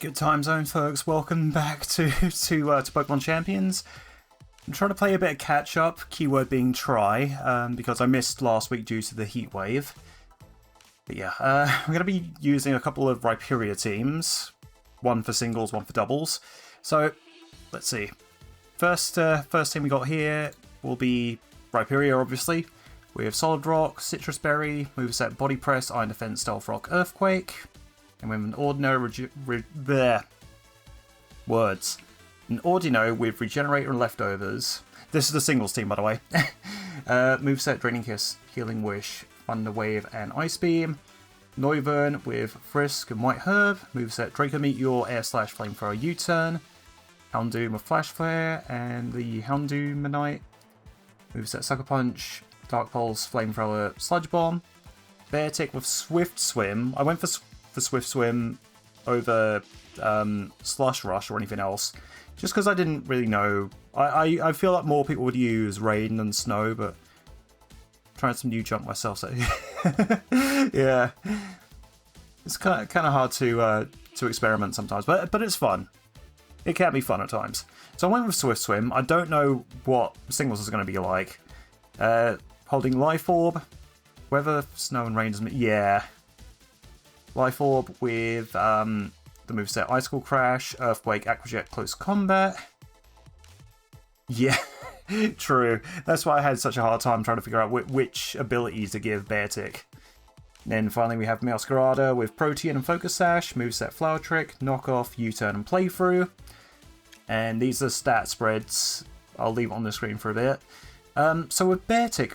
Good time zone, folks. Welcome back to Pokemon Champions. I'm trying to play a bit of catch up, keyword being try, because I missed last week due to the heat wave. But yeah, I'm going to be using a couple of Rhyperior teams, one for singles, one for doubles. So let's see. First team we got here will be Rhyperior, obviously. We have Solid Rock, Citrus Berry, Moveset Body Press, Iron Defense, Stealth Rock, Earthquake. And with an Ordino An Ordino with Regenerator and Leftovers. This is the singles team, by the way. Moveset Draining Kiss, Healing Wish, Thunder Wave, and Ice Beam. Noivern with Frisk and White Herb. Moveset Draco Meteor, Air Slash, Flamethrower, U-Turn. Houndoom with Flash Flare, and the Houndoomanite. Moveset Sucker Punch, Dark Pulse, Flamethrower, Sludge Bomb. Beartic with Swift Swim. I went for Swift Swim over Slush Rush or anything else, just because I didn't really know. I feel like more people would use Rain than Snow, but I'm trying some new junk myself, so yeah, it's kind of hard to experiment sometimes, but it's fun. It can be fun at times. So I went with Swift Swim. I don't know what singles is going to be like. Holding Life Orb, Weather, Snow and Rain doesn't. Yeah. Life Orb with the moveset Icicle Crash, Earthquake, Aqua Jet, Close Combat. Yeah, true. That's why I had such a hard time trying to figure out which abilities to give Beartic. Then finally we have Meowscarada with Protean and Focus Sash, moveset Flower Trick, Knockoff, U-Turn and Playthrough. And these are stat spreads. I'll leave it on the screen for a bit. So with Beartic,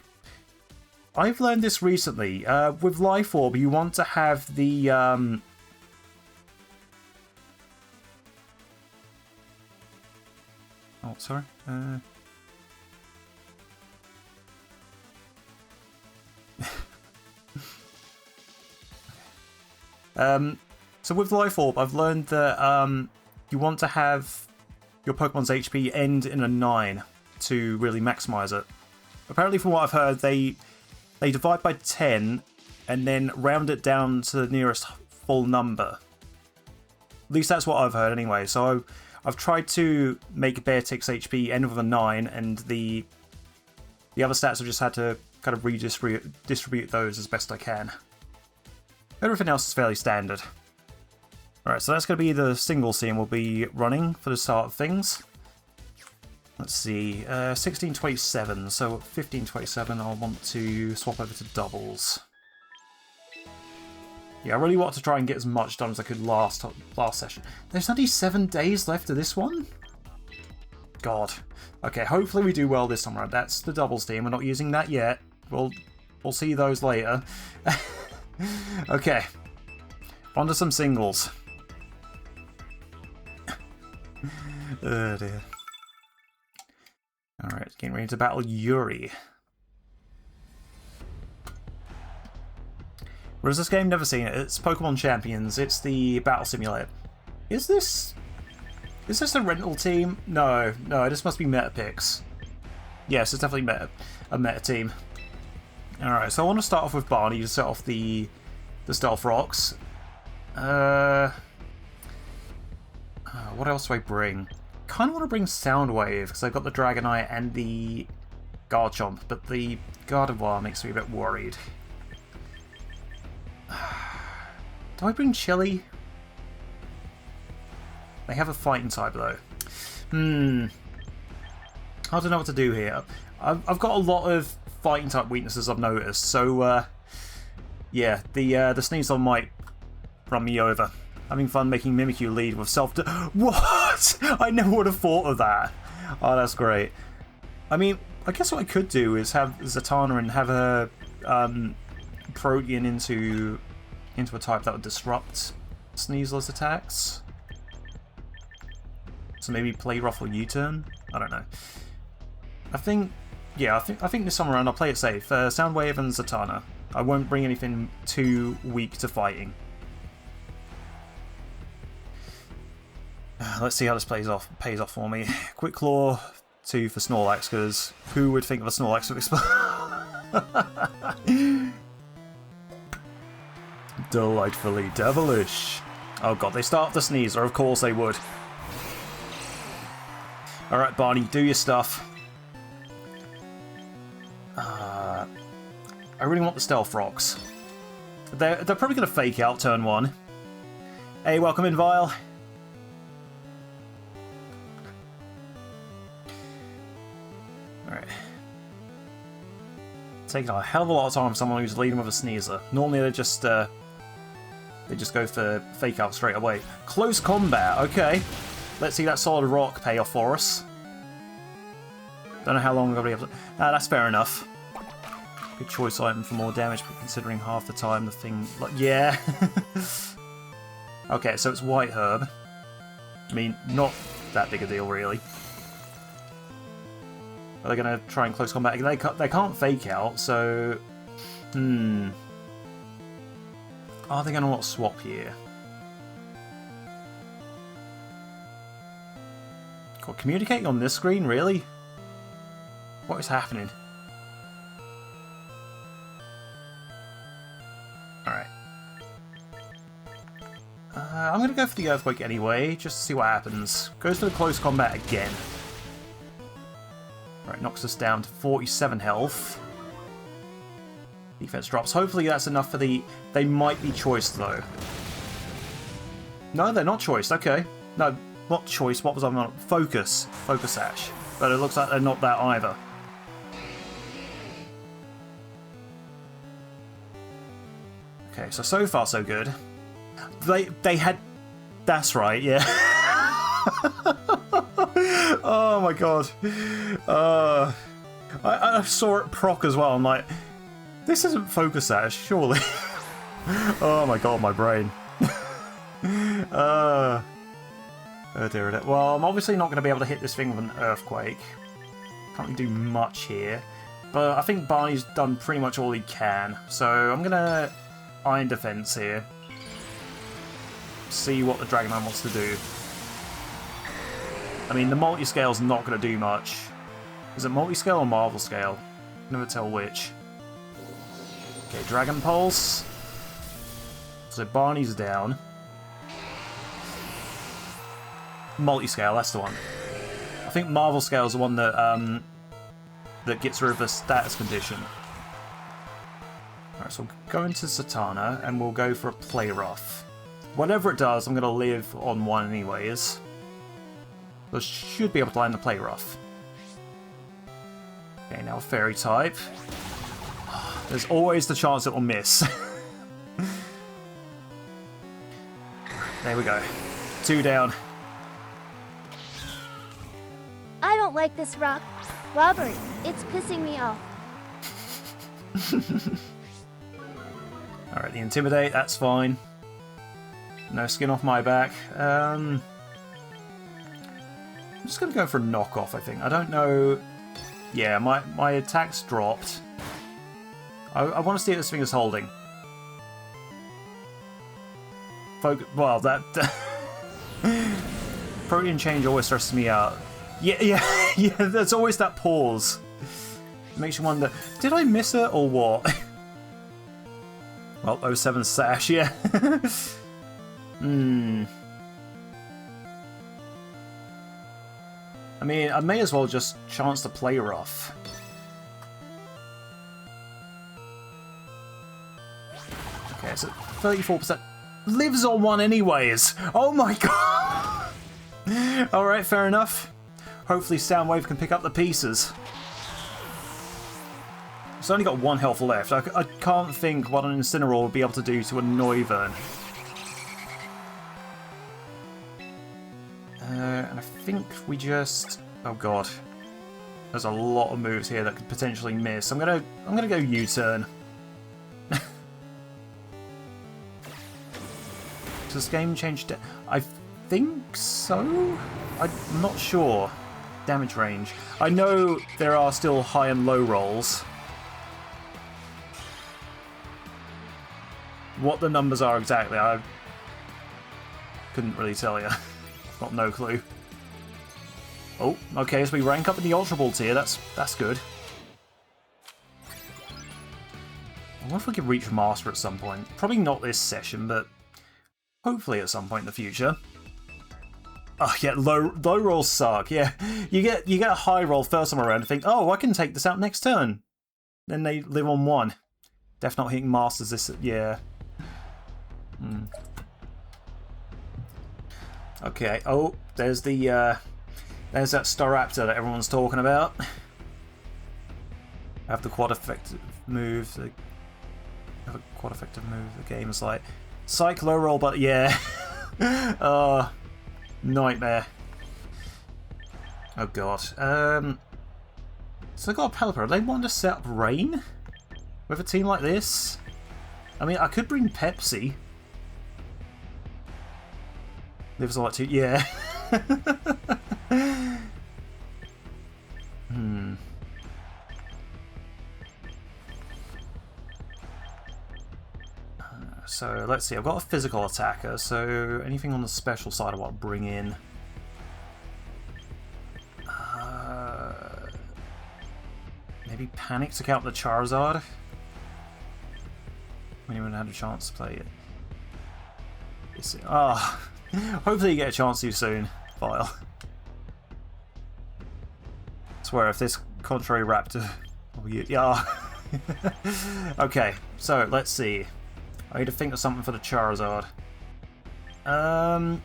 I've learned this recently. With Life Orb, you want to have the oh, sorry. So with Life Orb, I've learned that you want to have your Pokemon's HP end in a 9 to really maximize it. Apparently, from what I've heard, they divide by 10 and then round it down to the nearest full number. At least that's what I've heard anyway. So I've tried to make Beartic's HP end with a 9, and the other stats I've just had to kind of distribute those as best I can. Everything else is fairly standard. Alright, so that's going to be the single scene we'll be running for the start of things. Let's see, 1627, so 1527 I'll want to swap over to doubles. Yeah, I really want to try and get as much done as I could last session. There's only 7 days left of this one? God. Okay, hopefully we do well this time around. That's the doubles team, we're not using that yet. We'll see those later. Okay, on to some singles. Oh dear. Alright, getting ready to battle Yuri. Whereas this game, never seen it. It's Pokemon Champions. It's the battle simulator. Is this a rental team? No, this must be meta picks. Yes, it's definitely a meta team. Alright, so I want to start off with Barney to set off the Stealth Rocks. What else do I bring? Kind of want to bring Soundwave because I've got the Dragonite and the Garchomp, but the Gardevoir makes me a bit worried. Do I bring Chili? They have a fighting type though. I don't know what to do here. I've got a lot of fighting type weaknesses I've noticed, so yeah, the Sneasler might run me over. Having fun making Mimikyu lead with self. What? I never would have thought of that. Oh, that's great. I mean, I guess what I could do is have Zatanna and have her Protean into a type that would disrupt Sneasler's attacks. So maybe play Ruffle U-Turn? I don't know. I think this time around I'll play it safe. Soundwave and Zatanna. I won't bring anything too weak to fighting. Let's see how this pays off for me. Quick Claw 2 for Snorlax, because who would think of a Snorlax to explode? Delightfully devilish. Oh god, they start the Sneasler. Of course they would. Alright, Barney, do your stuff. I really want the Stealth Rocks. They're probably going to fake out turn 1. Hey, welcome in, Vile. Alright. Taking a hell of a lot of time for someone who's leading with a Sneasler. Normally they just go for fake out straight away. Close combat, okay. Let's see that solid rock pay off for us. Don't know how long we're going to be able to... that's fair enough. Good choice item for more damage, but considering half the time the thing... Like, yeah. Okay, so it's White Herb. I mean, not that big a deal, really. Are they going to try and close combat? They can't fake out, so... Are they going to want to swap here? God, communicating on this screen, really? What is happening? Alright. I'm going to go for the Earthquake anyway, just to see what happens. Goes for the close combat again. Alright, knocks us down to 47 health. Defense drops. Hopefully that's enough for the... They might be choiced, though. No, they're not choiced. Okay. No, not choice. What was I on? Focus. Focus Sash. But it looks like they're not that either. Okay, so far so good. They had... That's right, yeah. Oh my god. I saw it proc as well. I'm like, this isn't Focus Sash, surely. Oh my god, my brain. Oh dear, dear. Well, I'm obviously not going to be able to hit this thing with an Earthquake. Can't really do much here. But I think Barney's done pretty much all he can. So I'm going to Iron Defense here. See what the Dragonite wants to do. I mean, the multi-scale's not going to do much. Is it multi-scale or Marvel Scale? Never tell which. Okay, Dragon Pulse. So Barney's down. Multi-scale, that's the one. I think Marvel Scale is the one that that gets rid of the status condition. Alright, so we'll go into Satana and we'll go for a Play Rough. Whatever it does, I'm going to live on one anyways. So I should be able to land the Play Rough. Okay, now Fairy type. There's always the chance it will miss. There we go. 2 down. I don't like this rock. Robert, it's pissing me off. Alright, the Intimidate, that's fine. No skin off my back. I'm just going to go for a knockoff, I think. I don't know... Yeah, my attack's dropped. I want to see if this thing is holding. Well, that... Protein change always stresses me out. Yeah, there's always that pause. It makes you wonder, did I miss it or what? Well, 07 Sash, yeah. I mean, I may as well just chance to Play Rough. Okay, so 34% lives on one anyways. Oh my god! Alright, fair enough. Hopefully Soundwave can pick up the pieces. It's only got 1 health left. I can't think what an Incineroar would be able to do to a Noivern. And I think we just... Oh god. There's a lot of moves here that could potentially miss. I'm gonna go U-turn. Does this game change... I think so? I'm not sure. Damage range. I know there are still high and low rolls. What the numbers are exactly, I couldn't really tell you. Got no clue. Oh, okay, so we rank up in the Ultra Ball tier. That's good. I wonder if we could reach Master at some point. Probably not this session, but Hopefully at some point in the future. Oh yeah, low rolls suck. Yeah, you get a high roll first time around and think, oh, I can take this out next turn. Then they live on 1. Definitely not hitting masters this. Yeah. Okay. Oh, there's that Staraptor that everyone's talking about. Have the quad effective move. Have a quad effective move. The game is like psych low roll, but yeah. Nightmare. Oh god. So they got a Pelipper. They want to set up Rain with a team like this? I mean, I could bring Pepsi. Lives a lot too. Yeah. So let's see, I've got a physical attacker, so anything on the special side I want to bring in. Maybe Panic to count the Charizard? When you haven't had a chance to play it. Hopefully you get a chance to soon, File. I swear, if this contrary Raptor... Oh, yeah. Okay, so let's see. I need to think of something for the Charizard. I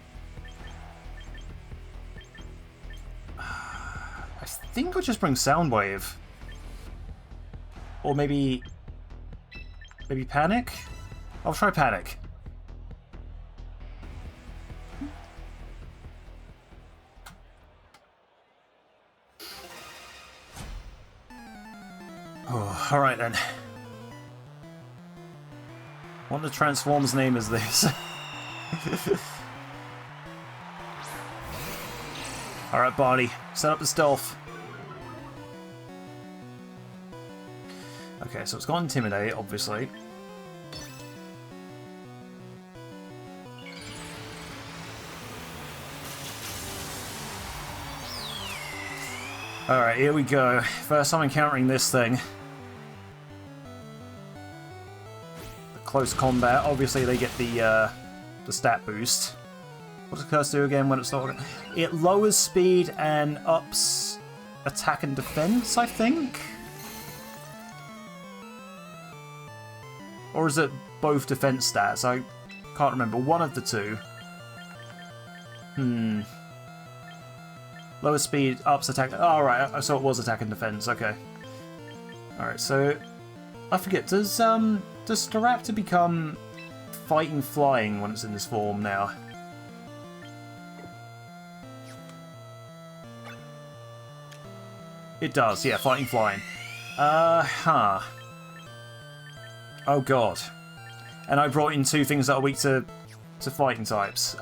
think I'll just bring Soundwave. Or maybe Panic? I'll try Panic. Oh, alright then. What the Transform's name is this? Alright, Barney. Set up the stealth. Okay, so it's got Intimidate, obviously. Alright, here we go. First time encountering this thing. Close combat. Obviously, they get the stat boost. What does Curse do again when it's started? It lowers speed and ups attack and defense, I think? Or is it both defense stats? I can't remember. One of the two. Lower speed, ups attack. Oh, right. I saw it was attack and defense. Okay. Alright, so... I forget. Does Staraptor become fighting flying when it's in this form now? It does, yeah, fighting flying. Oh god. And I brought in 2 things that are weak to fighting types.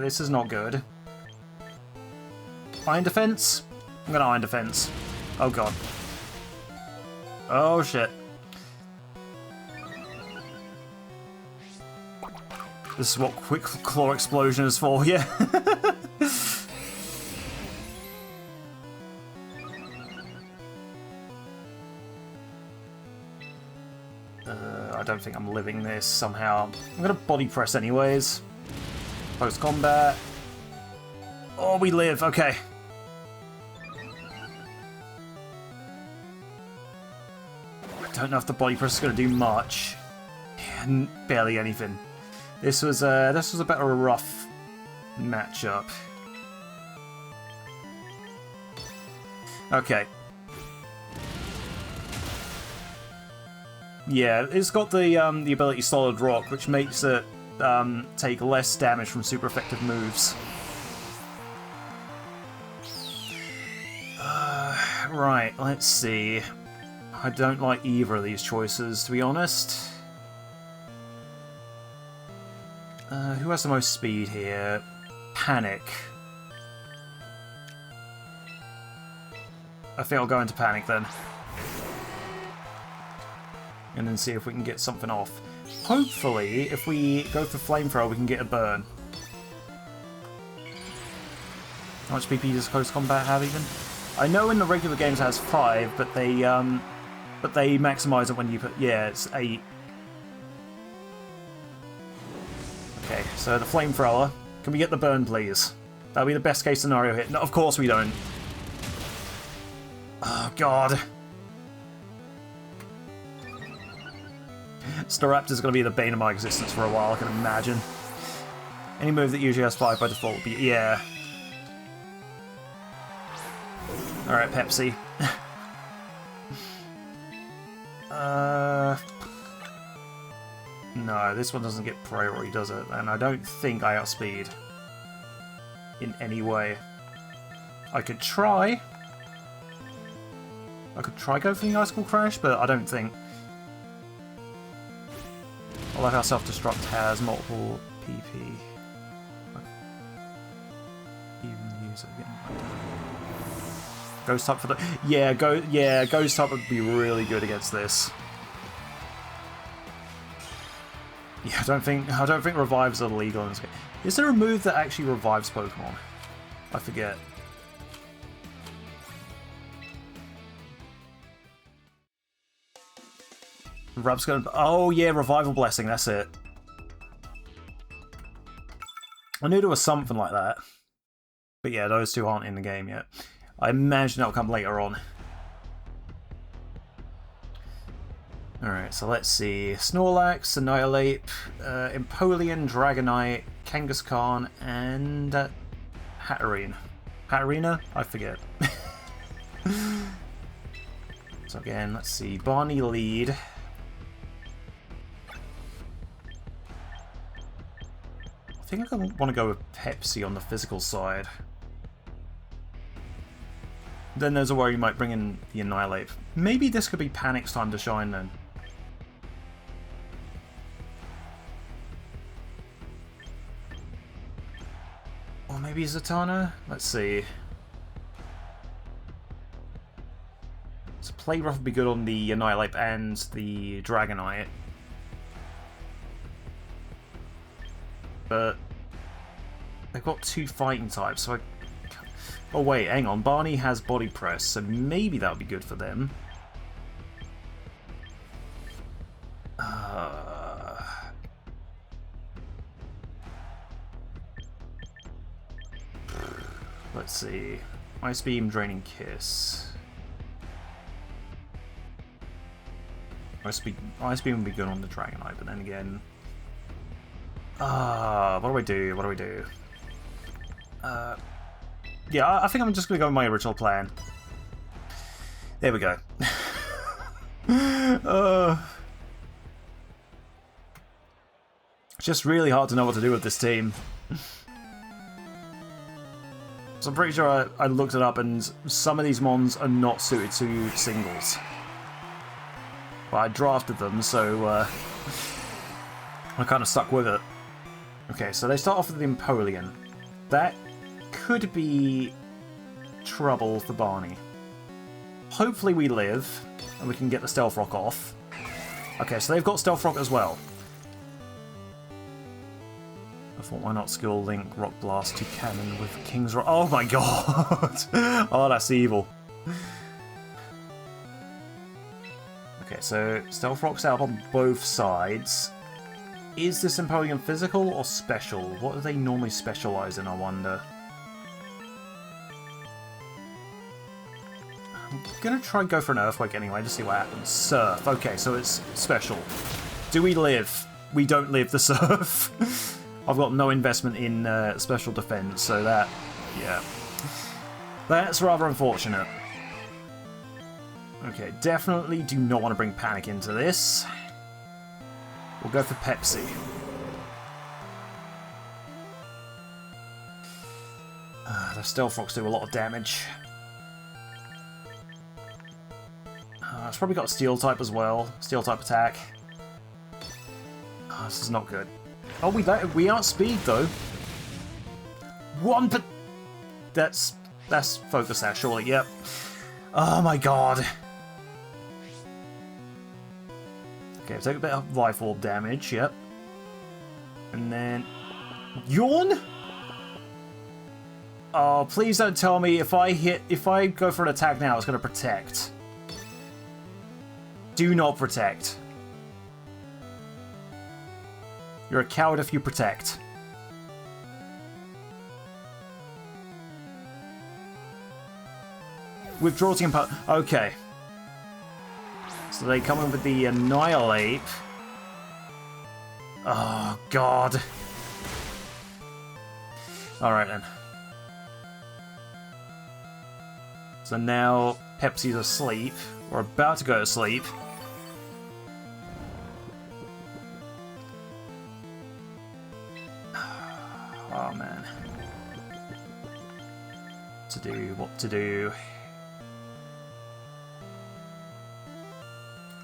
This is not good. Iron Defense? I'm gonna Iron Defense. Oh god. Oh shit. This is what Quick Claw Explosion is for, yeah. I don't think I'm living this somehow. I'm gonna body press anyways. Post combat. Oh, we live, okay. I don't know if the body press is gonna do much. Yeah, barely anything. This was a bit of a rough matchup. Okay. Yeah, it's got the ability Solid Rock, which makes it take less damage from super effective moves. Right, let's see. I don't like either of these choices, to be honest. Who has the most speed here? Panic. I think I'll go into Panic then. And then see if we can get something off. Hopefully, if we go for Flamethrower, we can get a burn. How much PP does Close Combat have even? I know in the regular games it has 5, but they maximise it when you put... Yeah, it's 8. Okay, Okay, so the flamethrower. Can we get the burn, please? That'll be the best case scenario hit. No, of course we don't. Oh, God. Staraptor's going to be the bane of my existence for a while, I can imagine. Any move that usually has 5 by default would be... Yeah. Alright, Pepsi. No, this one doesn't get priority, does it? And I don't think I outspeed in any way. I could try. I could try go for the Icicle Crash, but I don't think. I like how Self-Destruct has multiple PP. Even use it again. Ghost type for the... Yeah, Ghost type would be really good against this. Yeah, I don't think revives are legal in this game. Is there a move that actually revives Pokemon? I forget. Rub's gonna... Oh yeah, Revival Blessing, that's it. I knew there was something like that. But yeah, those two aren't in the game yet. I imagine that'll come later on. Alright, so let's see. Snorlax, Annihilape, Empoleon, Dragonite, Kangaskhan, and Hatterene. Hatterena? I forget. So again, let's see. Barney lead. I think I want to go with Pepsi on the physical side. Then there's a worry you might bring in the Annihilape. Maybe this could be Panic's time to shine then. Or maybe Zatanna? Let's see. So Play Rough would be good on the Annihilape and the Dragonite. But they've got two fighting types, so I... Oh wait, hang on. Barney has Body Press, so maybe that would be good for them. Let's see. Ice Beam, Draining Kiss. Ice Beam would be good on the Dragonite, but then again... what do I do? What do I do? Yeah, I think I'm just going to go with my original plan. There we go. It's just really hard to know what to do with this team. So I'm pretty sure I looked it up, and some of these mons are not suited to singles. Well, I drafted them, so I kind of stuck with it. Okay, so they start off with the Empoleon. That could be trouble for Barney. Hopefully we live, and we can get the Stealth Rock off. Okay, so they've got Stealth Rock as well. I thought, why not Skill Link Rock Blast to Cannon with King's Rock? Oh my god! Oh, that's evil. Okay, so Stealth Rock's out on both sides. Is this Empoleon physical or special? What do they normally specialise in, I wonder? I'm gonna try and go for an Earthquake anyway, just see what happens. Surf. Okay, so it's special. Do we live? We don't live the Surf. I've got no investment in special defense, so that... yeah. That's rather unfortunate. Okay, definitely do not want to bring Panic into this. We'll go for Pepsi. The Stealth Rocks do a lot of damage. It's probably got Steel type as well. Steel type attack. Oh, this is not good. Oh, we outspeed though. That's Focus Sash, surely. Yep. Oh my god. Okay, take a bit of Life Orb damage. Yep. And then Yawn. Oh, please don't tell me if I go for an attack now, it's going to protect. Do not protect. You're a coward if you protect. Withdraw to Empoleon. Okay. So they come in with the Annihilape. Oh, God. Alright then. So now Pepsi's asleep. We're about to go to sleep. Oh man. What to do.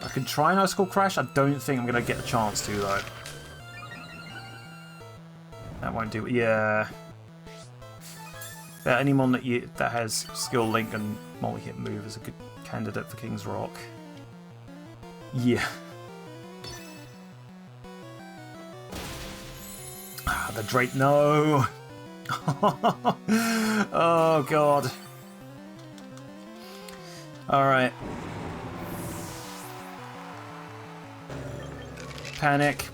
I can try an Ice Cold Crash. I don't think I'm going to get a chance to, though. That won't do it. Yeah. Anyone that has Skill Link and multi-hit move is a good candidate for King's Rock. Yeah. The Drake, no! Oh, God. Alright. Panic.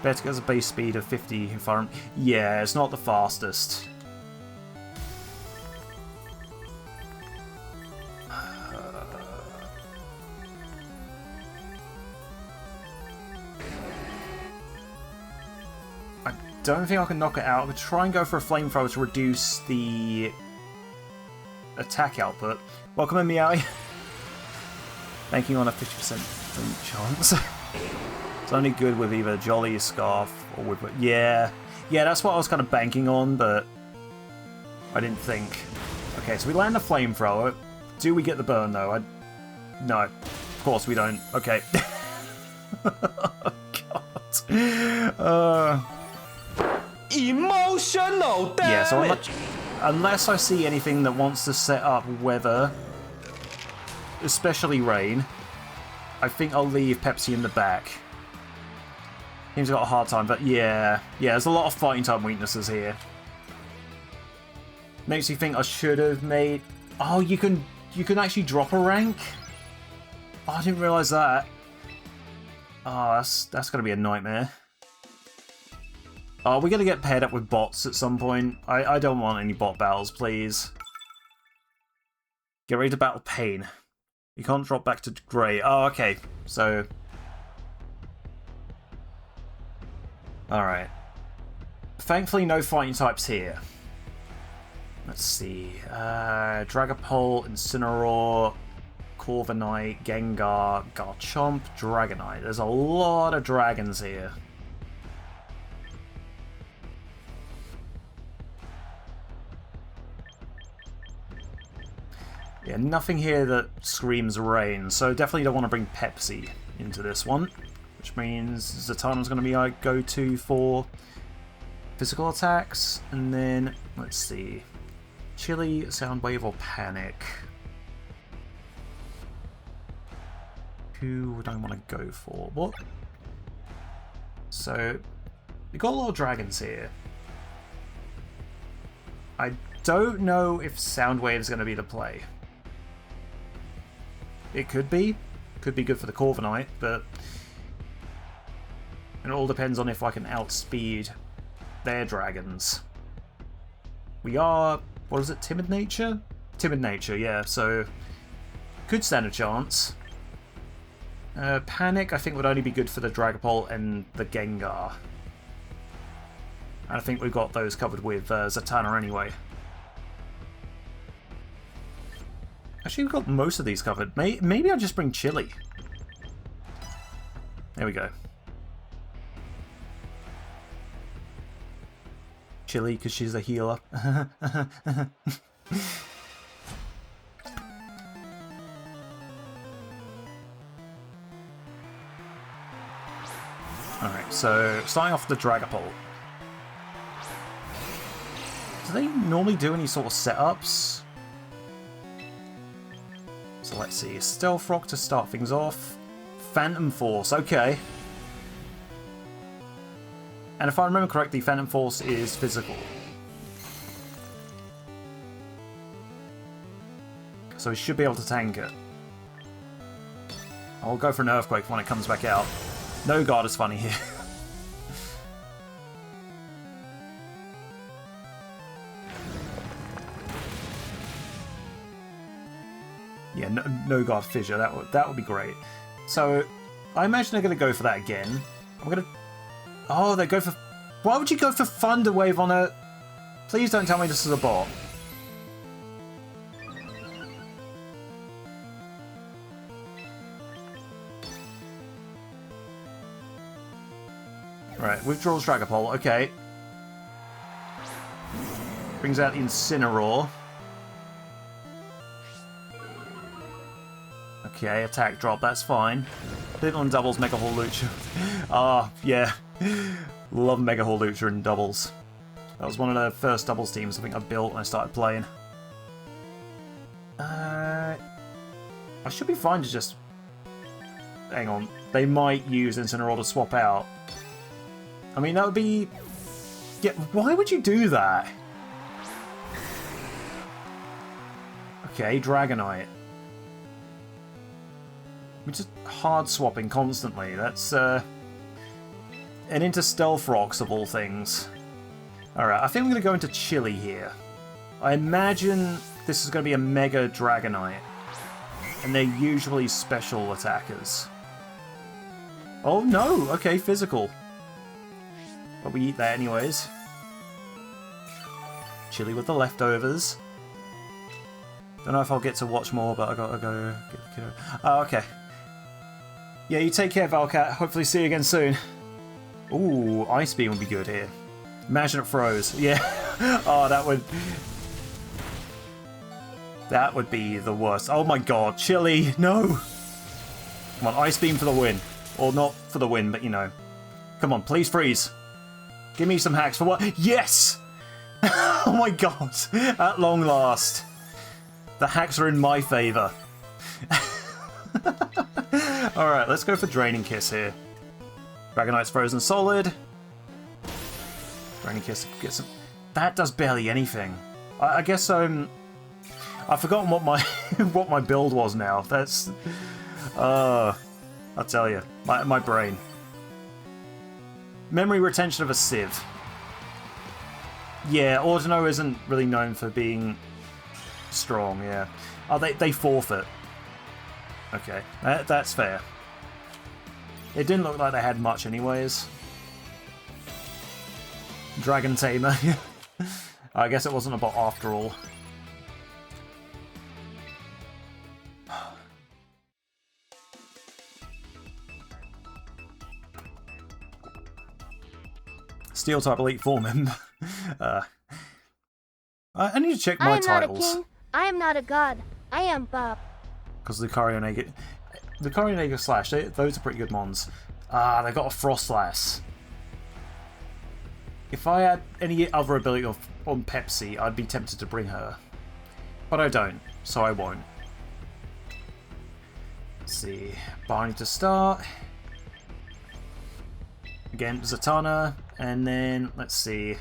Better has a base speed of 50 if I... Yeah, it's not the fastest. I don't think I can knock it out. I'll try and go for a flamethrower to reduce the attack output. Welcome in, Meowie. Banking on a 50% chance. It's only good with either Jolly, Scarf, or with... Yeah. Yeah, that's what I was kind of banking on, but I didn't think. Okay, so we land a flamethrower. Do we get the burn, though? No. Of course we don't. Okay. Oh, God. Emotional damage! Yeah, so unless I see anything that wants to set up weather, especially rain, I think I'll leave Pepsi in the back. He's got a hard time, but yeah, there's a lot of fighting type weaknesses here. Makes you think I should have made... Oh, you can actually drop a rank? Oh, I didn't realise that. Oh, that's going to be a nightmare. Oh, we're going to get paired up with bots at some point. I don't want any bot battles, please. Get ready to battle Pain. You can't drop back to Grey. Oh, okay. So... Alright. Thankfully, no fighting types here. Let's see. Dragapult, Incineroar, Corviknight, Gengar, Garchomp, Dragonite. There's a lot of dragons here. Yeah, nothing here that screams rain, so definitely don't want to bring Pepsi into this one. Which means Zatanna's going to be our go-to for physical attacks. And then, let's see. Chili, Soundwave, or Panic? Who would I want to go for? What? So, we've got a lot of dragons here. I don't know if Soundwave is going to be the play. It could be. Could be good for the Corviknight, but... It all depends on if I can outspeed their dragons. We are... What is it? Timid Nature? Timid Nature, yeah. So, could stand a chance. Panic, I think, would only be good for the Dragapult and the Gengar. And I think we've got those covered with Zatanna anyway. Actually, we've got most of these covered. Maybe I'll just bring Chili. There we go. Chili, because she's a healer. Alright, so starting off with the Dragapult. Do they normally do any sort of setups? So let's see. Stealth Rock to start things off. Phantom Force, okay. And if I remember correctly, Phantom Force is physical. So we should be able to tank it. I'll go for an Earthquake when it comes back out. No guard is funny here. Yeah, no guard fissure. That would be great. So I imagine they're going to go for that again. I'm going to... Oh, they go for... Why would you go for Thunder Wave on a... Please don't tell me this is a bot. Right, withdraws Dragapult. Okay. Brings out the Incineroar. Okay, attack drop, that's fine. Hit on doubles, Mega Hawlucha. Ah, yeah. Love Mega Hawlucha in doubles. That was one of the first doubles teams I think I built when I started playing. I should be fine to just... Hang on. They might use Incineroar to swap out. I mean, that would be... Yeah, why would you do that? Okay, Dragonite. We're just hard swapping constantly. That's and into Stealth Rocks of all things. Alright, I think we're going to go into Chili here. I imagine this is going to be a Mega Dragonite. And they're usually special attackers. Oh no! Okay, physical. But we eat that anyways. Chili with the leftovers. Don't know if I'll get to watch more, but I gotta go get the kiddo. Oh, okay. Yeah, you take care, Valcat. Hopefully see you again soon. Ooh, Ice Beam would be good here. Imagine it froze. Yeah. Oh, that would be the worst. Oh my god, Chili, no! Come on, Ice Beam for the win. Or not for the win, but you know. Come on, please freeze. Give me some hacks for what? Yes! Oh my god, at long last. The hacks are in my favour. Alright, let's go for Draining Kiss here. Dragonite's frozen solid. Draining Kiss gets some... That does barely anything. I guess I've forgotten what my what my build was now. That's... I'll tell you. My brain. Memory retention of a Civ. Yeah, Ordino isn't really known for being strong, yeah. Oh, they forfeit. Okay, that's fair. It didn't look like they had much anyways. Dragon Tamer. I guess it wasn't a bot after all. Steel type elite four member. I need to check my titles. I am not a king. I am not a god. I am Bob. Because the Aegislash, those are pretty good mons. Ah, they got a Frostlass. If I had any other ability on Pepsi, I'd be tempted to bring her. But I don't, so I won't. Let's see. Barney to start. Again, Zatanna. And then, let's see.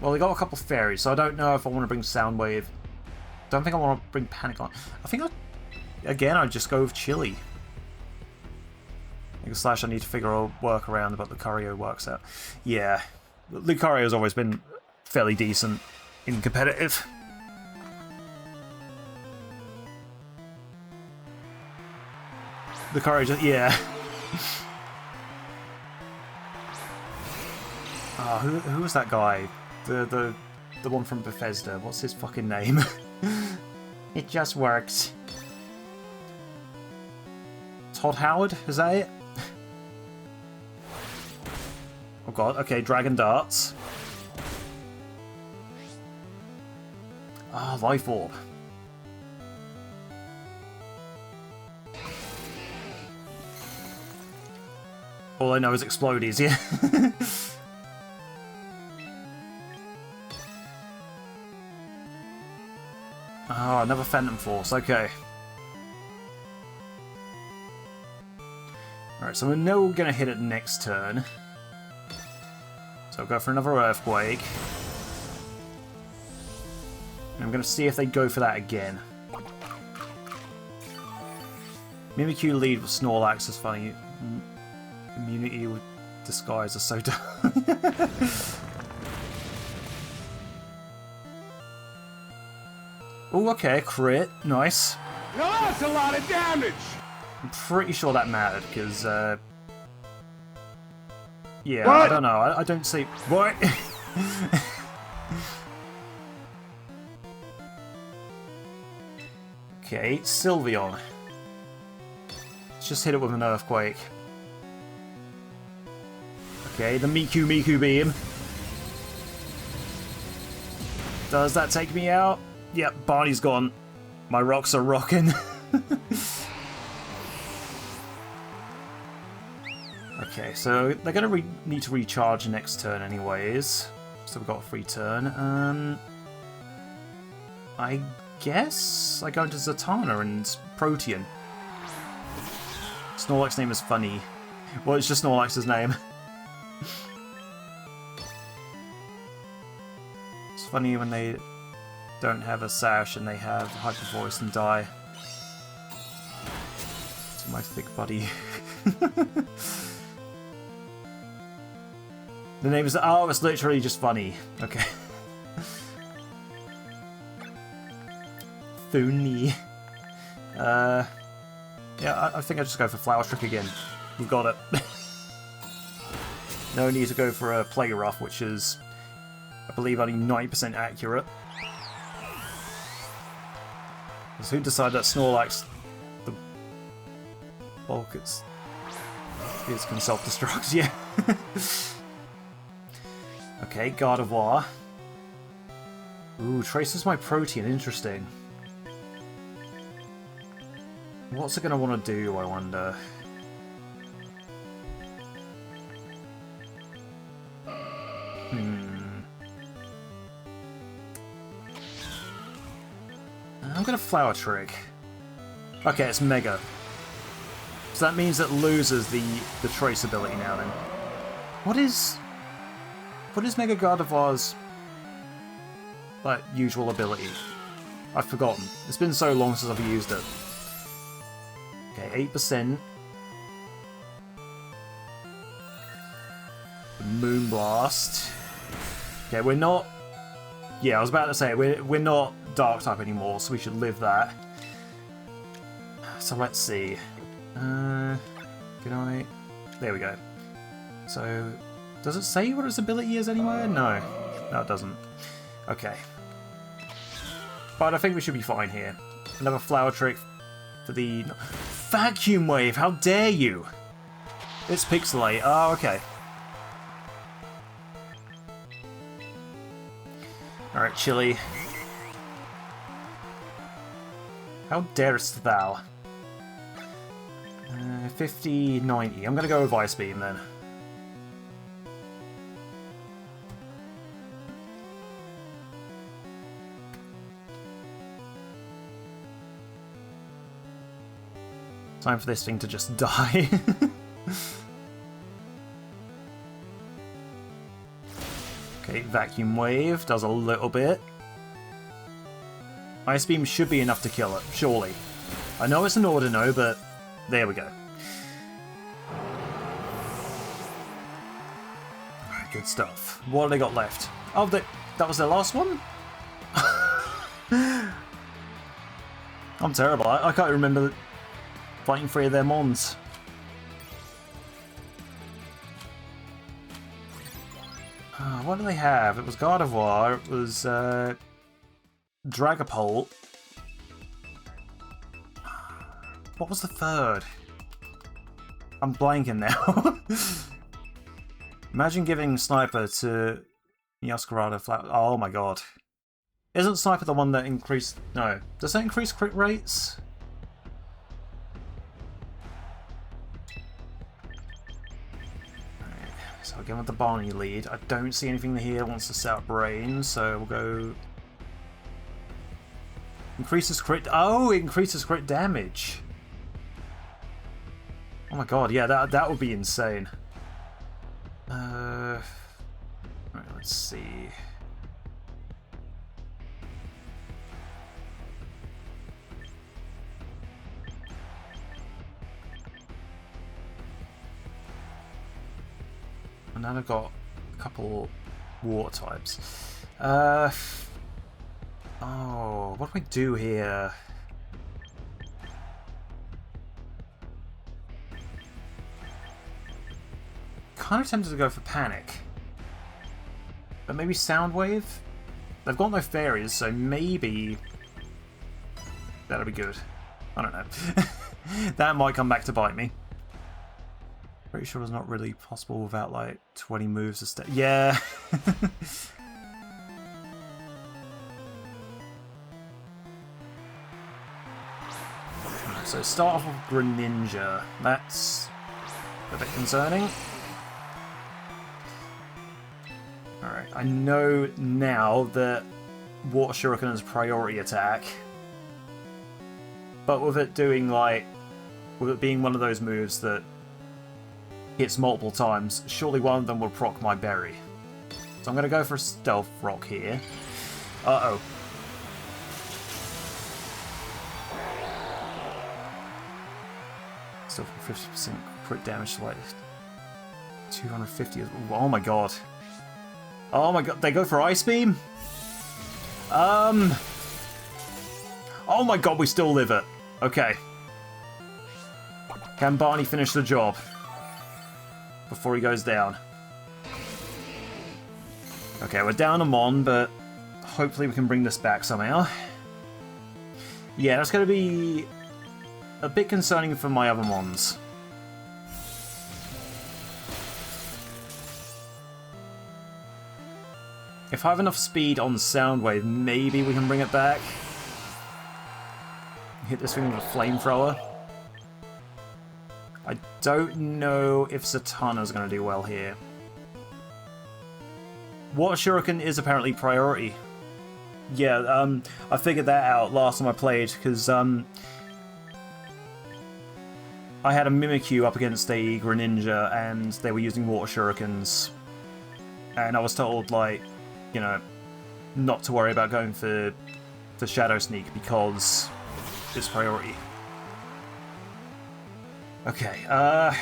Well, they got a couple fairies, so I don't know if I want to bring Soundwave. Don't think I want to bring Panic on. I think I'd just go with Chili. Slash, I need to figure a workaround, but Lucario works out. Yeah, Lucario's always been fairly decent in competitive. Lucario just, yeah. Who was that guy? The one from Bethesda. What's his fucking name? It just works. Todd Howard? Is that it? Oh god, okay, Dragon Darts. Ah, Life Orb. All I know is Explodies, yeah. Oh, another Phantom Force, okay. Alright, so we know we're going to hit it next turn. So I'll go for another Earthquake. And I'm going to see if they go for that again. Mimikyu lead with Snorlax is funny. Immunity with Disguise are so dumb. Oh, okay, crit. Nice. Now that's a lot of damage! I'm pretty sure that mattered, because, yeah, What? I don't know. I don't see... What? Okay, Sylveon. Let's just hit it with an Earthquake. Okay, the Miku Beam. Does that take me out? Yep, Barney's gone. My rocks are rocking. Okay, so they're going to need to recharge next turn anyways. So we've got a free turn. I guess I go into Zatanna and Protean. Snorlax's name is funny. Well, it's just Snorlax's name. It's funny when they don't have a sash and they have Hyper Voice and die. To my thick buddy. The name is... Oh, it's literally just funny. Okay. Funny. Yeah, I think I just go for Flower Trick again. We've got it. No need to go for a Play Rough, which is, I believe, only 90% accurate. So who decided that Snorlax, the bulk is can self-destruct? Yeah. Okay, Gardevoir. Ooh, traces my Protean. Interesting. What's it going to want to do, I wonder? I'm going to Flower Trick. Okay, it's Mega. So that means it loses the Trace ability now then. What is Mega Gardevoir's like usual ability? I've forgotten. It's been so long since I've used it. Okay, 8%. Moonblast. Okay, we're not... Yeah, I was about to say, we're not Dark type anymore, so we should live that. So let's see. Good night. There we go. So, does it say what its ability is anywhere? No. No, it doesn't. Okay. But I think we should be fine here. Another Flower Trick for the... Vacuum Wave! How dare you! It's Pixelate. Oh, okay. Alright, Chili. How darest thou? 50, 90. I'm gonna go with Ice Beam then. Time for this thing to just die. Okay, Vacuum Wave does a little bit. Ice Beam should be enough to kill it, surely. I know it's an Ordino, but there we go. Alright, good stuff. What have they got left? Oh, that was their last one? I'm terrible. I can't remember fighting 3 of their mons. What do they have? It was Gardevoir, it was Dragapult. What was the third? I'm blanking now. Imagine giving Sniper to Meowscarada flat. Oh my god. Isn't Sniper the one that increased... No. Does that increase crit rates? So again with the Barney lead. I don't see anything here that wants to set up Brain, so we'll go... Increases crit... Oh, it increases crit damage. Oh my god, yeah, that would be insane. Right, let's see... And then I've got a couple water types. Oh, what do I do here? Kind of tempted to go for Panic. But maybe Soundwave? They've got no fairies, so maybe that'll be good. I don't know. That might come back to bite me. Pretty sure it's not really possible without like 20 moves a step. Yeah. So start off with Greninja. That's a bit concerning. Alright, I know now that Water Shuriken is priority attack. But with it doing like... with it being one of those moves that hits multiple times, surely one of them will proc my berry. So I'm going to go for a Stealth Rock here. Uh-oh. Still 50% crit damage to like 250. Oh my god. Oh my god, they go for Ice Beam? Oh my god, we still live it. Okay. Can Barney finish the job before he goes down? Okay, we're down a Mon, but hopefully we can bring this back somehow. Yeah, that's going to be a bit concerning for my other Mons. If I have enough speed on Soundwave, maybe we can bring it back. Hit this thing with a Flamethrower. I don't know if Zatanna's going to do well here. Water Shuriken is apparently priority. Yeah, I figured that out last time I played, because I had a Mimikyu up against a Greninja, and they were using Water Shurikens. And I was told, like, you know, not to worry about going for Shadow Sneak, because it's priority. Okay, I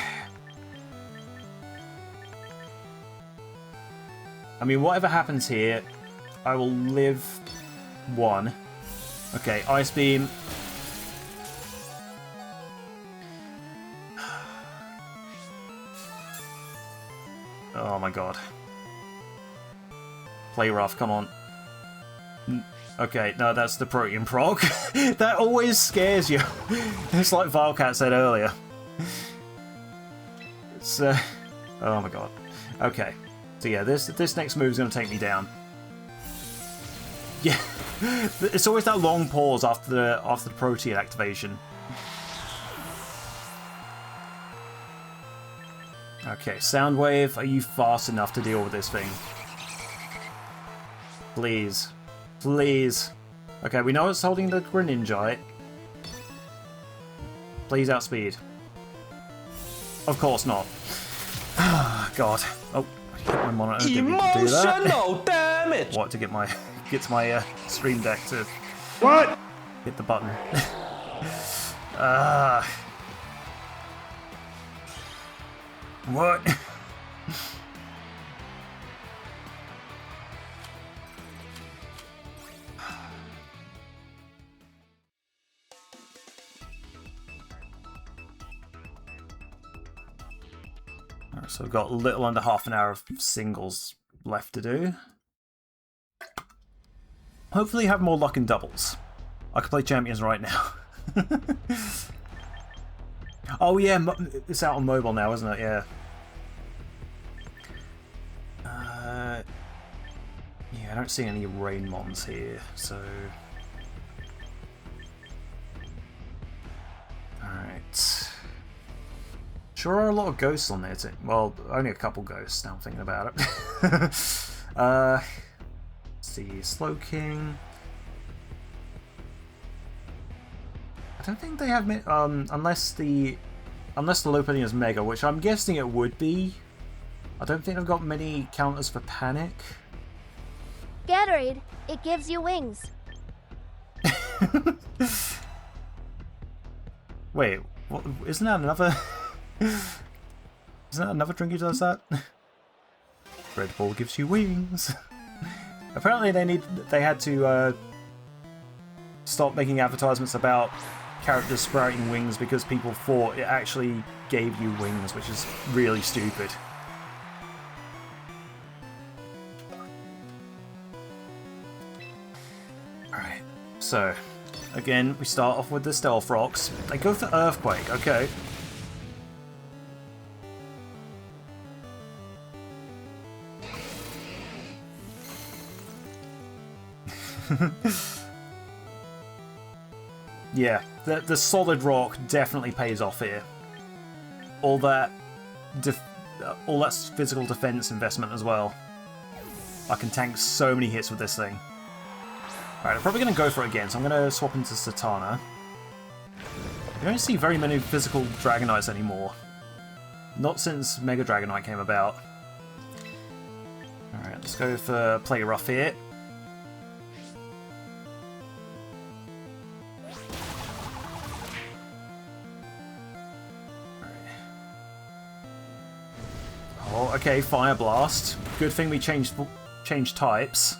mean, whatever happens here, I will live one. Okay, Ice Beam. Oh my god. Play rough, come on. Okay, no, that's the Protean proc. That always scares you. It's like Vilecat said earlier. It's, oh my god. Okay. So yeah, this next move is going to take me down. Yeah. It's always that long pause after the Protean activation. Okay, Soundwave, are you fast enough to deal with this thing? Please. Please. Okay, we know it's holding the Greninja. Please outspeed. Of course not. God. Oh, I hit my monitor. Didn't mean to do that. Emotional damage! What, to get my Stream Deck to What? hit the button. What? Alright, so we've got a little under half an hour of singles left to do. Hopefully have more luck in doubles. I could play champions right now. Oh yeah, it's out on mobile now, isn't it? Yeah. Yeah, I don't see any Rain Mons here, so... Alright. Sure are a lot of ghosts on there too. Well, only a couple ghosts now I'm thinking about it. Let's see, Slowking. I don't think they have unless the Lopunny is Mega, which I'm guessing it would be. I don't think they've got many counters for Panic. Gatorade, it gives you wings. Wait, what, isn't that another? Isn't that another drink who does that? Red Bull gives you wings. Apparently they had to stop making advertisements about characters sprouting wings because people thought it actually gave you wings, which is really stupid. Alright, so again, we start off with the Stealth Rocks. They go for Earthquake, okay. Yeah, the solid rock definitely pays off here. All that physical defense investment as well. I can tank so many hits with this thing. Alright, I'm probably going to go for it again, so I'm going to swap into Satana. You don't see very many physical Dragonites anymore. Not since Mega Dragonite came about. Alright, let's go for Play Rough here. Oh, okay, Fire Blast. Good thing we changed types.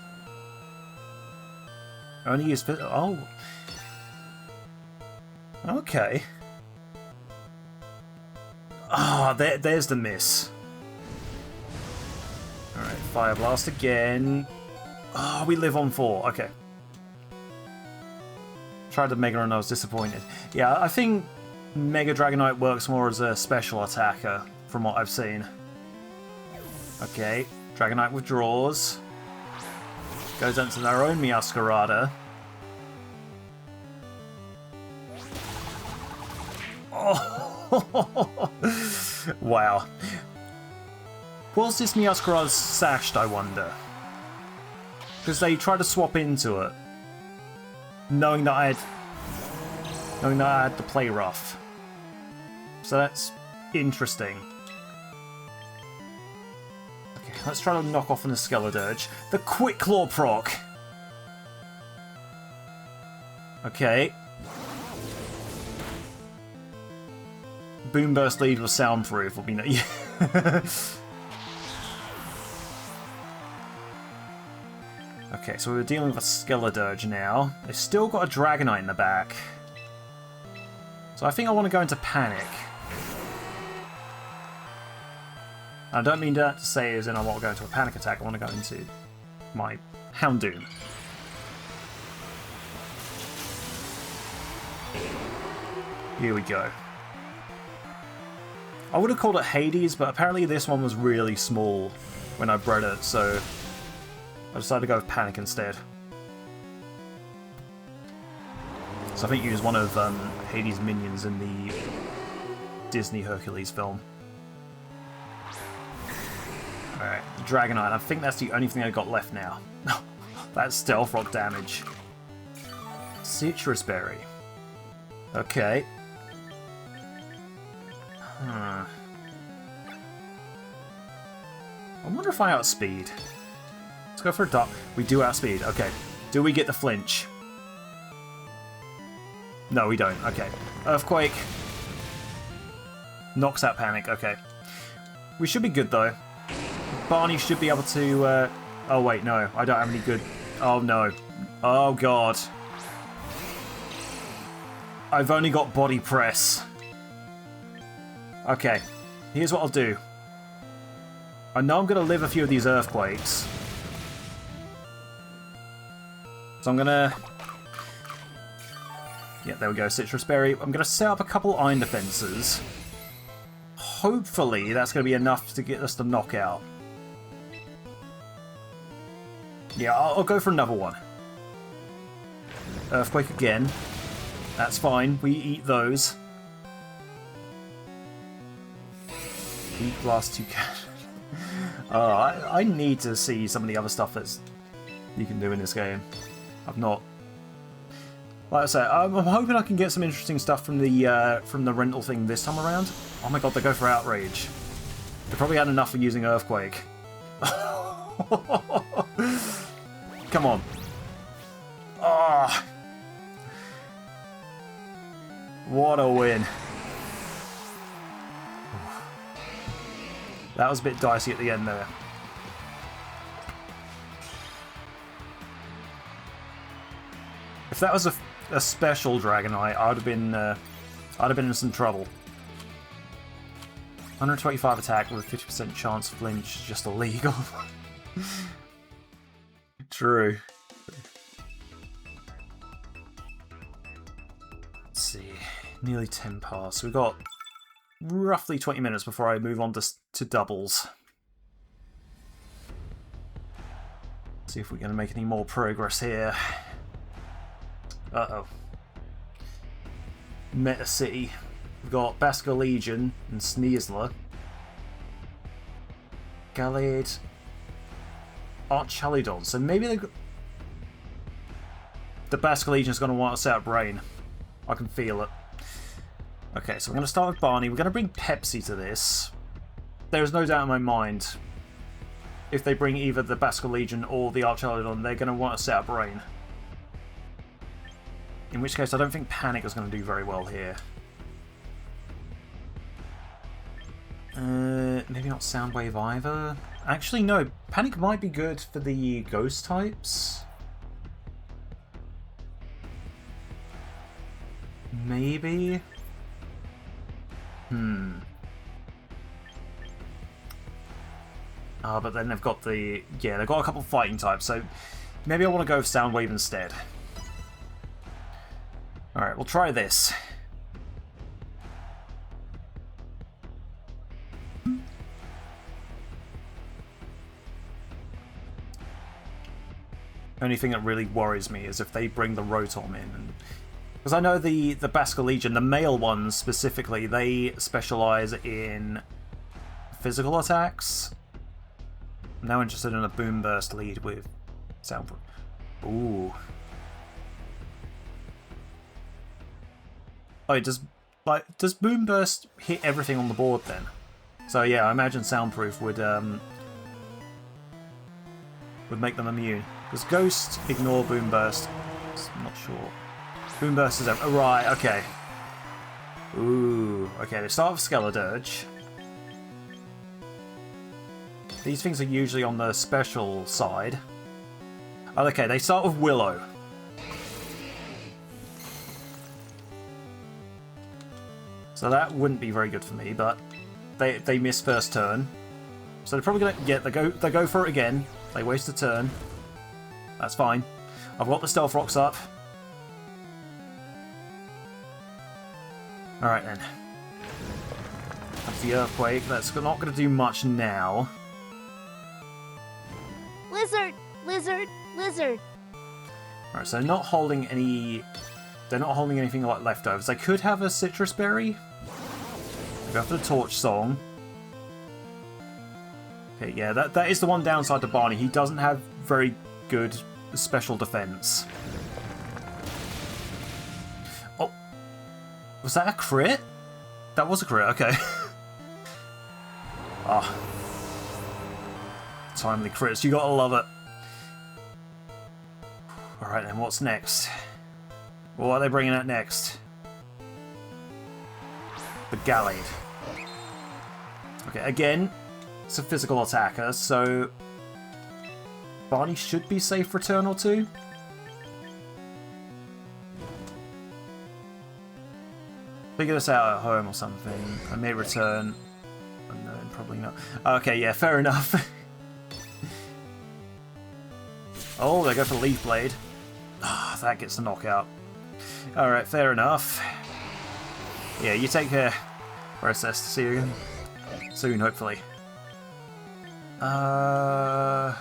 Only use... Oh. Okay. Ah, there's the miss. Alright, Fire Blast again. Oh, we live on 4. Okay. Tried the Mega and I was disappointed. Yeah, I think Mega Dragonite works more as a special attacker, from what I've seen. Okay, Dragonite withdraws. Goes into their own Meowscarada. Oh! Wow. Was this Meowscarada sashed, I wonder? Because they tried to swap into it, knowing that I had to play rough. So that's interesting. Let's try to knock off on the Skeledirge. The Quick Claw proc! Okay. Boom Burst lead was soundproof. Will be no. Okay, so we're dealing with a Skeledirge now. They've still got a Dragonite in the back. So I think I want to go into Panic. I don't mean that to say as in I want to go into a panic attack, I want to go into my Houndoom. Here we go. I would have called it Hades, but apparently this one was really small when I bred it, so I decided to go with Panic instead. So I think he was one of Hades' minions in the Disney Hercules film. Alright, Dragonite. I think that's the only thing I got left now. That's Stealth Rock damage. Citrus Berry. Okay. I wonder if I outspeed. Let's go for a dot. We do outspeed. Okay. Do we get the flinch? No, we don't. Okay. Earthquake. Knocks out Panic. Okay. We should be good, though. Barney should be able to... Oh, wait, no. I don't have any good... Oh, no. Oh, God. I've only got Body Press. Okay. Here's what I'll do. I know I'm going to live a few of these Earthquakes. So I'm going to... Yeah, there we go. Citrus Berry. I'm going to set up a couple Iron Defenses. Hopefully, that's going to be enough to get us the knockout. Yeah, I'll go for another one. Earthquake again. That's fine. We eat those. Heat Blast 2 I need to see some of the other stuff that's you can do in this game. I've not. Like I say, I'm hoping I can get some interesting stuff from the rental thing this time around. Oh my god, they go for Outrage. They probably had enough for using Earthquake. Come on. Ah. What a win. That was a bit dicey at the end there. If that was a special Dragonite, I'd have been in some trouble. 125 attack with a 50% chance flinch is just illegal. True. Let's see. Nearly 10 past. So we've got roughly 20 minutes before I move on to doubles. See if we're going to make any more progress here. Uh-oh. Meta City. We've got Basco Legion and Sneasler. Gallade. Archaludon. So maybe the Basco Legion's going to want to set up Rain. I can feel it. Okay, so we're going to start with Barney. We're going to bring Pepsi to this. There is no doubt in my mind, if they bring either the Basco Legion or the Archaludon, they're going to want to set up Rain. In which case, I don't think Panic is going to do very well here. Maybe not Soundwave either. Actually, no. Panic might be good for the Ghost types. Maybe. But then they've got the... Yeah, they've got a couple of fighting types, so maybe I want to go with Soundwave instead. Alright, we'll try this. Only thing that really worries me is if they bring the Rotom in. Because I know the Basco Legion, the male ones specifically, they specialise in physical attacks. I'm now interested in a Boom Burst lead with Soundproof. Ooh. Oh, does Boom Burst hit everything on the board then? So yeah, I imagine Soundproof would make them immune. Does Ghost ignore Boom Burst? I'm not sure. Boom Burst is over. Right, okay. Ooh, okay, they start with Skeledirge. These things are usually on the special side. Oh, okay, they start with Willow. So that wouldn't be very good for me, but they miss first turn. So they're probably gonna they go for it again. They waste a turn. That's fine. I've got the Stealth Rocks up. Alright then. That's the Earthquake. That's not going to do much now. Lizard! Lizard! Lizard! Alright, so they're not holding any... They're not holding anything like leftovers. They could have a Citrus Berry. Go for the Torch Song. Okay, yeah, that is the one downside to Barney. He doesn't have very good special defense. Oh. Was that a crit? That was a crit, okay. Ah. Timely crits, you gotta love it. Alright then, what's next? What are they bringing out next? The Gallade. Okay, again, it's a physical attacker, so Barney should be safe for a turn or two. Figure this out at home or something. I may return. Oh, no, probably not. Okay, yeah, fair enough. Oh, they go for Leaf Blade. Ah, that gets the knockout. Alright, fair enough. Yeah, you take care. Process to see you again. Soon, hopefully. Hour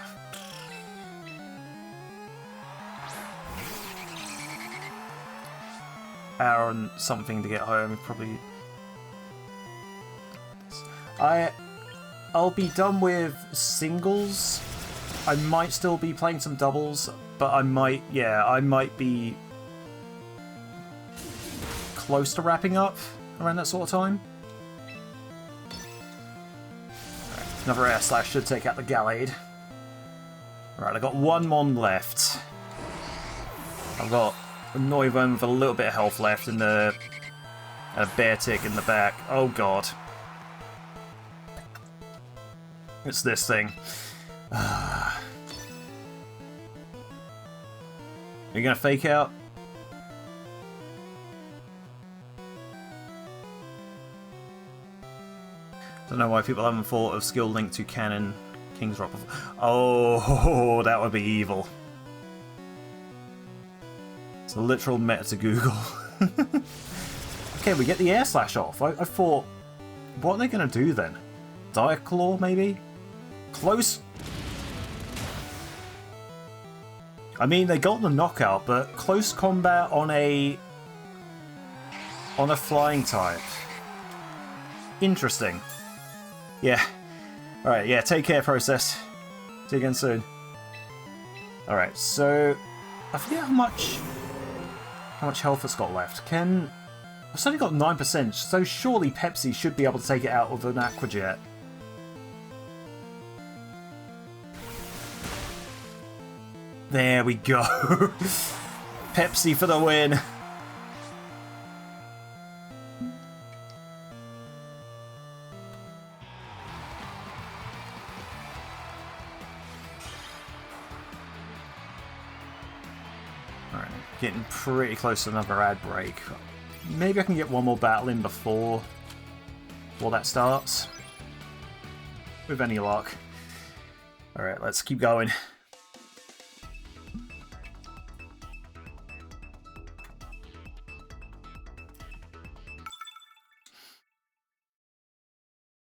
and something to get home, probably. I'll be done with singles. I might still be playing some doubles, but I might be close to wrapping up around that sort of time. Right, another Air Slash should take out the Gallade. Right, I've got one Mon left. I've got a Noivern with a little bit of health left and a Bear Tick in the back. Oh god. It's this thing. Are you gonna fake out? Don't know why people haven't thought of skill link to Cannon King's Rock before. Oh, that would be evil. It's a literal meta to Google. Okay, we get the Air Slash off. I thought, what are they going to do then? Dire Claw, maybe? Close. I mean, they got the knockout, but close combat on a flying type. Interesting. Yeah. Alright, yeah, take care, Process. See you again soon. Alright, so I forget how much health it's got left. It's only got 9%, so surely Pepsi should be able to take it out with an Aqua Jet. There we go. Pepsi for the win. Alright, getting pretty close to another ad break. Maybe I can get one more battle in before that starts. With any luck. Alright, let's keep going.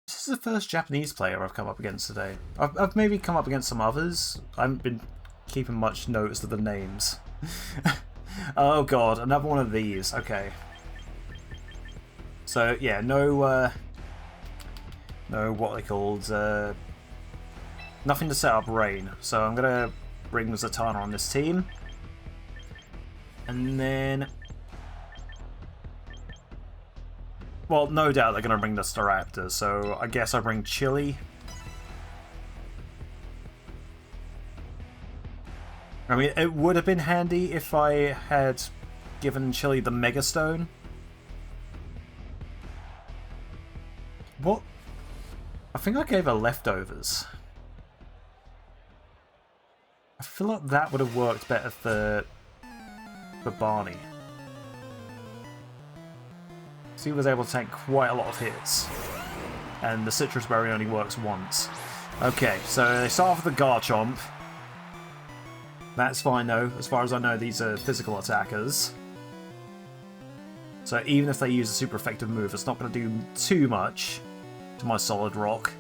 This is the first Japanese player I've come up against today. I've maybe come up against some others. I haven't been keeping much notice of the names. Oh god, another one of these. Okay. So yeah, no what they called, nothing to set up rain. So I'm gonna bring Zatanna on this team, and then, well, no doubt they're gonna bring the Staraptor. So I guess I bring Chili. I mean, it would have been handy if I had given Chili the Mega Stone. What? I think I gave her leftovers. I feel like that would have worked better for Barney. He was able to take quite a lot of hits. And the Citrus Berry only works once. Okay, so they start off with the Garchomp. That's fine though, as far as I know these are physical attackers. So even if they use a super effective move, it's not going to do too much to my Solid Rock.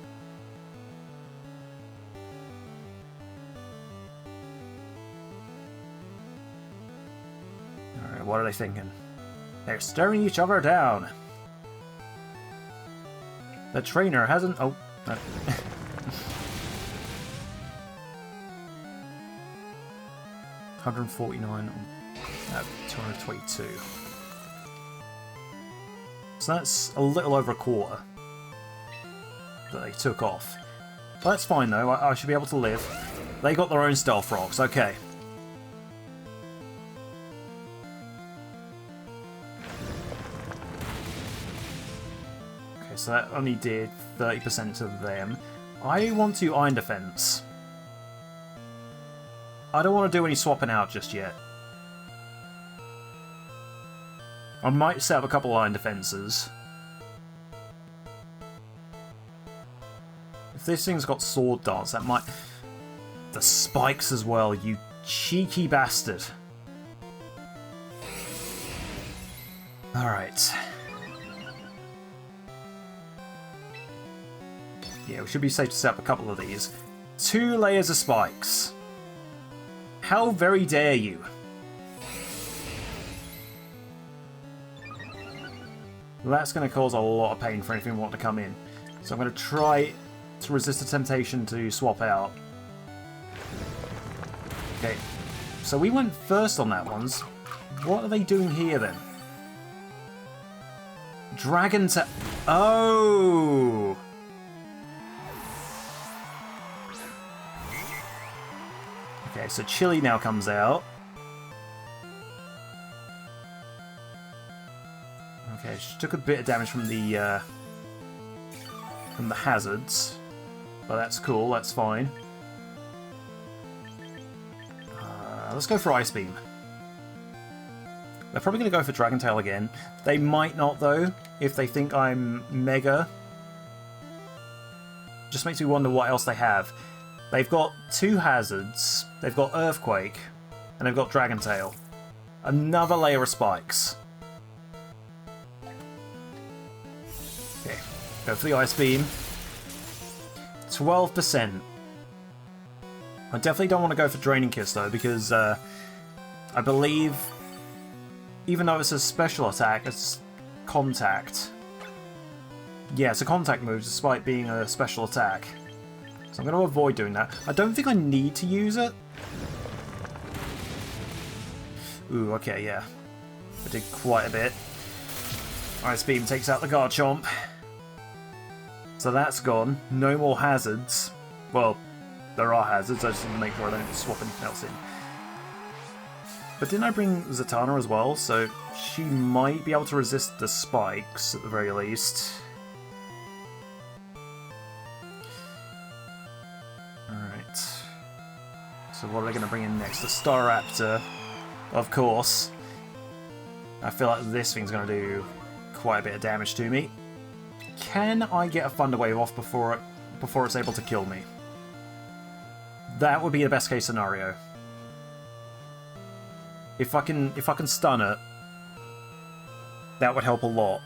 Alright, what are they thinking? They're staring each other down. The trainer hasn't... Oh, no. 149, 222. So that's a little over a quarter that they took off. But that's fine though, I should be able to live. They got their own Stealth Rocks, okay. Okay, so that only did 30% to them. I want to Iron Defense. I don't want to do any swapping out just yet. I might set up a couple Iron Defenses. If this thing's got Sword Dance, that might... The spikes as well, you cheeky bastard. Alright. Yeah, we should be safe to set up a couple of these. 2 layers of spikes. How very dare you? That's going to cause a lot of pain for anything we want to come in. So I'm going to try to resist the temptation to swap out. Okay, so we went first on that one. What are they doing here then? Dragon to... Oh! Okay, so Chili now comes out. Okay, she took a bit of damage from the hazards, but that's cool. That's fine. Let's go for Ice Beam. They're probably going to go for Dragon Tail again. They might not though, if they think I'm mega. Just makes me wonder what else they have. They've got 2 hazards, they've got Earthquake, and they've got Dragon Tail. Another layer of spikes. Okay, go for the Ice Beam. 12%. I definitely don't want to go for Draining Kiss though, because I believe, even though it's a special attack, it's contact. Yeah, it's a contact move despite being a special attack. So I'm going to avoid doing that. I don't think I need to use it. Ooh, okay, yeah. I did quite a bit. Ice Beam takes out the Garchomp. So that's gone. No more hazards. Well, there are hazards, I just need to make sure I don't swap anything else in. But didn't I bring Zatanna as well? So she might be able to resist the spikes at the very least. Alright. So what are they going to bring in next? The Staraptor, of course. I feel like this thing's going to do quite a bit of damage to me. Can I get a Thunder Wave off before it's able to kill me? That would be the best case scenario. If I can stun it, that would help a lot.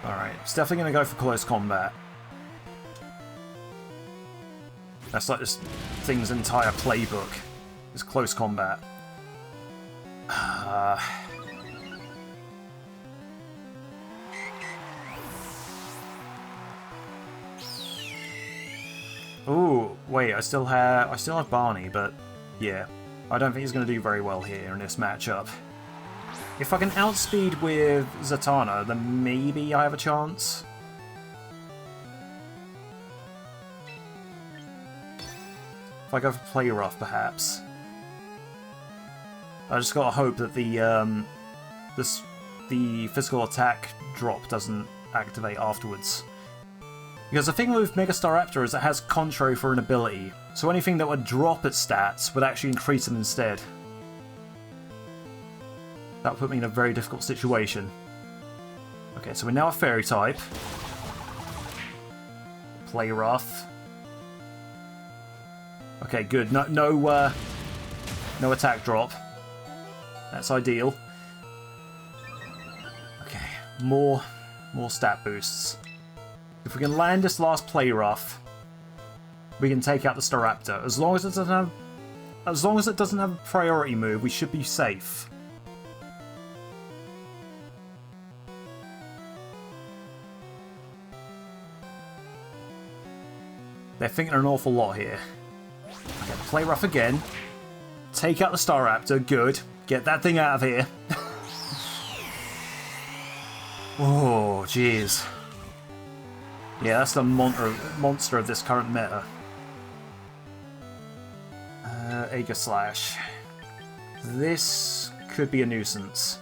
Alright, it's definitely going to go for close combat. That's like this thing's entire playbook, is close combat. Ooh, wait, I still have Barney, but yeah, I don't think he's going to do very well here in this matchup. If I can outspeed with Zatanna, then maybe I have a chance. If I go for Play Rough, perhaps. I just gotta hope that the physical attack drop doesn't activate afterwards. Because the thing with Mega Staraptor is it has Contrary for an ability, so anything that would drop its stats would actually increase them instead. That would put me in a very difficult situation. Okay, so we're now a Fairy type. Play Rough. Okay, good. No attack drop. That's ideal. Okay, more stat boosts. If we can land this last Play Rough, we can take out the Staraptor. As long as it doesn't have a priority move, we should be safe. They're thinking an awful lot here. Okay, Play Rough again. Take out the Staraptor. Good. Get that thing out of here. Oh, jeez. Yeah, that's the monster of this current meta. Aegislash. This could be a nuisance.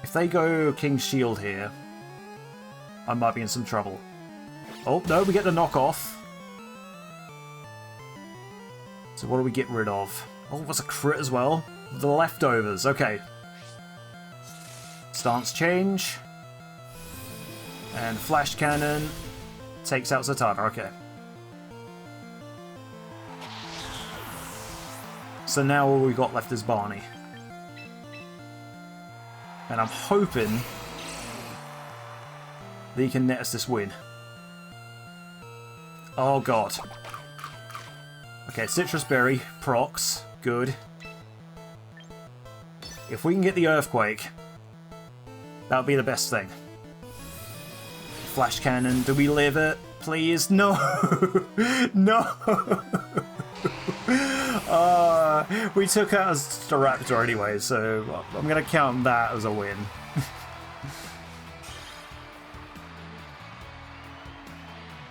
If they go King's Shield here, I might be in some trouble. Oh, no, we get the knockoff. So what do we get rid of? Oh, what's a crit as well? The leftovers, okay. Stance change. And Flash Cannon takes out Zatanna, okay. So now all we've got left is Barney. And I'm hoping that he can net us this win. Oh god. Okay, Citrus Berry, procs, good. If we can get the Earthquake, that would be the best thing. Flash Cannon, do we live it? Please? No! No! We took out a Staraptor anyway, so I'm going to count that as a win.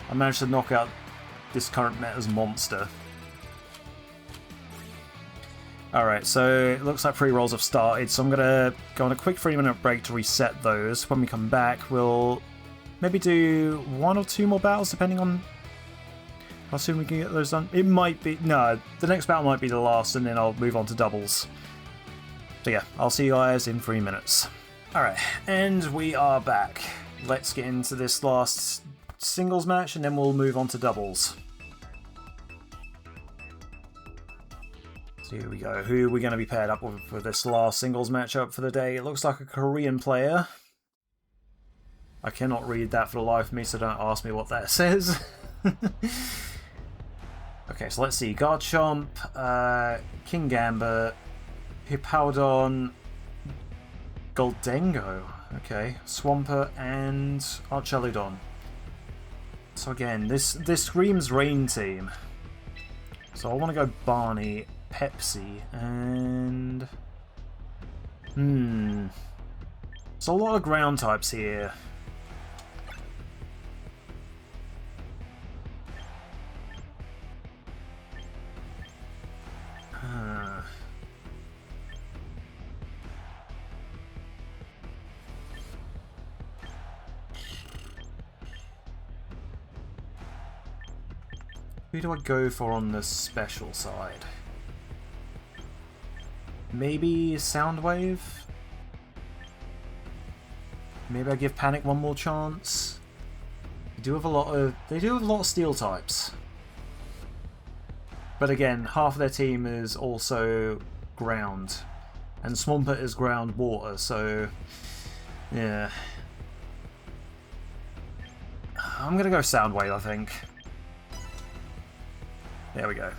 I managed to knock out this current meta's monster. Alright, so it looks like pre-rolls have started, so I'm going to go on a quick 3-minute break to reset those. When we come back, we'll maybe do 1 or 2 more battles, depending on How soon we can get those done? It might be... No, the next battle might be the last, and then I'll move on to doubles. So yeah, I'll see you guys in 3 minutes. Alright, and we are back. Let's get into this last singles match, and then we'll move on to doubles. So here we go. Who are we going to be paired up with for this last singles matchup for the day? It looks like a Korean player. I cannot read that for the life of me, so don't ask me what that says. Okay, so let's see. Garchomp, Kingambit, Hippowdon, Goldengo, okay, Swampert, and Archaludon. So again, this screams Rain Team. So I want to go Barney, Pepsi, and... So a lot of ground types here. Who do I go for on the special side? Maybe Soundwave? Maybe I give Panic one more chance? They do have a lot of steel types. But again, half of their team is also ground. And Swampert is ground water, so yeah. I'm gonna go Soundwave, I think. There we go.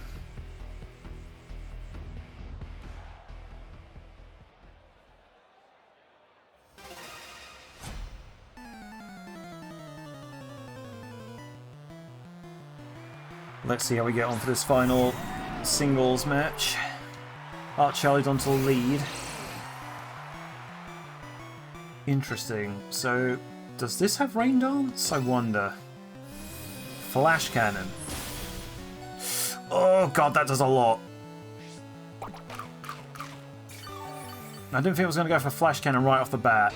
Let's see how we get on for this final singles match. Archaludon to lead. Interesting. So, does this have Rain Dance? I wonder. Flash Cannon. Oh god, that does a lot. I didn't think I was going to go for Flash Cannon right off the bat.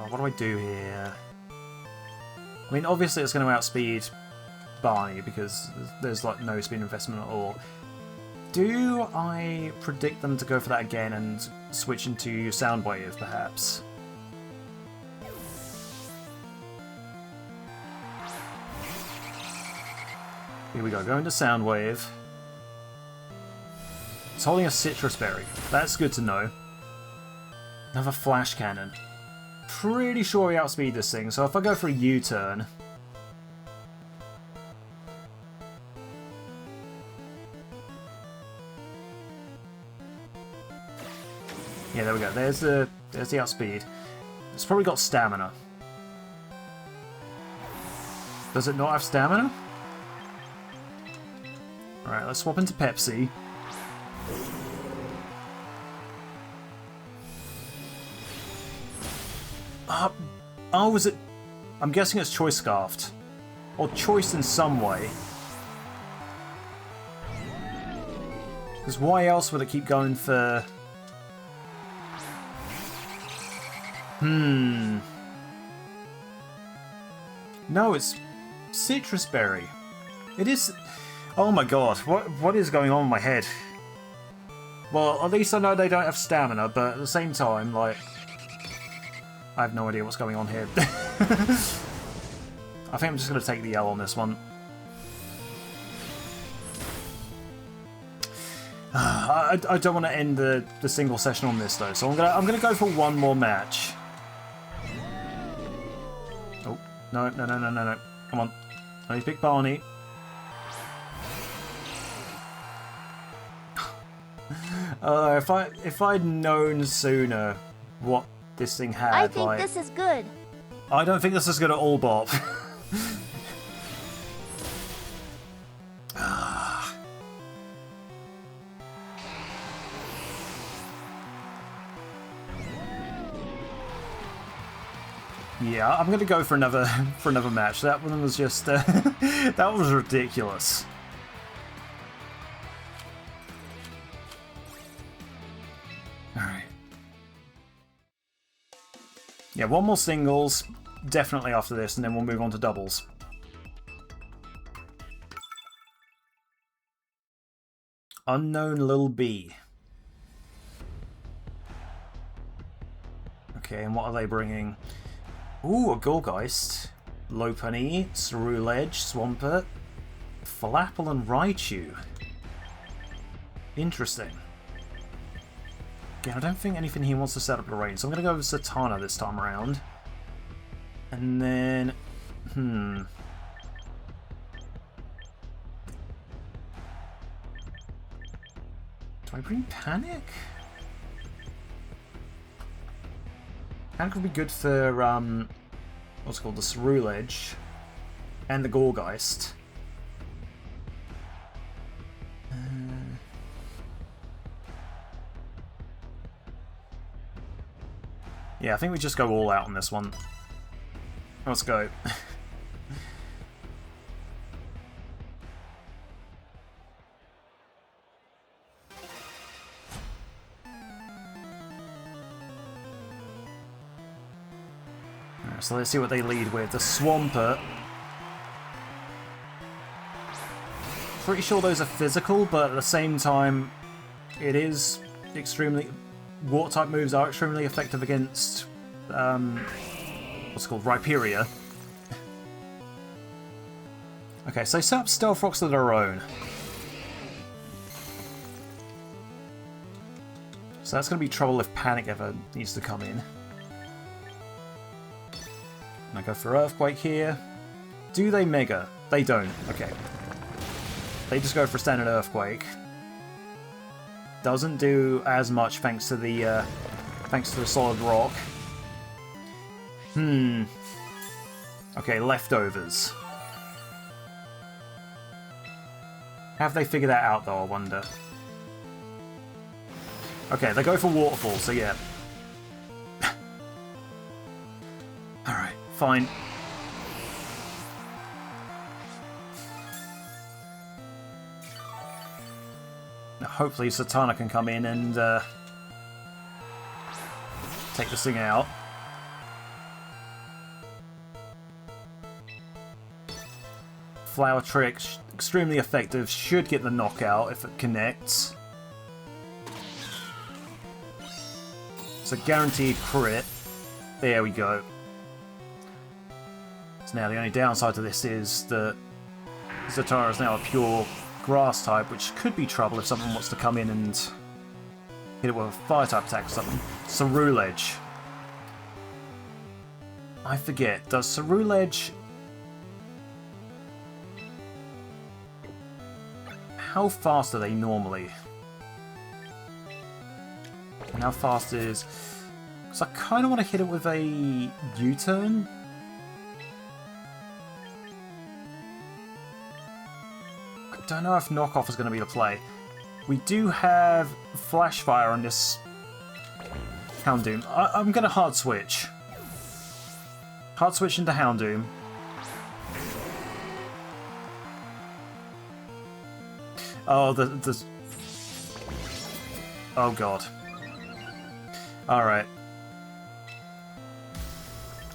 What do I do here? I mean, obviously it's going to outspeed Barney because there's like no speed investment at all. Do I predict them to go for that again and switch into Soundwave, perhaps? Here we go, going to Soundwave. It's holding a Citrus Berry. That's good to know. Another Flash Cannon. Pretty sure we outspeed this thing, so if I go for a U-turn... Yeah, there we go. There's the outspeed. It's probably got stamina. Does it not have stamina? Alright, let's swap into Pepsi. Oh, is it... I'm guessing it's Choice Scarfed. Or Choice in some way. Because why else would it keep going for... No, it's Citrus Berry. It is... Oh my god, what is going on in my head? Well, at least I know they don't have stamina, but at the same time, like... I have no idea what's going on here. I think I'm just going to take the L on this one. I don't want to end the single session on this though, so I'm gonna go for one more match. Oh no! Come on, I need to pick Barney. If I'd known sooner what this thing had, I think this is good. I don't think this is good at all, Bob. Yeah, I'm gonna go for another match. That one was just that was ridiculous. All right. Yeah, one more singles, definitely after this, and then we'll move on to doubles. Unknownlilb. Okay, and what are they bringing? Ooh, a Gourgeist, Lopunny, Ceruledge, Swampert, Falapple, and Raichu. Interesting. Again, I don't think anything here wants to set up the range, so I'm going to go with Zatanna this time around. And then... Do I bring Panic? Panic would be good for, what's it called, the Ceruledge and the Gourgeist. Yeah, I think we just go all out on this one. Let's go. So let's see what they lead with. The Swampert. Pretty sure those are physical, but at the same time, it is extremely... Water-type moves are extremely effective against... what's it called? Rhyperior. Okay, so they set up Stealth Rocks of their own. So that's going to be trouble if Panic ever needs to come in. And I go for Earthquake here. Do they Mega? They don't. Okay. They just go for standard Earthquake. Doesn't do as much thanks to the solid rock. Okay, leftovers. Have they figured that out though, I wonder? Okay, they go for Waterfall, so yeah. Alright, fine. Hopefully Zatanna can come in and take this thing out. Flower Trick, extremely effective, should get the knockout if it connects. It's a guaranteed crit. There we go. So now the only downside to this is that Zatanna is now a pure Grass type, which could be trouble if someone wants to come in and hit it with a Fire type attack or something. Ceruledge. I forget, does Ceruledge... How fast are they normally? And how fast is... Because I kind of want to hit it with a U-turn. I don't know if Knockoff is going to be the play. We do have Flash Fire on this Houndoom. I'm going to Hard Switch. Hard Switch into Houndoom. Oh, the... Oh, God. Alright.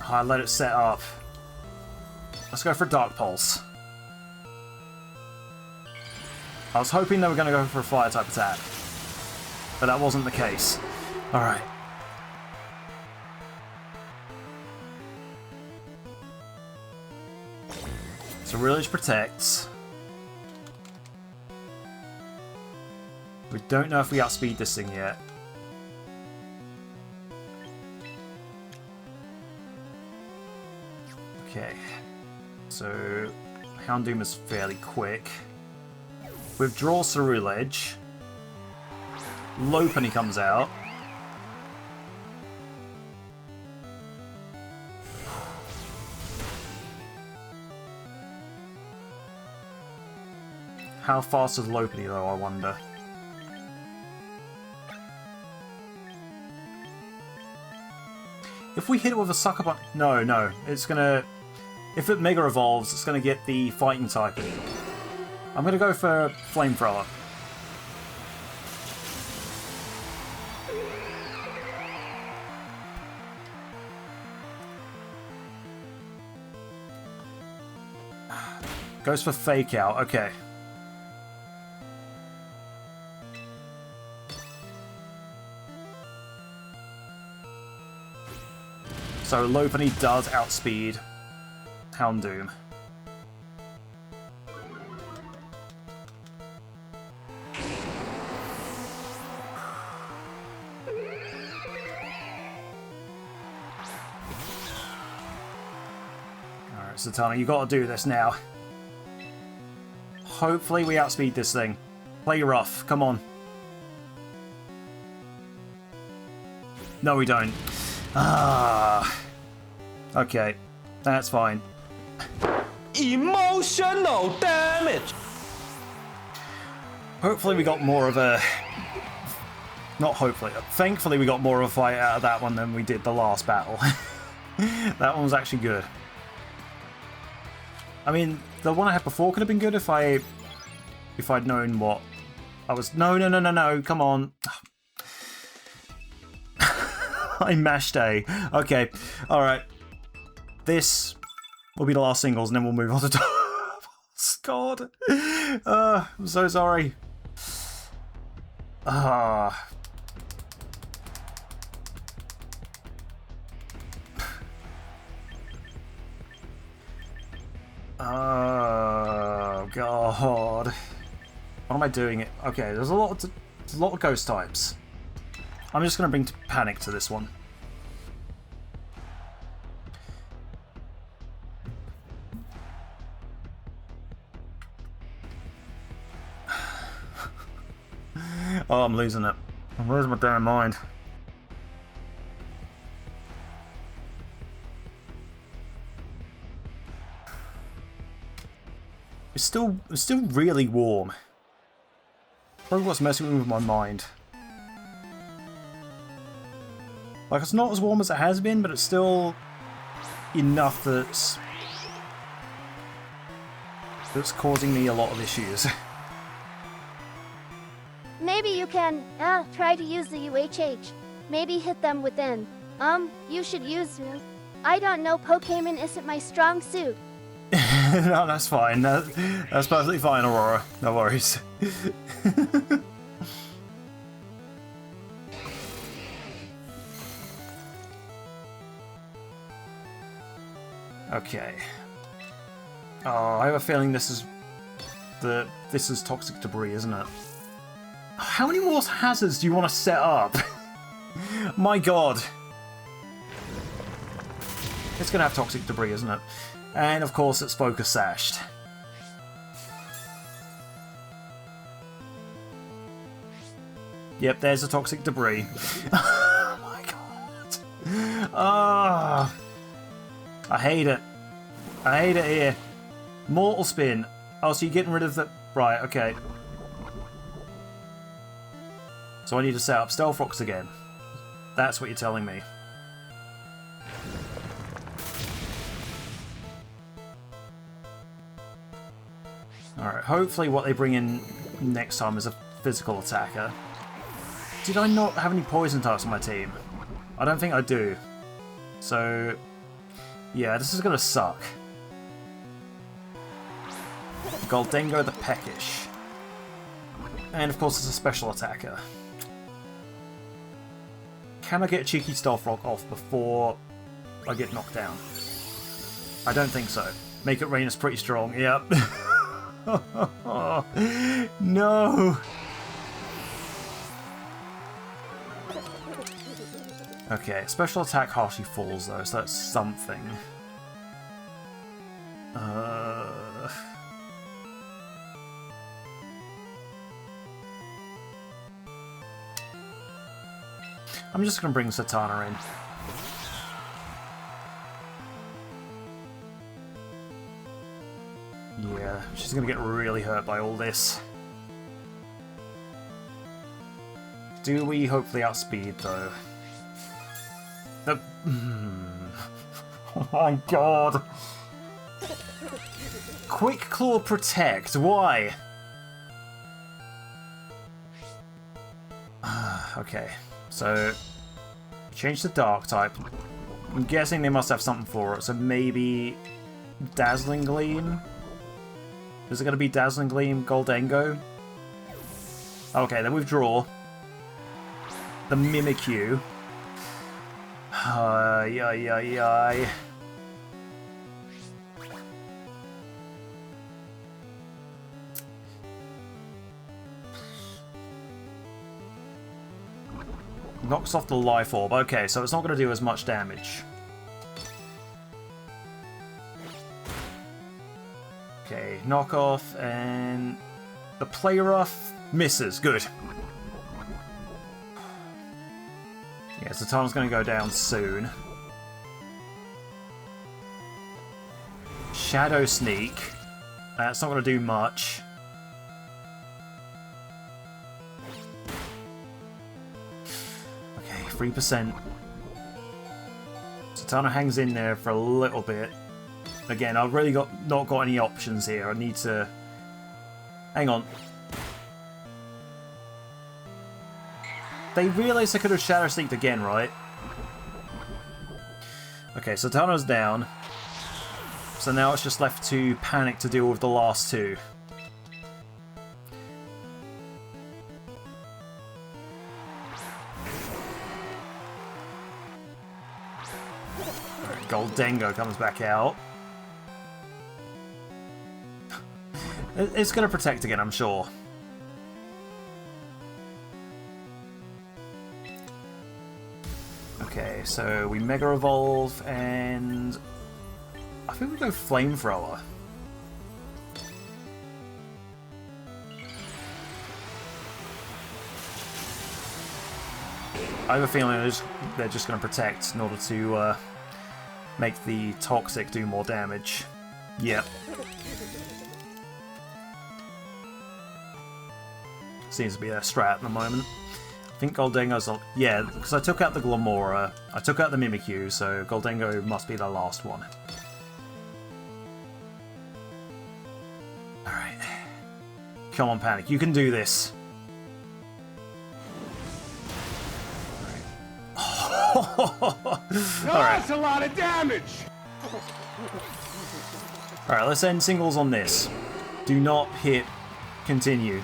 I let it set up. Let's go for Dark Pulse. I was hoping they were going to go for a Fire type attack, but that wasn't the case. Alright. So Ceruledge protects. We don't know if we outspeed this thing yet. Okay. So Houndoom is fairly quick. Withdraw Ceruledge. Lopunny comes out. How fast is Lopunny though, I wonder? If we hit it with a Sucker Punch... No, no. It's gonna... If it Mega Evolves, it's gonna get the Fighting type. I'm gonna go for Flamethrower. Goes for Fake Out. Okay. So Lopunny does outspeed Houndoom. Alright, Zatanna, you gotta do this now. Hopefully we outspeed this thing. Play rough, come on. No, we don't. Ah. Okay, that's fine. Emotional damage! Hopefully we got more of a... Not hopefully. Thankfully we got more of a fight out of that one than we did the last battle. That one was actually good. I mean, the one I had before could have been good if I'd known what I was... No, come on. I mashed A. Okay, alright. This will be the last singles and then we'll move on to... God. I'm so sorry. Oh, God. What am I doing? Okay, there's a lot of ghost types. I'm just going to bring Panic to this one. Oh, I'm losing it. I'm losing my damn mind. It's still really warm. Probably what's messing with my mind. Like, it's not as warm as it has been, but it's still enough that's causing me a lot of issues. Maybe you can, try to use the UHH. Maybe hit them within. You should use... I don't know, Pokemon isn't my strong suit. No, that's fine. That's perfectly fine, Aurora. No worries. Okay. Oh, I have a feeling this is toxic debris, isn't it? How many more hazards do you want to set up? My God. It's gonna have toxic debris, isn't it? And of course it's focus sashed. Yep, there's the toxic debris. Oh my God. Ah. I hate it. I hate it here. Mortal Spin. Oh, so you're getting rid of the... Right, okay. So I need to set up Stealth Rocks again. That's what you're telling me. Alright, hopefully what they bring in next time is a physical attacker. Did I not have any poison types on my team? I don't think I do. So... yeah, this is gonna suck. Goldengo the Peckish. And of course it's a special attacker. Can I get a cheeky Stealth Rock off before I get knocked down? I don't think so. Make It Rain is pretty strong, yep. No! Okay, special attack harshly falls though, so that's something. I'm just gonna bring Zatanna in. Yeah, she's gonna get really hurt by all this. Do we hopefully outspeed though? Nope, Oh my god. Quick Claw Protect, why? Okay, so change the Dark type. I'm guessing they must have something for it, so maybe Dazzling Gleam? Is it going to be Dazzling Gleam, Goldengo? Okay, then withdraw. The Mimikyu. Ay. Knocks off the Life Orb. Okay, so it's not going to do as much damage. Okay, knock off, and the Play Rough misses. Good. Yeah, so time's going to go down soon. Shadow Sneak. That's not going to do much. Okay, 3%. Satana hangs in there for a little bit. Again, I've really not got any options here. I need to... Hang on. They realised I could have Shadow Sneaked again, right? Okay, so Tano's down. So now it's just left to panic to deal with the last two. Goldengo comes back out. It's going to protect again, I'm sure. Okay, so we Mega Evolve, and I think we go Flamethrower. I have a feeling they're just going to protect in order to make the Toxic do more damage. Yep. Seems to be their strat at the moment. I think Goldengo's... Yeah, because I took out the Glamora, I took out the Mimikyu, so Goldengo must be the last one. Alright. Come on, Panic, you can do this. That's a lot of damage! Alright, let's end singles on this. Do not hit continue.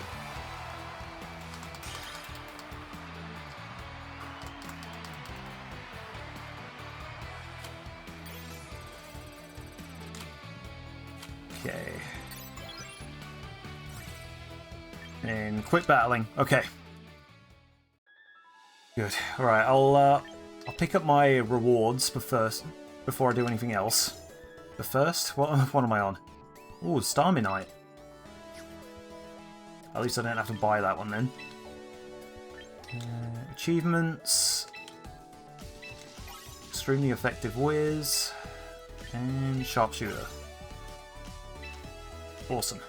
Okay. And quit battling. Okay. Good. Alright, I'll pick up my rewards before I do anything else. But first, what am I on? Ooh, Starminite. At least I don't have to buy that one then. Achievements. Extremely Effective Whiz. And Sharpshooter. Awesome.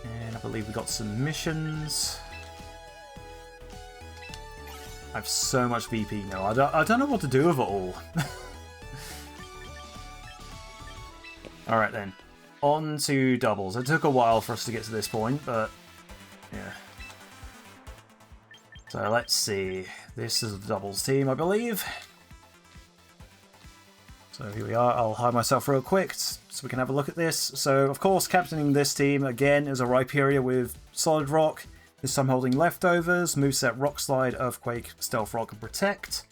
And I believe we got some missions. I have so much VP now. I don't know what to do with it all. Alright then. On to doubles. It took a while for us to get to this point, but yeah. So let's see. This is the doubles team, I believe. So here we are. I'll hide myself real quick so we can have a look at this. So, of course, captaining this team again is a Rhyperior with Solid Rock. This time holding Leftovers, moveset Rock Slide, Earthquake, Stealth Rock, and Protect.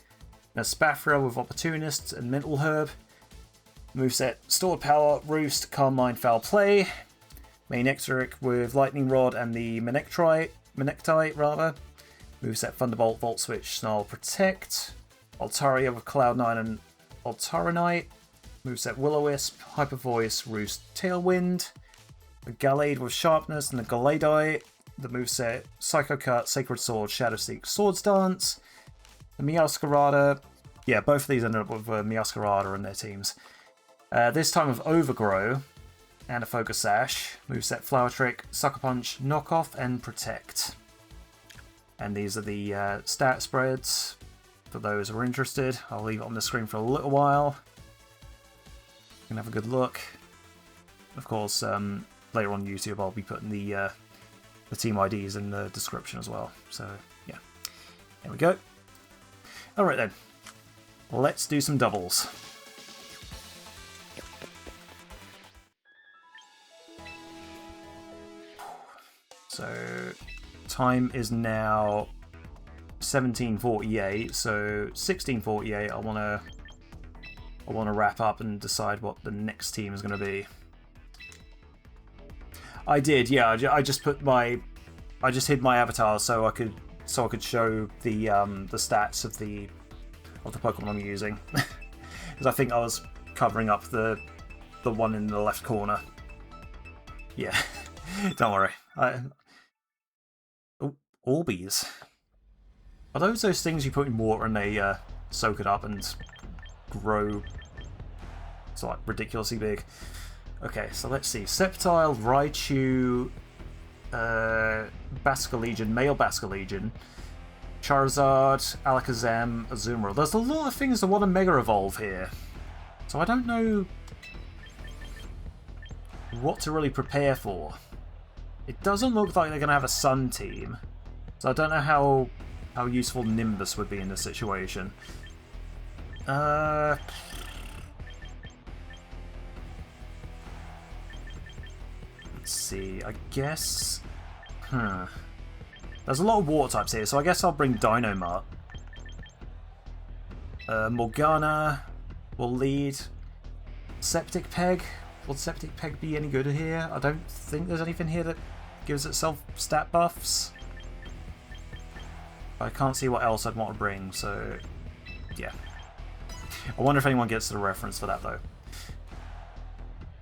And a Spaffra with Opportunist and Mental Herb. Moveset Stored Power, Roost, Calm Mind, Foul Play. Main Exoric with Lightning Rod and the Manectite. Moveset Thunderbolt, Volt Switch, Snarl, Protect. Altaria with Cloud9 and Altaranite. Moveset Will-O-Wisp, Hyper Voice, Roost, Tailwind. The Gallade with Sharpness and the Gallade. The moveset Psycho Cut, Sacred Sword, Shadow Seek, Swords Dance. The Meowscarada. Yeah, both of these ended up with Meowscarada and their teams. This time with Overgrow and a Focus Sash. Moveset Flower Trick, Sucker Punch, Knockoff, and Protect. And these are the stat spreads. for those who are interested. I'll leave it on the screen for a little while. You can have a good look. Of course, later on YouTube I'll be putting the team IDs in the description as well. So, yeah. There we go. Alright then. Let's do some doubles. So, time is now 17:48, so 16:48 I wanna wrap up and decide what the next team is gonna be. I did, yeah. I just hid my avatar so I could show the stats of the Pokemon I'm using, because I think I was covering up the one in the left corner. Yeah, don't worry. Oh, Orbeez. Are those things you put in water and they soak it up and grow? It's like ridiculously big. Okay, so let's see. Sceptile, Raichu, Basculegion, male Basculegion, Charizard, Alakazam, Azumarill. There's a lot of things that want to Mega Evolve here. So I don't know what to really prepare for. It doesn't look like they're going to have a Sun team. So I don't know how useful Nimbus would be in this situation. Let's see, I guess... There's a lot of water types here, so I guess I'll bring Dynamite. Morgana will lead. Septic Peg. Will Septic Peg be any good here? I don't think there's anything here that gives itself stat buffs. I can't see what else I'd want to bring, so... yeah. I wonder if anyone gets the reference for that, though.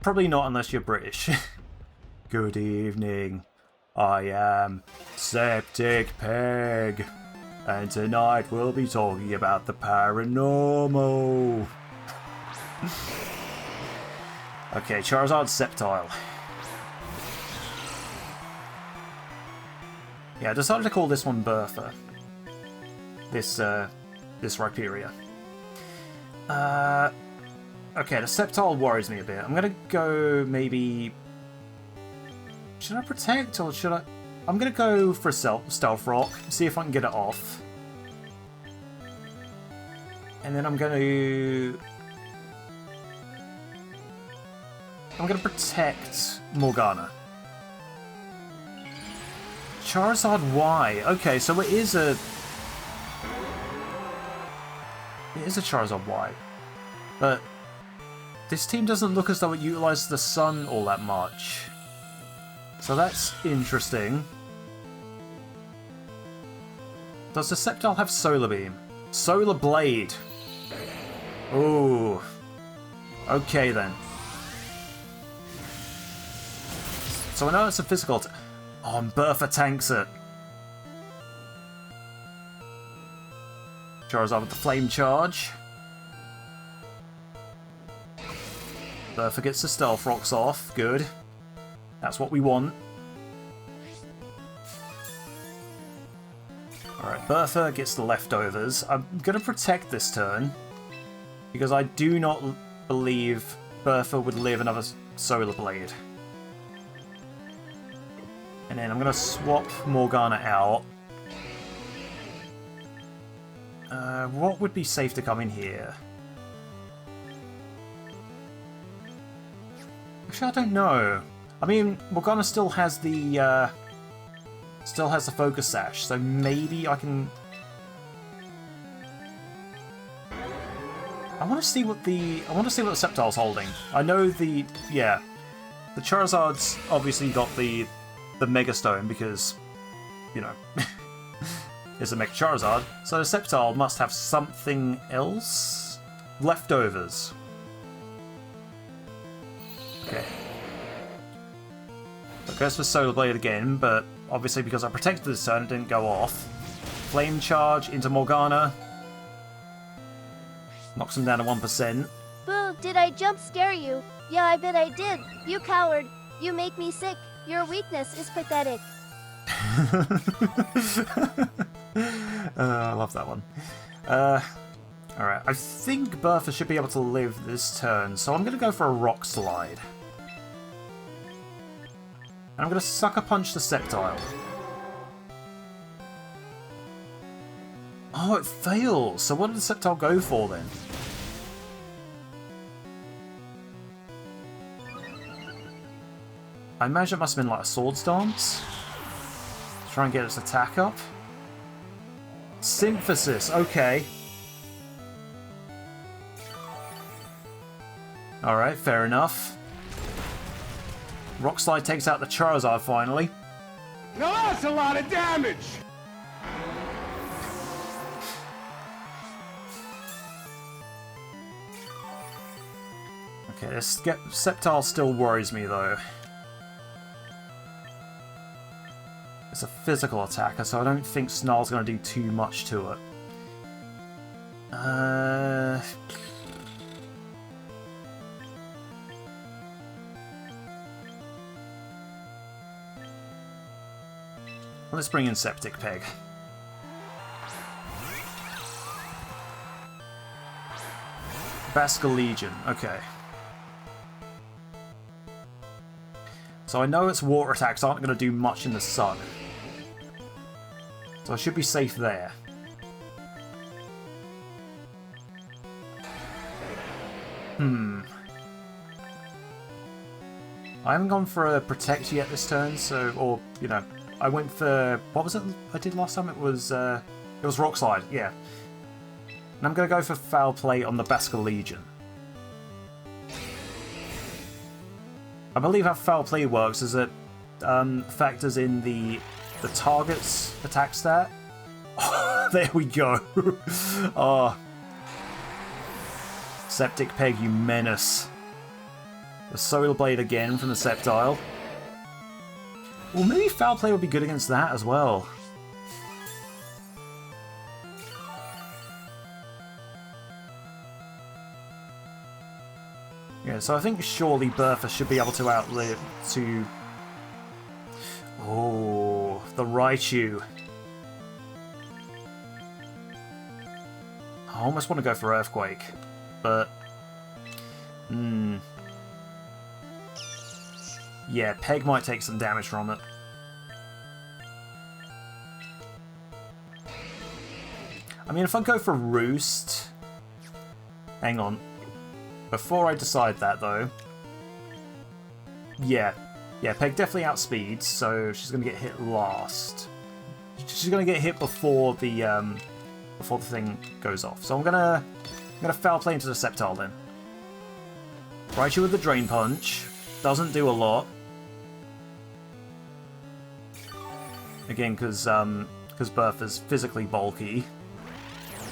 Probably not unless you're British. Good evening. I am Septic Peg. And tonight we'll be talking about the paranormal. Okay, Charizard Sceptile. Yeah, I decided to call this one Bertha. This Rhyperior. Okay, the Sceptile worries me a bit. I'm gonna go maybe... should I Protect or should I... I'm gonna go for a Stealth Rock, see if I can get it off. And then I'm gonna Protect Morgana. Charizard Y. Okay, so it is a Charizard Y. But this team doesn't look as though it utilizes the sun all that much. So that's interesting. Does the Sceptile have Solar Beam? Solar Blade. Ooh. Okay then. So I know it's a physical... oh, and Bertha tanks it. Charizard with the Flame Charge. Bertha gets the Stealth Rocks off. Good. That's what we want. Alright, Bertha gets the leftovers. I'm going to Protect this turn, because I do not believe Bertha would live another Solar Blade. And then I'm going to swap Morgana out. What would be safe to come in here? Actually, I don't know. I mean, Morgana still has the Focus Sash, so maybe I can... I want to see what the Sceptile's holding. I know the Charizard's obviously got the Mega Stone because, you know, it's a Mega Charizard. So the Sceptile must have something else. Leftovers. Okay. So it goes for Solar Blade again, but obviously because I protected this turn, it didn't go off. Flame Charge into Morgana. Knocks him down to 1%. Boo, did I jump scare you? Yeah, I bet I did. You coward. You make me sick. Your weakness is pathetic. I love that one. Alright, I think Bertha should be able to live this turn, so I'm going to go for a Rock Slide. And I'm going to Sucker Punch the Sceptile. Oh, it fails! So what did the Sceptile go for then? I imagine it must have been like a Swords Dance. Try and get its attack up. Synthesis, okay. Alright, fair enough. Rock Slide takes out the Charizard finally. Now that's a lot of damage! Okay, this Sceptile still worries me though. It's a physical attacker, so I don't think Snarl's going to do too much to it. Let's bring in Septic Peg. Basculegion, okay. So I know its water attacks aren't going to do much in the sun. So I should be safe there. I haven't gone for a Protect yet this turn, so, or, you know, I went for, what was it I did last time? It was Rock Slide, yeah. And I'm going to go for Foul Play on the Basculegion. I believe how Foul Play works is it factors in the target's attack stat. Oh, there we go. Oh. Septic Peg, you menace. The Solar Blade again from the Sceptile. Well, maybe Foul Play would be good against that as well. Yeah, so I think surely Bertha should be able to outlive to... Oh, the Raichu. I almost want to go for Earthquake, but... Yeah, Peg might take some damage from it. I mean, if I go for Roost... Hang on. Before I decide that, though... Yeah, Peg definitely outspeeds, so she's going to get hit last. She's going to get hit before the thing goes off. So I'm gonna Foul Play into the Sceptile then. Raichu with the Drain Punch. Doesn't do a lot. Again, because Bertha's physically bulky.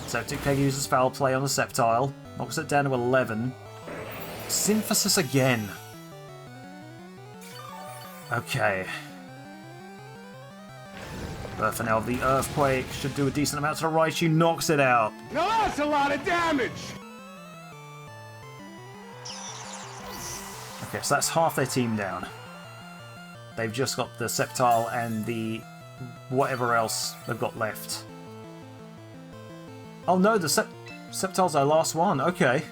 Septic Peg uses Foul Play on the Sceptile. Knocks it down to 11. Synthesis again. Okay. Bertha now the Earthquake. Should do a decent amount to the Raichu. Knocks it out. Now that's a lot of damage! Okay, so that's half their team down. They've just got the Sceptile and the whatever else they've got left. Oh no, the Sceptile's our last one. Okay.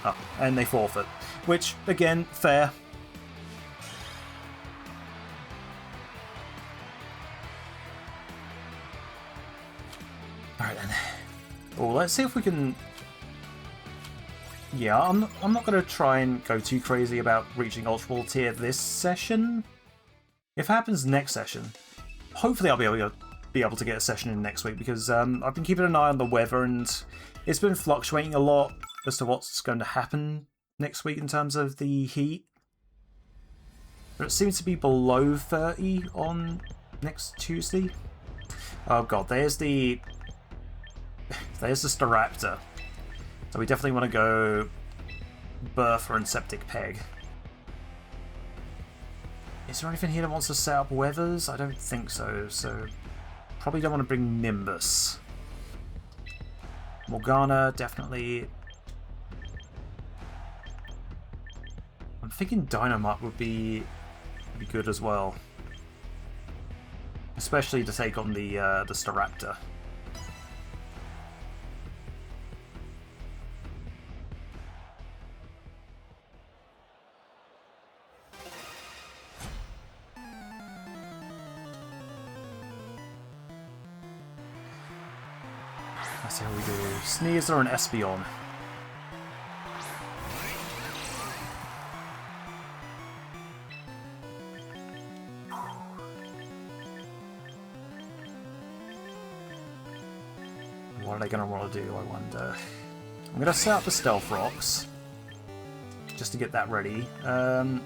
Oh, and they forfeit. Which, again, fair. Alright then. Oh, let's see if we can... Yeah, I'm not going to try and go too crazy about reaching Ultra Ball tier this session. If it happens next session, hopefully I'll be able to get a session in next week, because I've been keeping an eye on the weather and it's been fluctuating a lot as to what's going to happen next week in terms of the heat. But it seems to be below 30 on next Tuesday. Oh god, there's the Staraptor. So we definitely want to go Bertha and Septic Peg. Is there anything here that wants to set up weathers? I don't think so, so probably don't want to bring Nimbus. Morgana, definitely. I'm thinking Dynamite would be good as well. Especially to take on the Staraptor. So we do Sneasler and Espeon. What are they going to want to do, I wonder? I'm going to set up the Stealth Rocks, just to get that ready. Do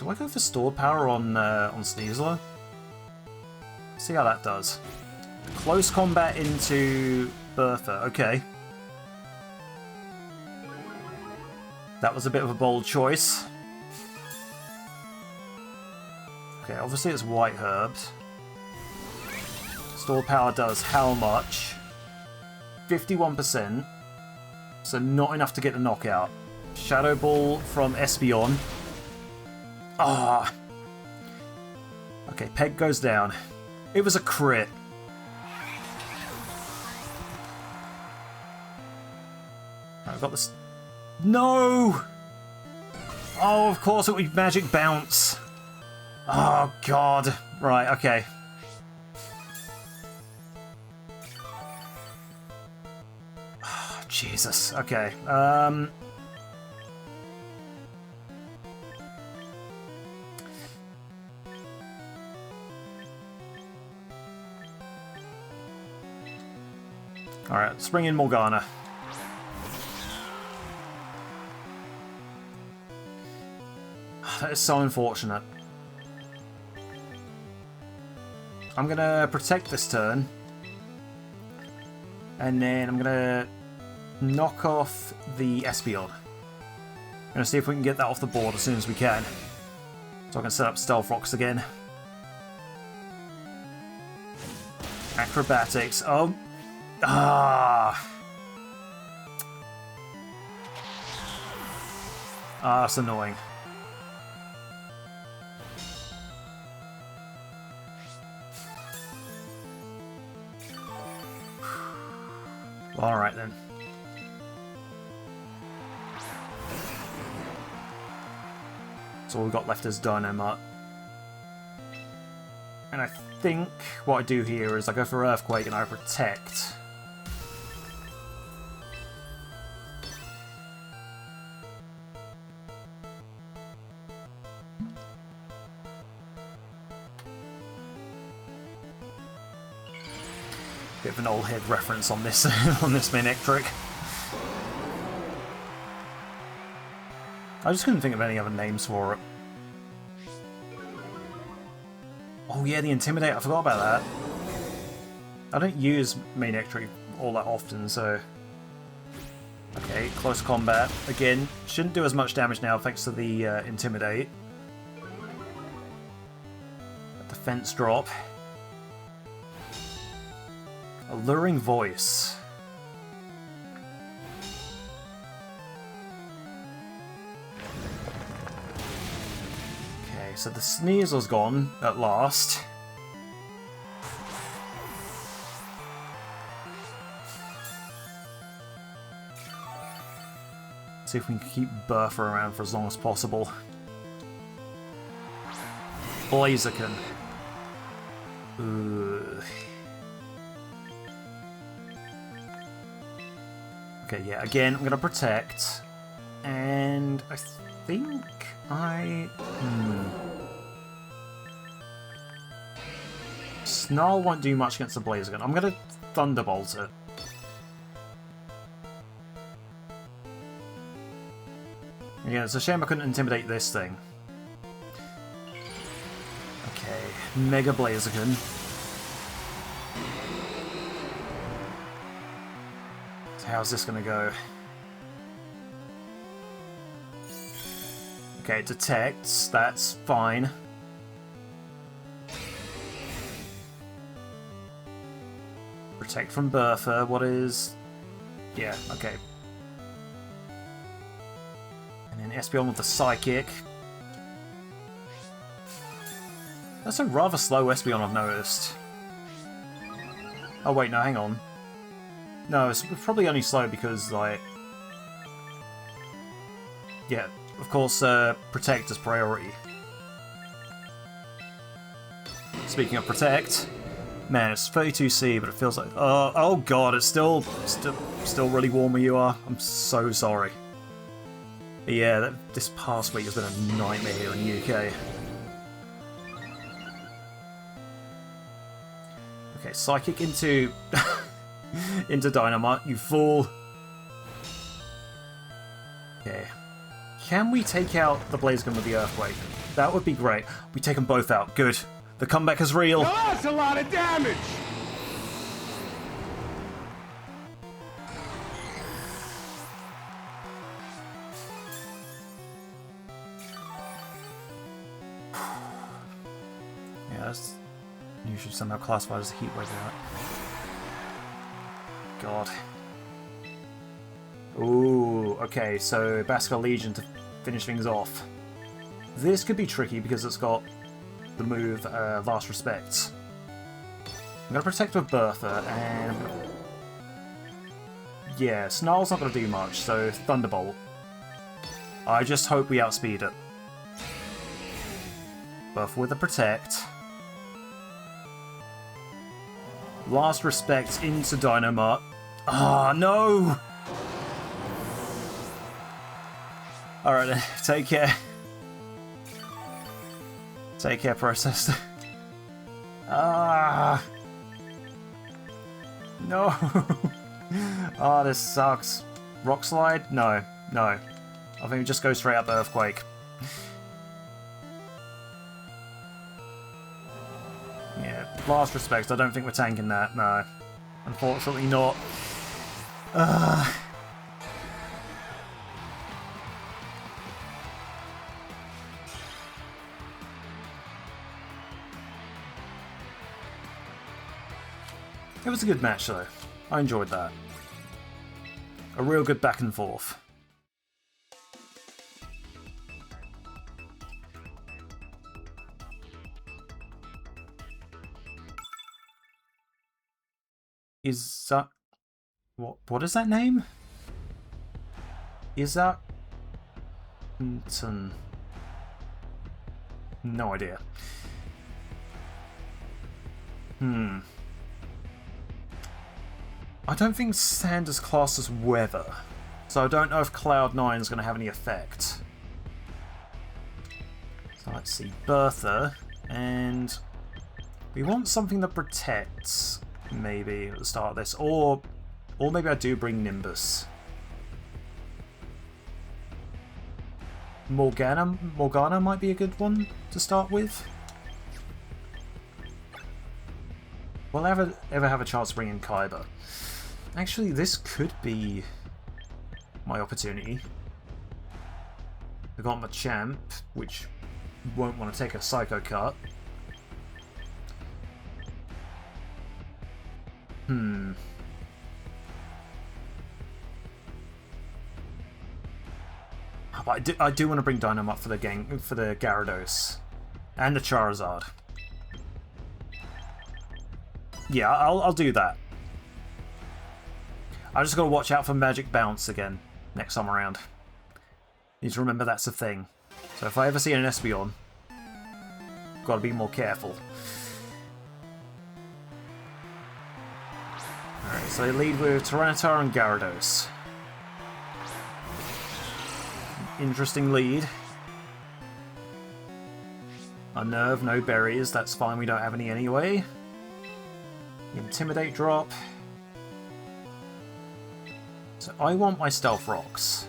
I go for Stored Power on Sneasler? See how that does. Close Combat into Bertha, okay. That was a bit of a bold choice. Okay, obviously it's White Herbs. Stored Power does how much? 51%. So not enough to get the knockout. Shadow Ball from Espeon. Ah. Okay, Peg goes down. It was a crit. I've got this. No! Oh, of course it would Magic Bounce. Oh, God. Right, okay. Oh, Jesus. Okay. Alright, let's bring in Morgana. That is so unfortunate. I'm gonna protect this turn. And then I'm gonna knock off the Espeon. I'm gonna see if we can get that off the board as soon as we can. So I can set up Stealth Rocks again. Acrobatics. Oh. Ah. Ah, that's annoying. Alright then. So all we've got left is Dynamite. And I think what I do here is I go for Earthquake and I protect. Bit of an old head reference on this on this Manectric. I just couldn't think of any other names for it. Oh yeah, the Intimidate, I forgot about that. I don't use Manectric all that often, so... Okay, Close Combat. Again, shouldn't do as much damage now thanks to the Intimidate. Defense drop. Alluring Voice. Okay, so the Sneasler's gone at last. See if we can keep Bertha around for as long as possible. Blaziken. Ugh. Okay, yeah, again, I'm going to protect, and I think Snarl won't do much against the Blaziken. I'm going to Thunderbolt it. Yeah, it's a shame I couldn't Intimidate this thing. Okay, Mega Blaziken. How's this gonna go? Okay, it detects, that's fine. Protect from Bertha, what is... Yeah, okay. And then Espeon with the Psychic. That's a rather slow Espeon, I've noticed. Oh wait, no, hang on. No, it's probably only slow because, like... Yeah, of course, Protect is priority. Speaking of Protect, Man, it's 32C, but it feels like... oh god, it's still really warm where you are. I'm so sorry. But yeah, this past week has been a nightmare here in the UK. Okay, Psychic into... into Dynamite, you fool. Okay. Can we take out the Blaziken with the Earthquake? That would be great. We take them both out. Good. The comeback is real. Now that's a lot of damage! Yeah, that's usually somehow classified as a heat wave. God. Ooh, okay, so Basilisk Legion to finish things off. This could be tricky because it's got the move Last Respect. I'm going to protect with Bertha, and... yeah, Snarl's not going to do much, so Thunderbolt. I just hope we outspeed it. Bertha with a Protect. Last Respect into Dynamite. Ah, no! Alright then, take care. Take care, Processed. Ah! No! Oh, this sucks. Rock Slide? No, no. I think we just go straight up Earthquake. Yeah, Last Respect, I don't think we're tanking that, no. Unfortunately not. It was a good match though. I enjoyed that. A real good back and forth. Is that... What is that name? Is that... No idea. I don't think sand is classed as weather, so I don't know if Cloud9 is going to have any effect. So let's see, Bertha, and we want something that protects, maybe, at the start of this, or maybe I do bring Nimbus. Morgana might be a good one to start with. Will I ever have a chance to bring in Kyber? Actually, this could be my opportunity. I've got my Champ, which won't want to take a Psycho Cut. But I do want to bring Dynamite for the Gyarados and the Charizard. Yeah, I'll do that. I just got to watch out for Magic Bounce again next time around. Need to remember that's a thing. So if I ever see an Espeon, got to be more careful. Alright, so they lead with Tyranitar and Gyarados. Interesting lead. Unnerve, no berries, that's fine, we don't have any anyway. Intimidate drop. So I want my Stealth Rocks.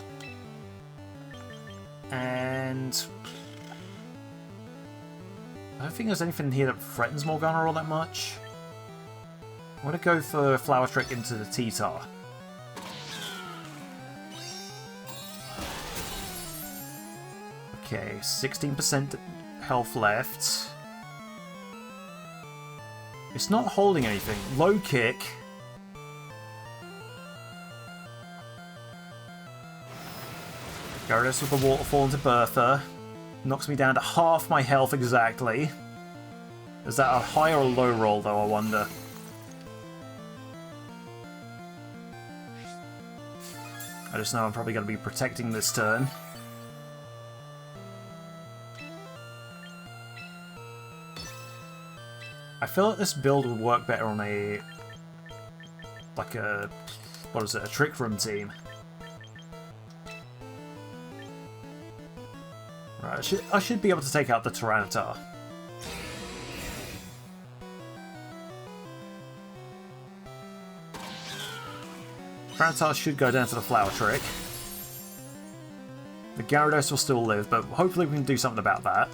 And I don't think there's anything here that threatens Morgana all that much. I'm going to go for Flower Trick into the T-Tar. Okay, 16% health left. It's not holding anything. Low kick. Gyarados with the Waterfall into Bertha. Knocks me down to half my health exactly. Is that a high or a low roll though, I wonder? I just know I'm probably going to be protecting this turn. I feel like this build would work better on a... like a... what is it? A Trick Room team. Right, I should be able to take out the Tyranitar. Tyranitar should go down to the Flower Trick. The Gyarados will still live, but hopefully we can do something about that.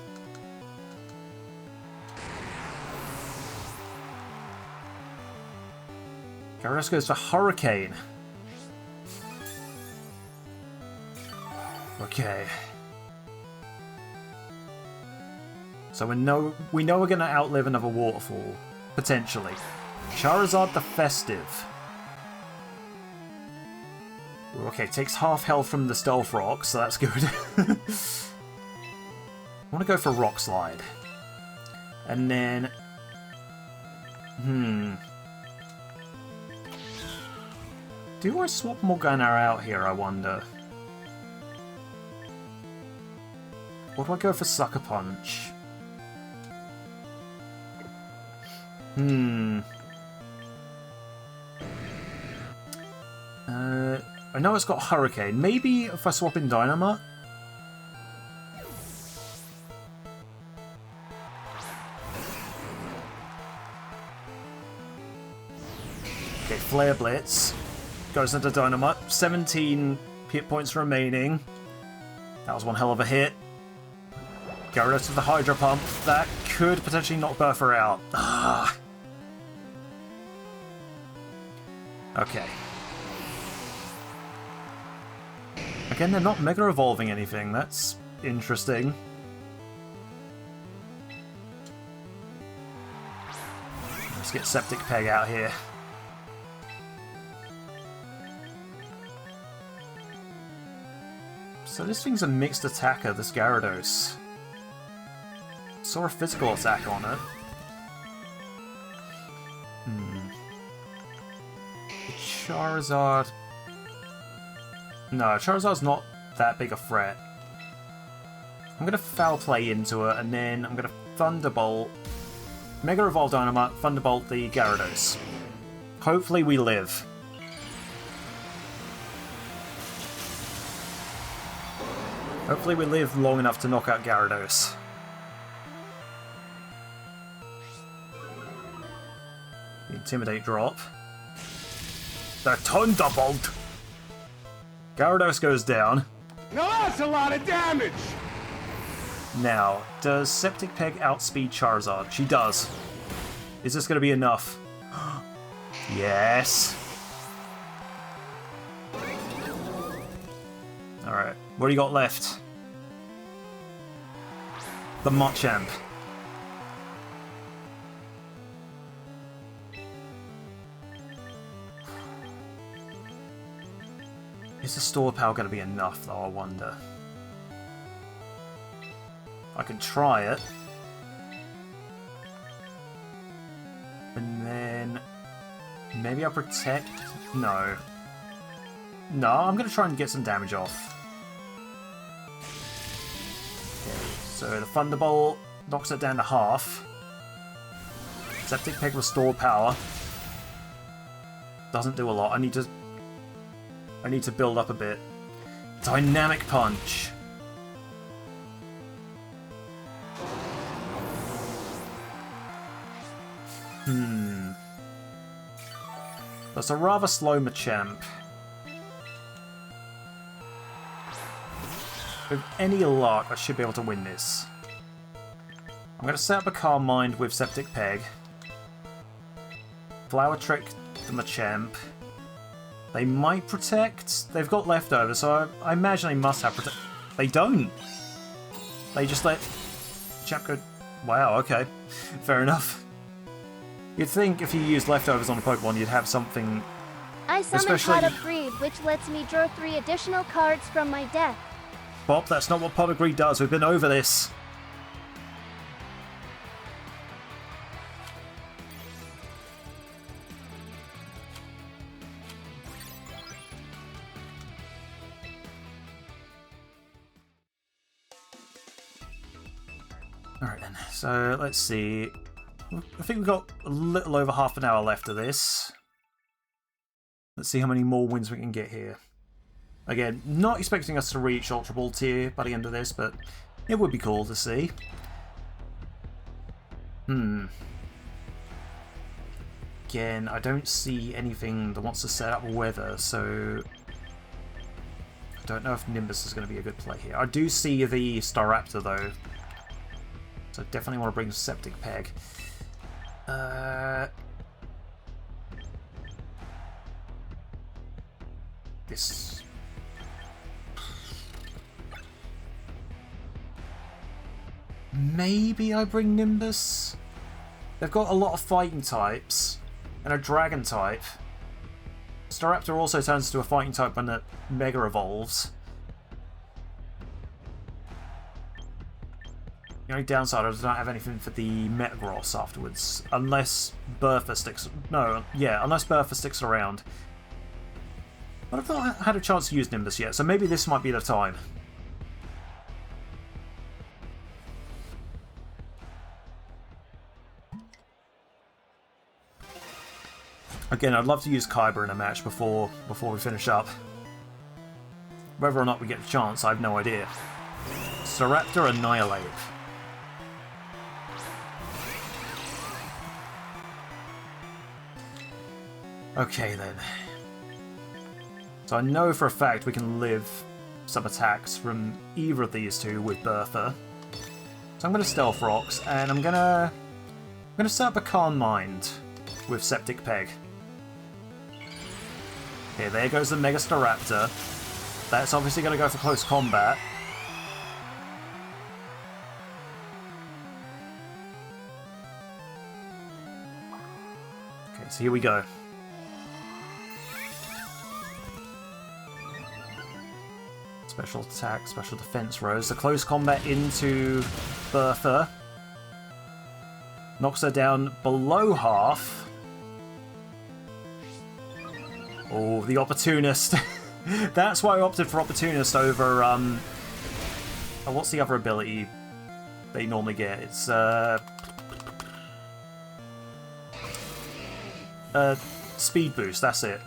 Gyarados goes for Hurricane. Okay. So we know we're going to outlive another Waterfall, potentially. Charizard the Festive. Okay, takes half health from the Stealth Rock, so that's good. I want to go for Rock Slide. And then... do I swap Morgana out here, I wonder? Or do I go for Sucker Punch? I know it's got Hurricane. Maybe if I swap in Dynamite? Okay, Flare Blitz. Goes into Dynamite. 17 hit points remaining. That was one hell of a hit. Gyarados with the Hydro Pump. That could potentially knock Bertha out. Ah. Okay. Again, they're not Mega Evolving anything. That's interesting. Let's get Septic Peg out here. So this thing's a mixed attacker, this Gyarados. Saw a physical attack on it. Charizard... no, Charizard's not that big a threat. I'm going to Foul Play into it, and then I'm going to Thunderbolt... Mega Evolve Dynamite, Thunderbolt the Gyarados. Hopefully we live. Hopefully we live long enough to knock out Gyarados. The Intimidate drop. The Thunderbolt! Gyarados goes down. Now that's a lot of damage! Now, does Septic Peg outspeed Charizard? She does. Is this going to be enough? Yes! Alright, what do you got left? The Machamp. Is the Store Power going to be enough, though, I wonder? I can try it. And then... maybe I'll Protect? No. No, I'm going to try and get some damage off. Okay, so the Thunderbolt knocks it down to half. Septic Peg Restore Power. Doesn't do a lot. I need to build up a bit. Dynamic Punch. That's a rather slow Machamp. With any luck, I should be able to win this. I'm going to set up a Calm Mind with Septic Peg. Flower Trick the Machamp. They might Protect. They've got leftovers, so I imagine they must have Protect. They don't. They just let Machamp go... wow, okay. Fair enough. You'd think if you used leftovers on a Pokemon, you'd have something... I summoned Pot of Greed, which lets me draw 3 additional cards from my deck. Bob, that's not what Pot of Greed does. We've been over this. Alright then, so let's see. I think we've got a little over half an hour left of this. Let's see how many more wins we can get here. Again, not expecting us to reach Ultra Ball tier by the end of this, but it would be cool to see. Again, I don't see anything that wants to set up weather, so I don't know if Nimbus is going to be a good play here. I do see the Staraptor though, so definitely want to bring Septic Peg. This... Maybe I bring Nimbus? They've got a lot of fighting types and a dragon type. Staraptor also turns into a fighting type when it Mega Evolves. The only downside is I don't have anything for the Metagross afterwards. Unless Bertha sticks... No, yeah, unless Bertha sticks around. But I've not had a chance to use Nimbus yet, so maybe this might be the time. Again, I'd love to use Kyber in a match before we finish up. Whether or not we get a chance, I have no idea. Staraptor, Annihilape. Okay then. So I know for a fact we can live some attacks from either of these two with Bertha. So I'm going to Stealth Rocks, and I'm going to set up a Calm Mind with Septic Peg. Okay, there goes the Mega Staraptor. That's obviously going to go for close combat. Okay, so here we go. Special attack, special defense rose. The close combat into Bertha. Knocks her down below half. Oh, the Opportunist. That's why I opted for Opportunist over, oh, what's the other ability they normally get? It's, Speed Boost, that's it.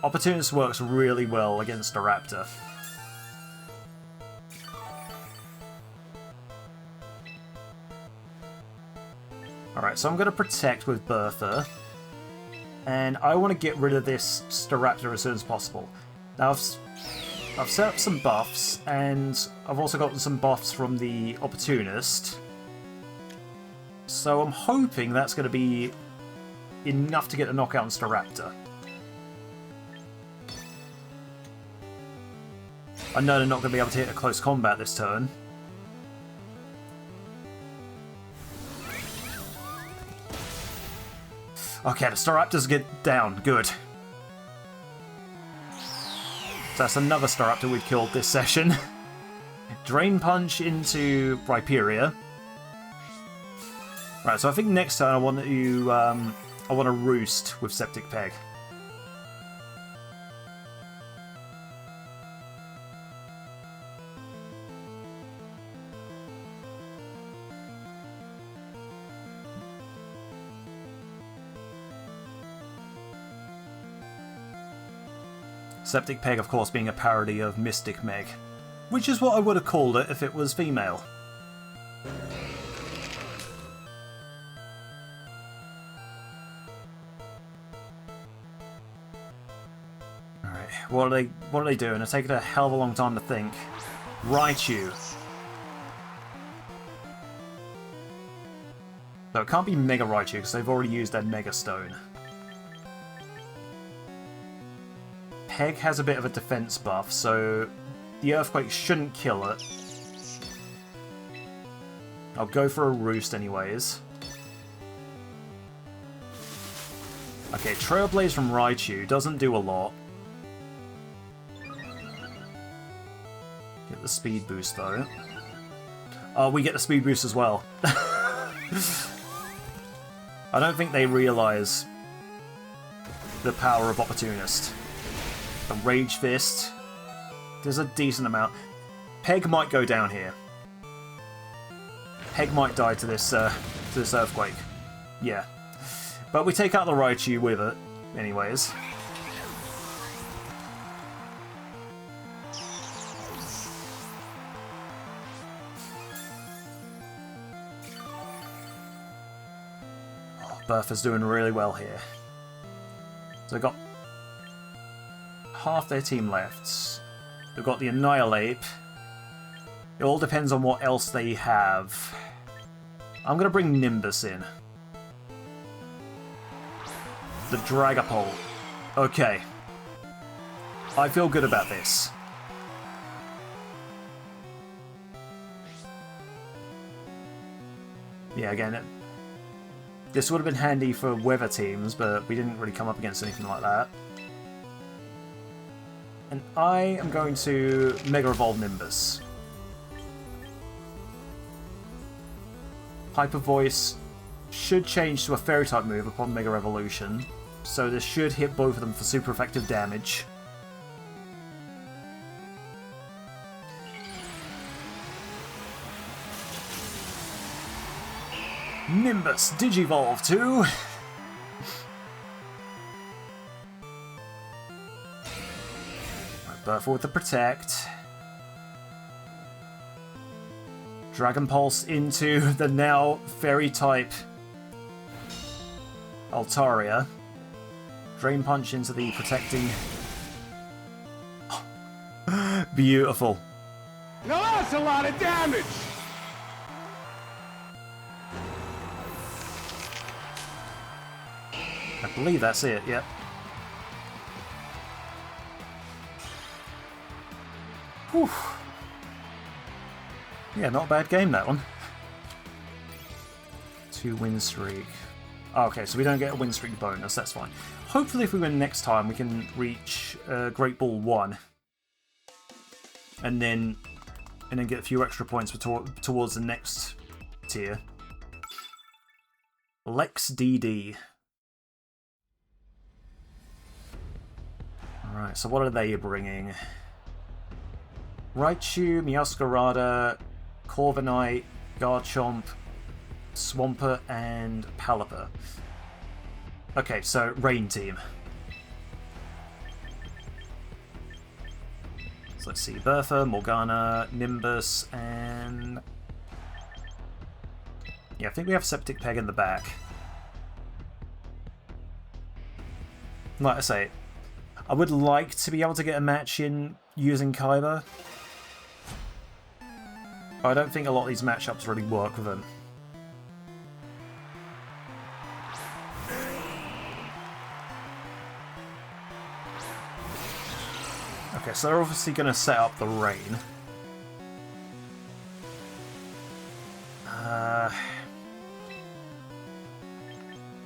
Opportunist works really well against a Raptor. Alright, so I'm going to protect with Bertha. And I want to get rid of this Staraptor as soon as possible. Now, I've set up some buffs, and I've also gotten some buffs from the Opportunist. So I'm hoping that's going to be enough to get a knockout on Staraptor. I know they're not going to be able to hit a close combat this turn. Okay, the Staraptors get down. Good. So that's another Staraptor we've killed this session. Drain Punch into Rhyperior. Right, so I think next turn I want to Roost with Septic Peg. Septic Peg, of course, being a parody of Mystic Meg, which is what I would have called it if it was female. Alright, what are they doing? They're taking a hell of a long time to think. Raichu. So it can't be Mega Raichu because they've already used their Mega Stone. Peg has a bit of a defense buff, so the Earthquake shouldn't kill it. I'll go for a Roost anyways. Okay, Trailblaze from Raichu doesn't do a lot. Get the speed boost though. Oh, we get the speed boost as well. I don't think they realise the power of Opportunist. The Rage Fist. There's a decent amount. Peg might go down here. Peg might die to this Earthquake. Yeah. But we take out the Raichu with it, anyways. Oh, Bertha's doing really well here. So they've got half their team left. They've got the Annihilape. It all depends on what else they have. I'm going to bring Nimbus in. The Dragapult. Okay. I feel good about this. Yeah, again, this would have been handy for weather teams, but we didn't really come up against anything like that. And I am going to Mega Evolve Nimbus. Hyper Voice should change to a Fairy-type move upon Mega Evolution, so this should hit both of them for super effective damage. Nimbus Digivolve to... Bertha with the Protect. Dragon Pulse into the now Fairy-type Altaria. Drain Punch into the protecting... Beautiful. Now that's a lot of damage! I believe that's it, yep. Whew. Yeah, not a bad game, that one. 2-win streak. Okay, so we don't get a win streak bonus, that's fine. Hopefully if we win next time, we can reach Great Ball 1. And then get a few extra points towards the next tier. Lex DD. Alright, so what are they bringing? Raichu, Meowscarada, Corviknight, Garchomp, Swampert, and Palipper. Okay, so Rain Team. So let's see, Bertha, Morgana, Nimbus, and... yeah, I think we have Septic Peg in the back. Like I say, I would like to be able to get a match in using Kyber. I don't think a lot of these matchups really work with him. Okay, so they're obviously going to set up the rain.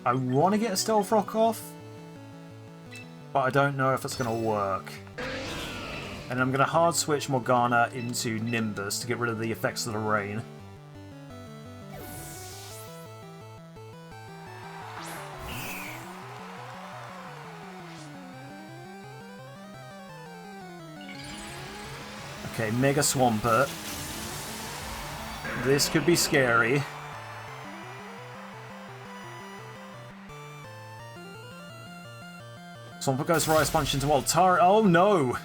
I want to get a Stealth Rock off, but I don't know if it's going to work. And I'm going to hard switch Morgana into Nimbus to get rid of the effects of the rain. Okay, Mega Swampert. This could be scary. Swampert goes for Ice Punch into Altaria. Oh no!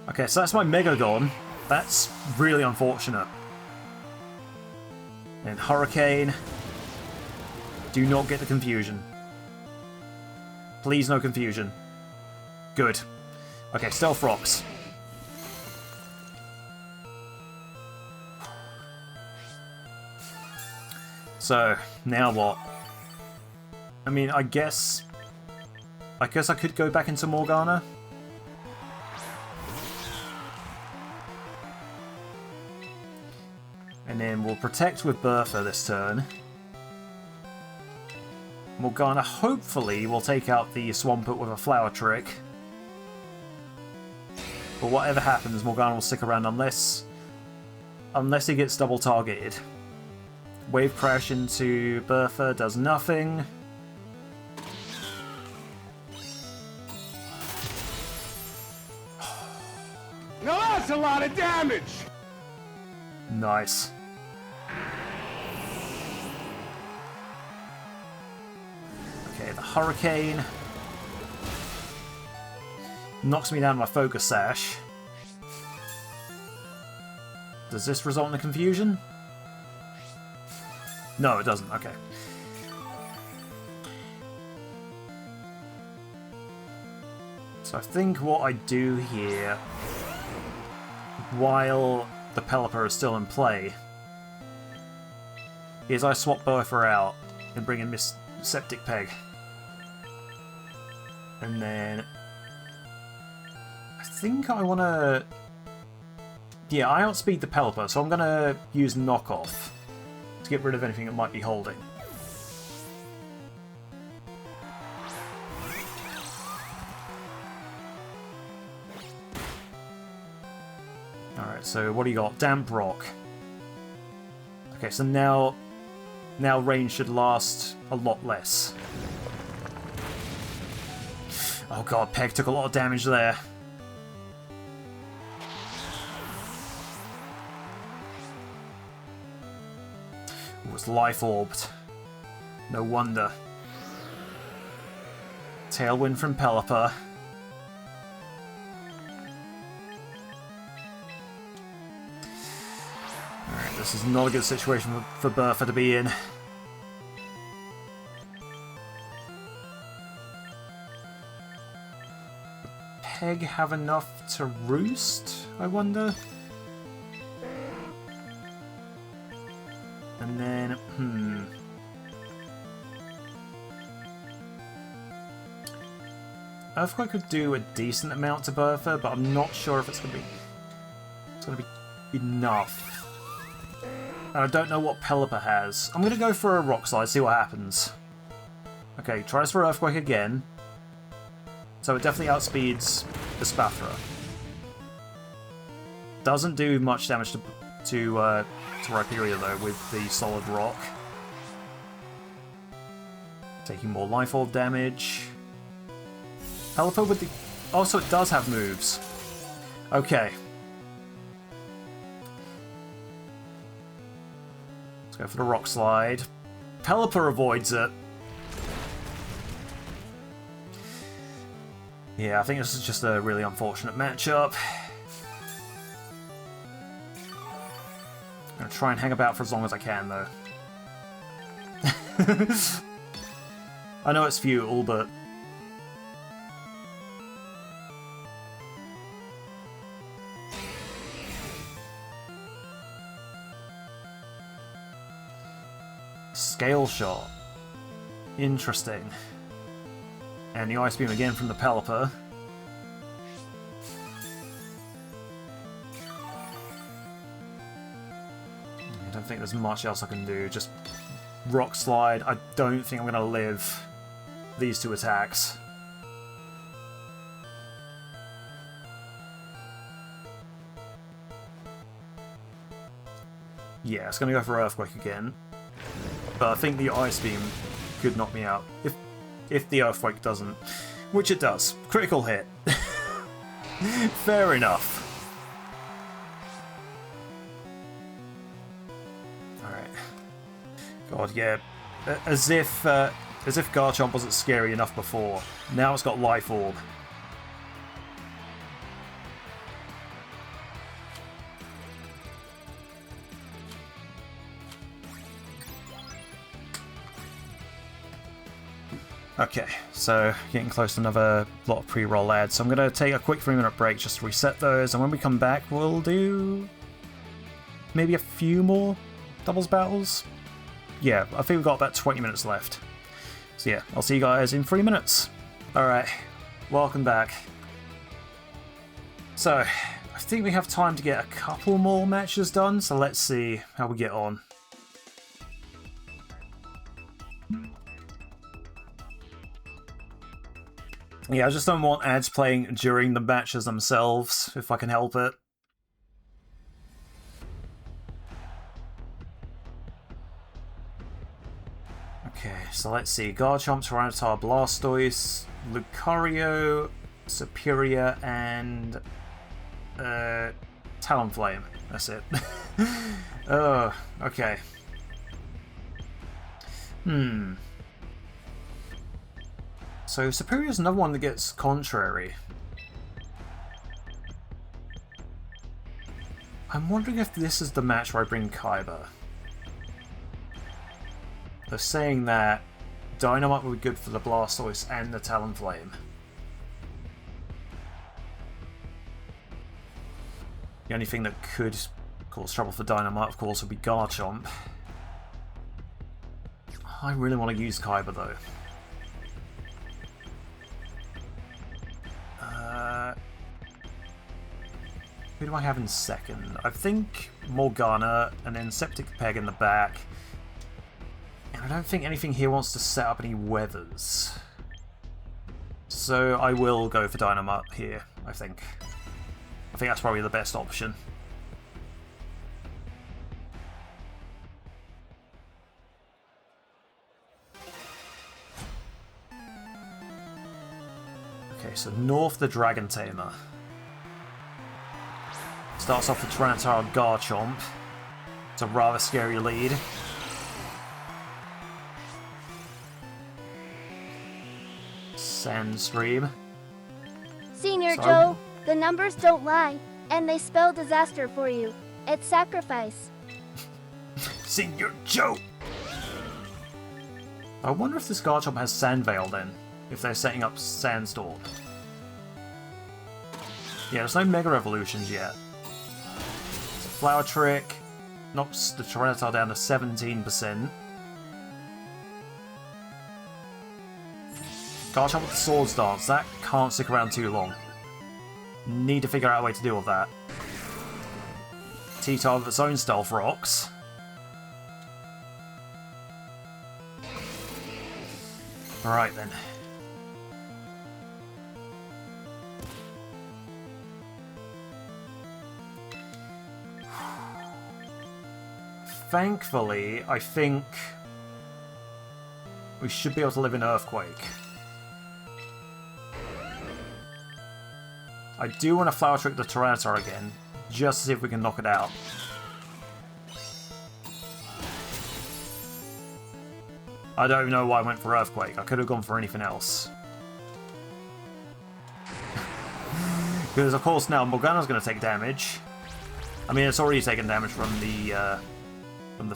Okay, so that's my Mega gone. That's really unfortunate. And Hurricane. Do not get the confusion. Please, no confusion. Good. Okay, Stealth Rocks. So, now what? I mean, I guess I could go back into Morgana. And then we'll protect with Bertha this turn. Morgana hopefully will take out the Swampert with a Flower Trick. But whatever happens, Morgana will stick around unless he gets double targeted. Wave Crash into Bertha does nothing. Now that's a lot of damage! Nice. Hurricane. Knocks me down my Focus Sash. Does this result in a confusion? No, it doesn't. Okay. So I think what I do here, while the Pelipper is still in play, is I swap Bertha out and bring in Miss Septic Peg. And then I think I want to... Yeah, I outspeed the Pelipper, so I'm going to use Knockoff to get rid of anything that might be holding. Alright, so what do you got? Damp Rock. Okay, so now range should last a lot less. Oh god, Peg took a lot of damage there. It was Life Orbed. No wonder. Tailwind from Pelipper. Alright, this is not a good situation for Bertha to be in. Peg have enough to roost, I wonder? And then, Earthquake could do a decent amount to Bertha, but I'm not sure if it's gonna be enough. And I don't know what Pelipper has. I'm gonna go for a Rock Slide, see what happens. Okay, tries for Earthquake again. So it definitely outspeeds the Spathra. Doesn't do much damage to Rhyperior though with the Solid Rock. Taking more Life Orb damage. Pelipper with the... Oh, so it does have moves. Okay. Let's go for the Rock Slide. Pelipper avoids it. Yeah, I think this is just a really unfortunate matchup. I'm going to try and hang about for as long as I can, though. I know it's futile, but... Scale Shot. Interesting. And the Ice Beam again from the Pelipper. I don't think there's much else I can do. Just Rock Slide. I don't think I'm going to live these two attacks. Yeah, it's going to go for Earthquake again. But I think the Ice Beam could knock me out. If the Earthquake doesn't. Which it does. Critical hit. Fair enough. Alright. God, yeah. As if Garchomp wasn't scary enough before. Now it's got Life Orb. Okay, so getting close to another lot of pre-roll ads, so I'm going to take a quick 3-minute break just to reset those, and when we come back we'll do maybe a few more doubles battles? Yeah, I think we've got about 20 minutes left. So yeah, I'll see you guys in 3 minutes. Alright, welcome back. So, I think we have time to get a couple more matches done, so let's see how we get on. Yeah, I just don't want ads playing during the matches themselves, if I can help it. Okay, so let's see. Garchomp, Tyranitar, Blastoise, Lucario, Superior, and Talonflame. That's it. Oh, okay. So Serperior's another one that gets Contrary. I'm wondering if this is the match where I bring Kyber. They're saying that Dynamite would be good for the Blastoise and the Talonflame. The only thing that could cause trouble for Dynamite, of course, would be Garchomp. I really want to use Kyber, though. Who do I have in second? I think Morgana, and then Septic Peg in the back. And I don't think anything here wants to set up any weathers. So I will go for Dynamite here, I think. I think that's probably the best option. Okay, so North the Dragon Tamer. Starts off with Tyranitar Garchomp. It's a rather scary lead. Sandstream. Senior Joe, the numbers don't lie, and they spell disaster for you. It's sacrifice. Senior Joe! I wonder if this Garchomp has Sandveil then, if they're setting up Sandstorm. Yeah, there's no Mega Evolutions yet. Flower Trick knocks the Tyranitar down to 17%. Garchomp with the Swords Dance, that can't stick around too long. Need to figure out a way to deal with that. T-Tar with its own Stealth Rocks. Alright then. Thankfully, I think we should be able to live in Earthquake. I do want to Flower Trick the Tyranitar again, just to see if we can knock it out. I don't know why I went for Earthquake. I could have gone for anything else. Because of course now Morgana's going to take damage. I mean, it's already taken damage from the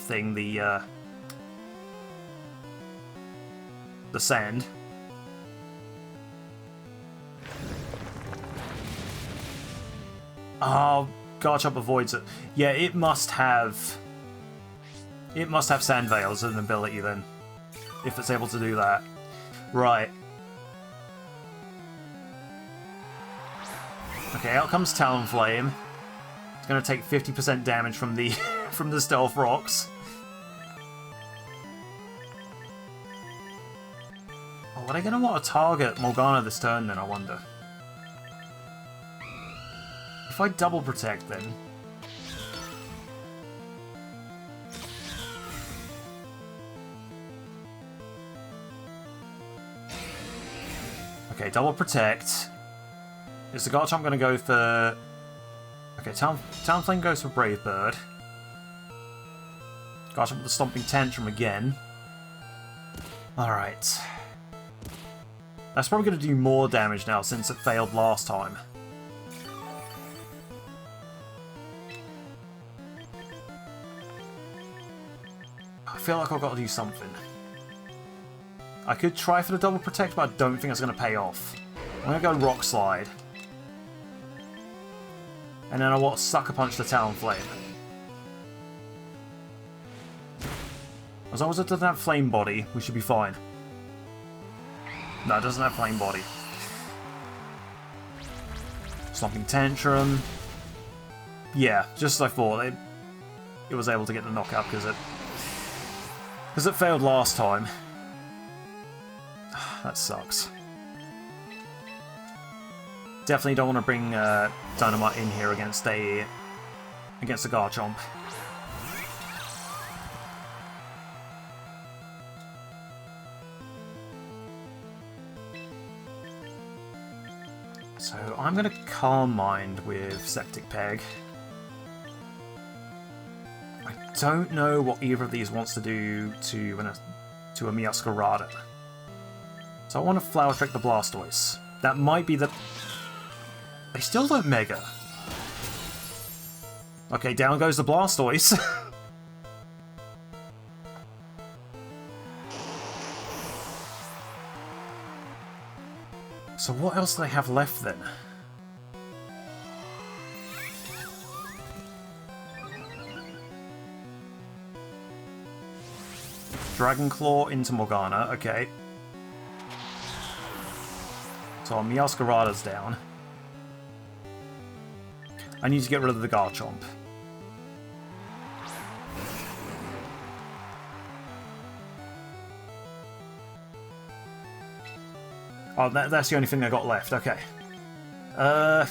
thing, the sand. Oh, Garchomp avoids it. Yeah, it must have Sand Veil as an ability then, if it's able to do that. Right. Okay, out comes Talonflame. It's going to take 50% damage from the from the Stealth Rocks. Oh, are they going to want to target Morgana this turn then, I wonder? If I double protect then... Okay, double protect. Is the Garchomp going to go for... Okay, Talonflame goes for Brave Bird. Garchomp with the Stomping Tantrum again. Alright. That's probably going to do more damage now since it failed last time. I feel like I've got to do something. I could try for the double protect, but I don't think it's going to pay off. I'm going to go Rock Slide. And then I want to Sucker Punch the Talonflame. As long as it doesn't have Flame Body, we should be fine. No, it doesn't have Flame Body. Stomping Tantrum. Yeah, just as I thought. It was able to get the knockout because it failed last time. That sucks. Definitely don't want to bring Dynamite in here against the Garchomp. So I'm going to Calm Mind with Septic Peg. I don't know what either of these wants to do to a Meowscarada. So I want to Flower Trick the Blastoise. That might be the... They still don't Mega. Okay, down goes the Blastoise. So what else do they have left then? Dragon Claw into Morgana, okay. So our Meowscarada's down. I need to get rid of the Garchomp. Oh, that's the only thing I got left, okay. I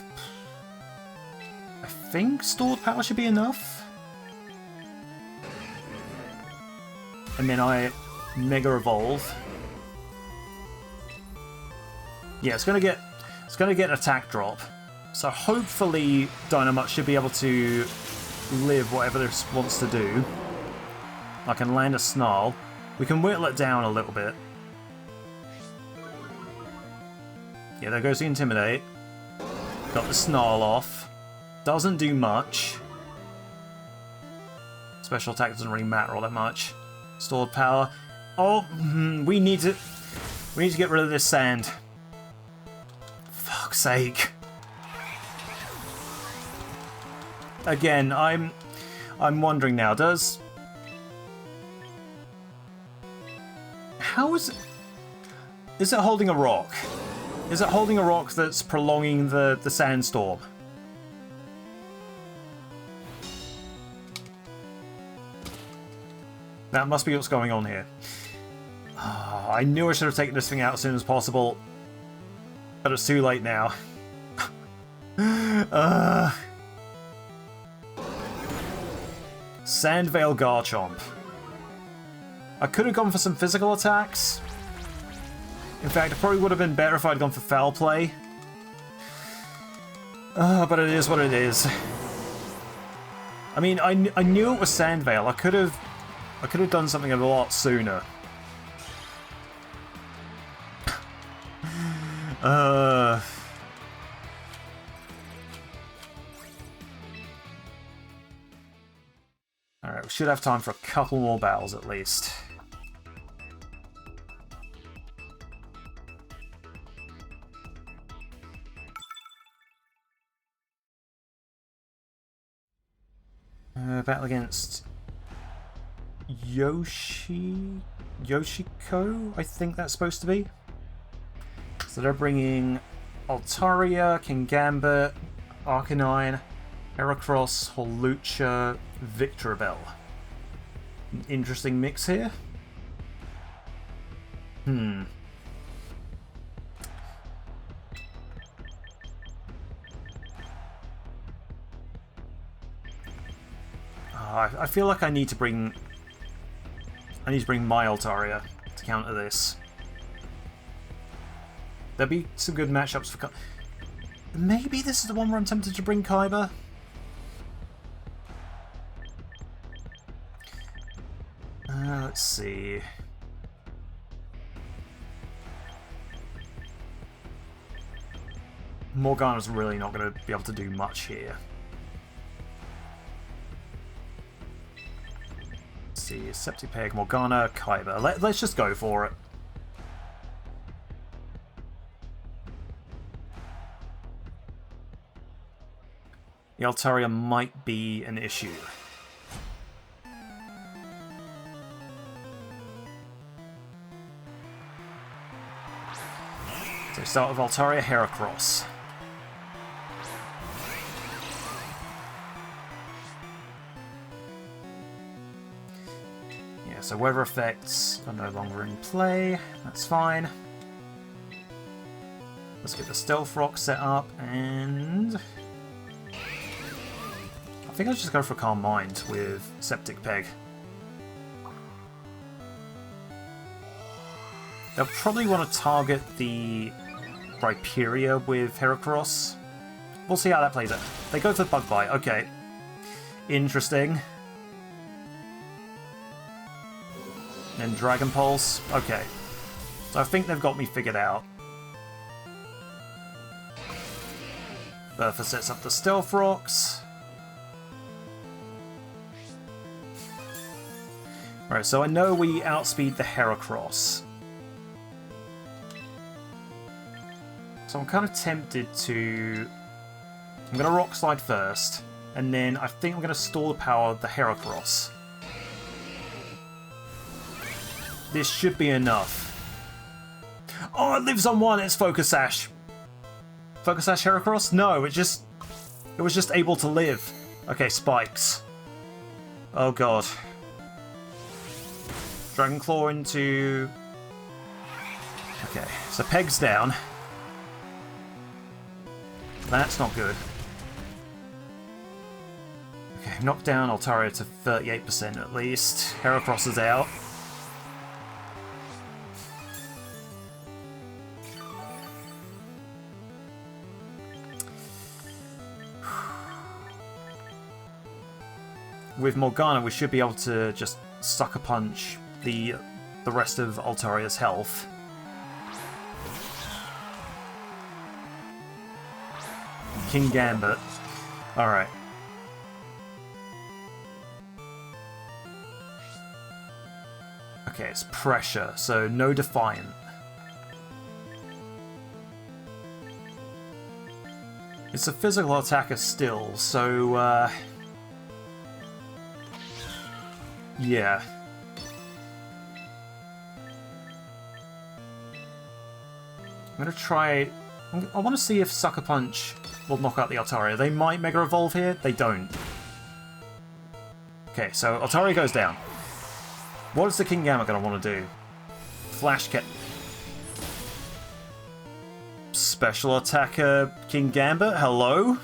think Stored Power should be enough. And then I Mega Evolve. Yeah, it's gonna get attack drop. So hopefully Dynamite should be able to live whatever this wants to do. I can land a Snarl. We can whittle it down a little bit. Yeah, there goes the Intimidate. Got the Snarl off. Doesn't do much. Special attack doesn't really matter all that much. Stored Power. Oh, we need to get rid of this sand. Fuck's sake. Again, I'm wondering now, how is it holding a rock? Is it holding a rock that's prolonging the sandstorm? That must be what's going on here. Oh, I knew I should have taken this thing out as soon as possible, but it's too late now. Sandvale Garchomp. I could have gone for some physical attacks. In fact, it probably would have been better if I'd gone for Foul Play. But it is what it is. I mean, I knew it was Sandvale. I could have done something a lot sooner. Alright, we should have time for a couple more battles at least. Battle against Yoshiko, I think that's supposed to be. So they're bringing Altaria, Kingambit, Arcanine, Heracross, Hawlucha, Victreebel. An interesting mix here. I feel like I need to bring my Altaria to counter this. There'll be some good matchups for... Maybe this is the one where I'm tempted to bring Kaiba? Let's see. Morgana's really not going to be able to do much here. Let's see, Septipeg, Morgana, Kaiba. Let's just go for it. The Altaria might be an issue. So start with Altaria, Heracross. Yeah, so weather effects are no longer in play. That's fine. Let's get the Stealth Rock set up, and... I think I'll just go for Calm Mind with Septic Peg. They'll probably want to target the Rhyperior with Heracross. We'll see how that plays out. They go for the Bug Bite, okay. Interesting. And Dragon Pulse, okay. So I think they've got me figured out. Bertha sets up the Stealth Rocks. Right, so I know we outspeed the Heracross. So I'm kind of tempted to... I'm going to Rock Slide first, and then I think I'm going to stall the power of the Heracross. This should be enough. Oh, it lives on one! It's Focus Sash! Focus Sash Heracross? No, it was just able to live. Okay, Spikes. Oh god. Dragon Claw into... Okay, so Peg's down. That's not good. Okay, knock down Altaria to 38% at least. Heracross is out. With Morgana, we should be able to just Sucker Punch the rest of Altaria's health. King Gambit. Alright. Okay, it's Pressure, so no Defiant. It's a physical attacker still, so yeah. I'm gonna try... I want to see if Sucker Punch will knock out the Altaria. They might Mega Evolve here. They don't. Okay, so Altaria goes down. What is the King Gamma gonna want to do? Flash Cat... Special Attacker King Gambit? Hello?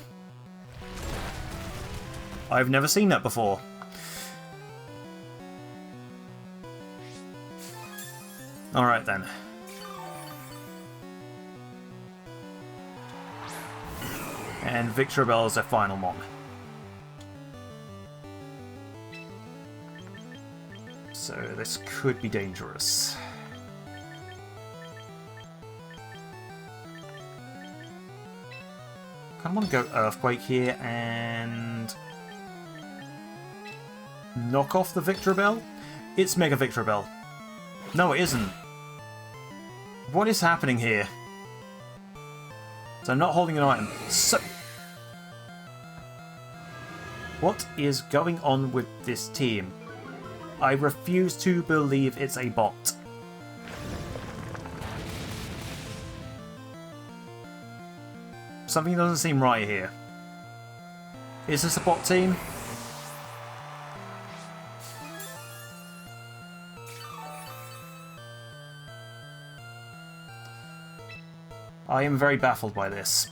I've never seen that before. Alright then. And Victreebel is their final mon. So this could be dangerous. I want to go Earthquake here and knock off the Victreebel. It's Mega Victreebel. No, it isn't. What is happening here? So I'm not holding an item. So... What is going on with this team? I refuse to believe it's a bot. Something doesn't seem right here. Is this a bot team? I am very baffled by this.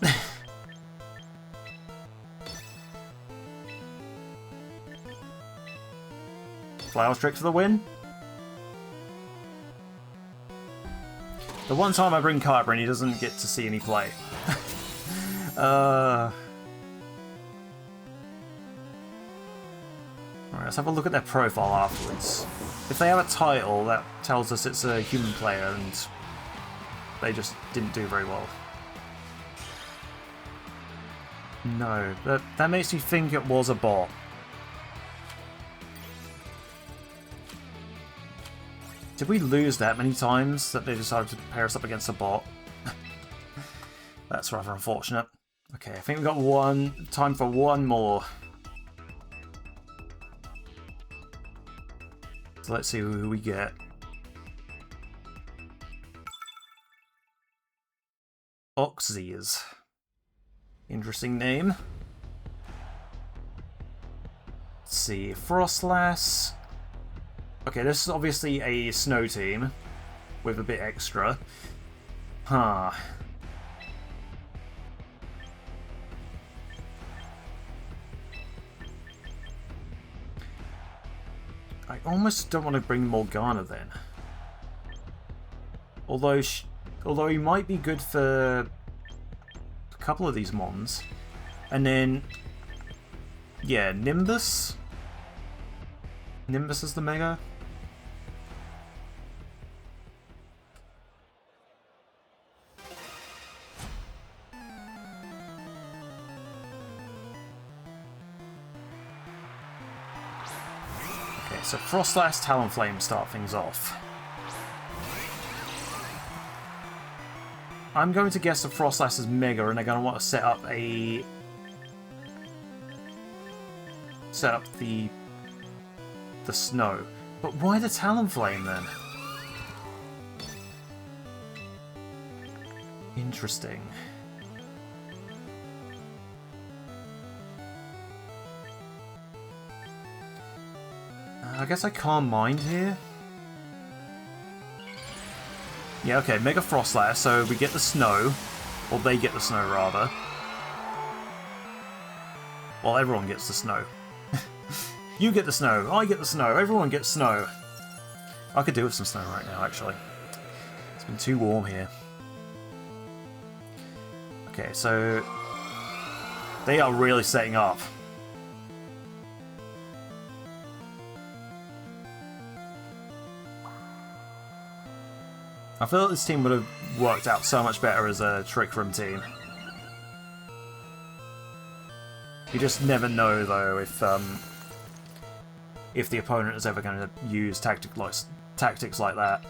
Flower Trick for the win. The one time I bring Kyber and he doesn't get to see any play. Alright, let's have a look at their profile afterwards. If they have a title, that tells us it's a human player and they just didn't do very well. No, that makes me think it was a bot. Did we lose that many times that they decided to pair us up against a bot? That's rather unfortunate. Okay, I think we've got time for one more. So let's see who we get. Oxys. Interesting name. Let's see, Frostlass. Okay, this is obviously a snow team with a bit extra. Huh. I almost don't want to bring Morgana then. Although he might be good for a couple of these mons. And then, yeah, Nimbus? Nimbus is the Mega? so Frostlass, Talonflame start things off. I'm going to guess the Frostlass is Mega, and they're going to want to set up the snow. But why the Talonflame then? Interesting. I guess I Calm Mind here. Yeah, okay, Mega Frostlass, so we get the snow. Or they get the snow, rather. Well, everyone gets the snow. You get the snow, I get the snow, everyone gets snow. I could do with some snow right now, actually. It's been too warm here. Okay, so... they are really setting up. I feel like this team would have worked out so much better as a Trick Room team. You just never know, though, if the opponent is ever going to use tactics like that.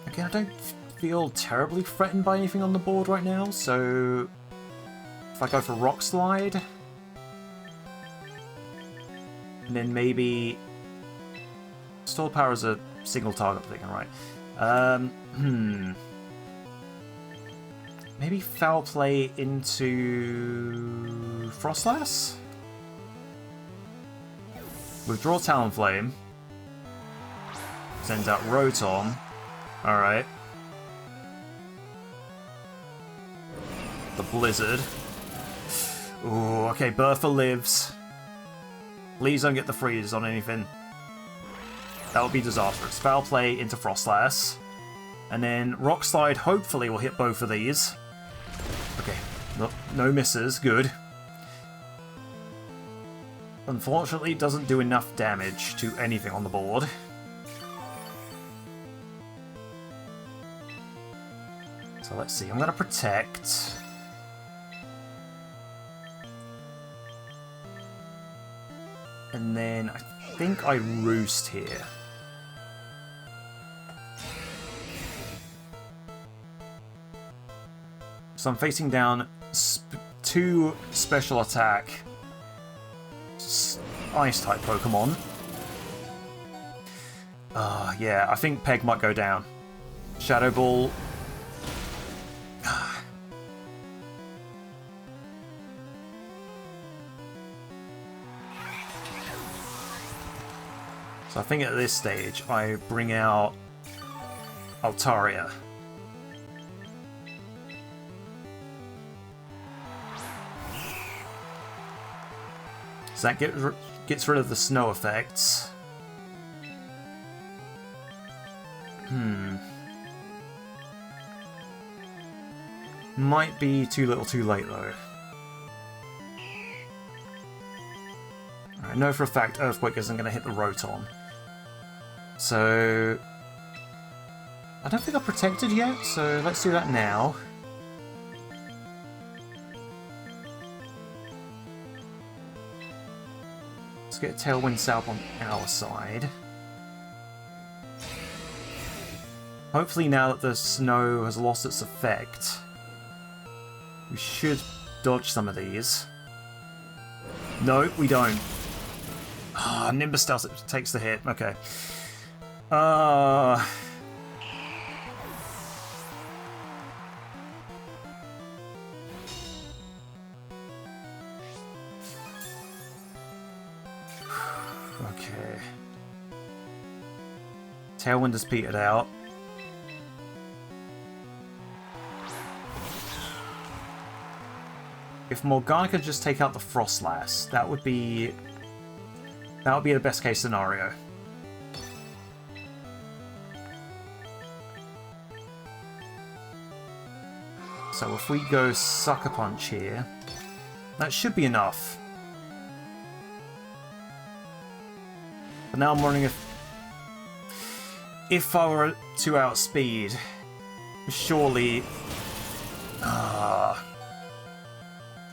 Again, I don't feel terribly threatened by anything on the board right now, so if I go for Rock Slide, and then maybe Store Power is a single target thing, right? Maybe Foul Play into Frostlass? Withdraw Talonflame. Sends out Rotom. Alright. The Blizzard. Ooh, okay, Bertha lives. Please don't get the freeze on anything. That would be disastrous. Foul Play into Frostlass. And then Rock Slide hopefully will hit both of these. Okay, no misses, good. Unfortunately, it doesn't do enough damage to anything on the board. So let's see, I'm going to Protect. And then I think I Roost here. So I'm facing down two special attack Ice-type Pokemon. Yeah, I think Peg might go down. Shadow Ball. So I think at this stage I bring out Altaria. So that gets rid of the snow effects. Might be too little too late though. I know for a fact Earthquake isn't going to hit the Rotom. So I don't think I've protected yet, so let's do that now. Let's get Tailwind Salve on our side. Hopefully now that the snow has lost its effect, we should dodge some of these. No, we don't. Ah, Nimbus takes the hit. Okay. Okay. Tailwind has petered out. If Morgana could just take out the Frostlass, that would be the best case scenario. So if we go Sucker Punch here, that should be enough. But now I'm wondering if I were to outspeed, surely...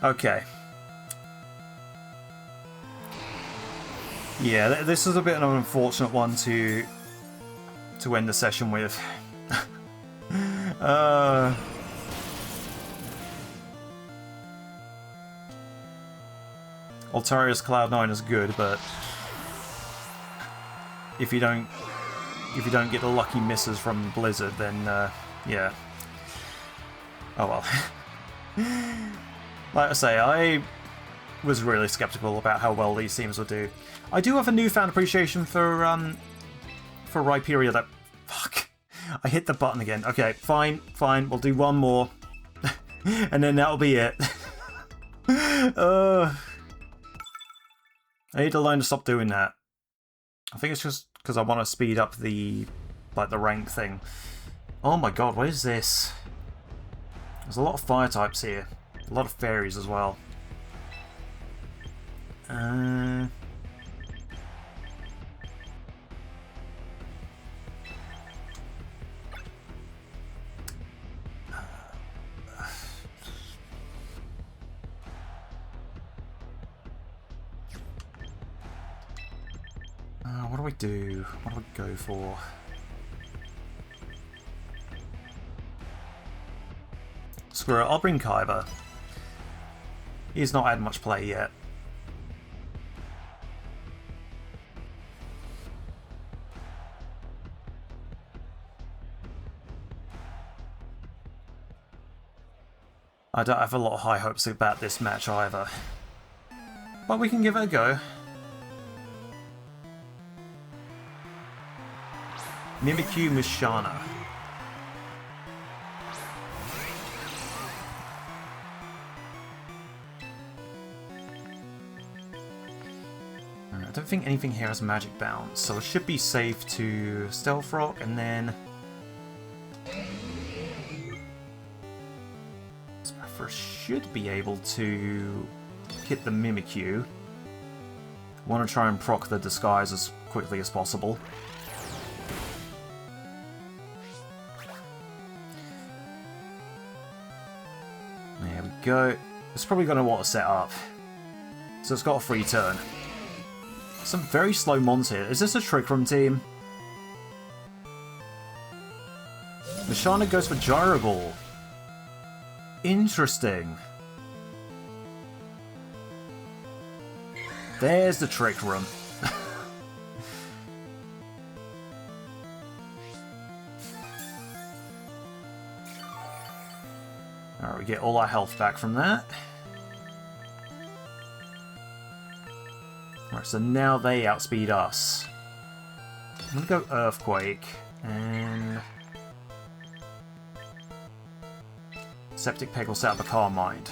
Okay. Yeah, this is a bit of an unfortunate one to end the session with. Altaria's Cloud9 is good, but if you don't get the lucky misses from Blizzard, then yeah. Oh well. Like I say, I was really skeptical about how well these teams would do. I do have a newfound appreciation for Rhyperior. That fuck, I hit the button again. Okay, fine, we'll do one more, and then that'll be it. I need to learn to stop doing that. I think it's just because I want to speed up the rank thing. Oh my god, what is this? There's a lot of fire types here. A lot of fairies as well. What do we do? What do we go for? Screw it, I'll bring Kyber. He's not had much play yet. I don't have a lot of high hopes about this match either. But we can give it a go. Mimikyu Mishana. I don't think anything here has magic bounce, so it should be safe to Stealth Rock and then Smurfer should be able to hit the Mimikyu. Want to try and proc the disguise as quickly as possible. There we go. It's probably going to want to set up. So it's got a free turn. Some very slow mons here. Is this a Trick Room team? Mishana goes for Gyro Ball. Interesting. There's the Trick Room. Alright, we get all our health back from that. Alright, so now they outspeed us. I'm gonna go Earthquake and Septic Peg will set up a Calm Mind.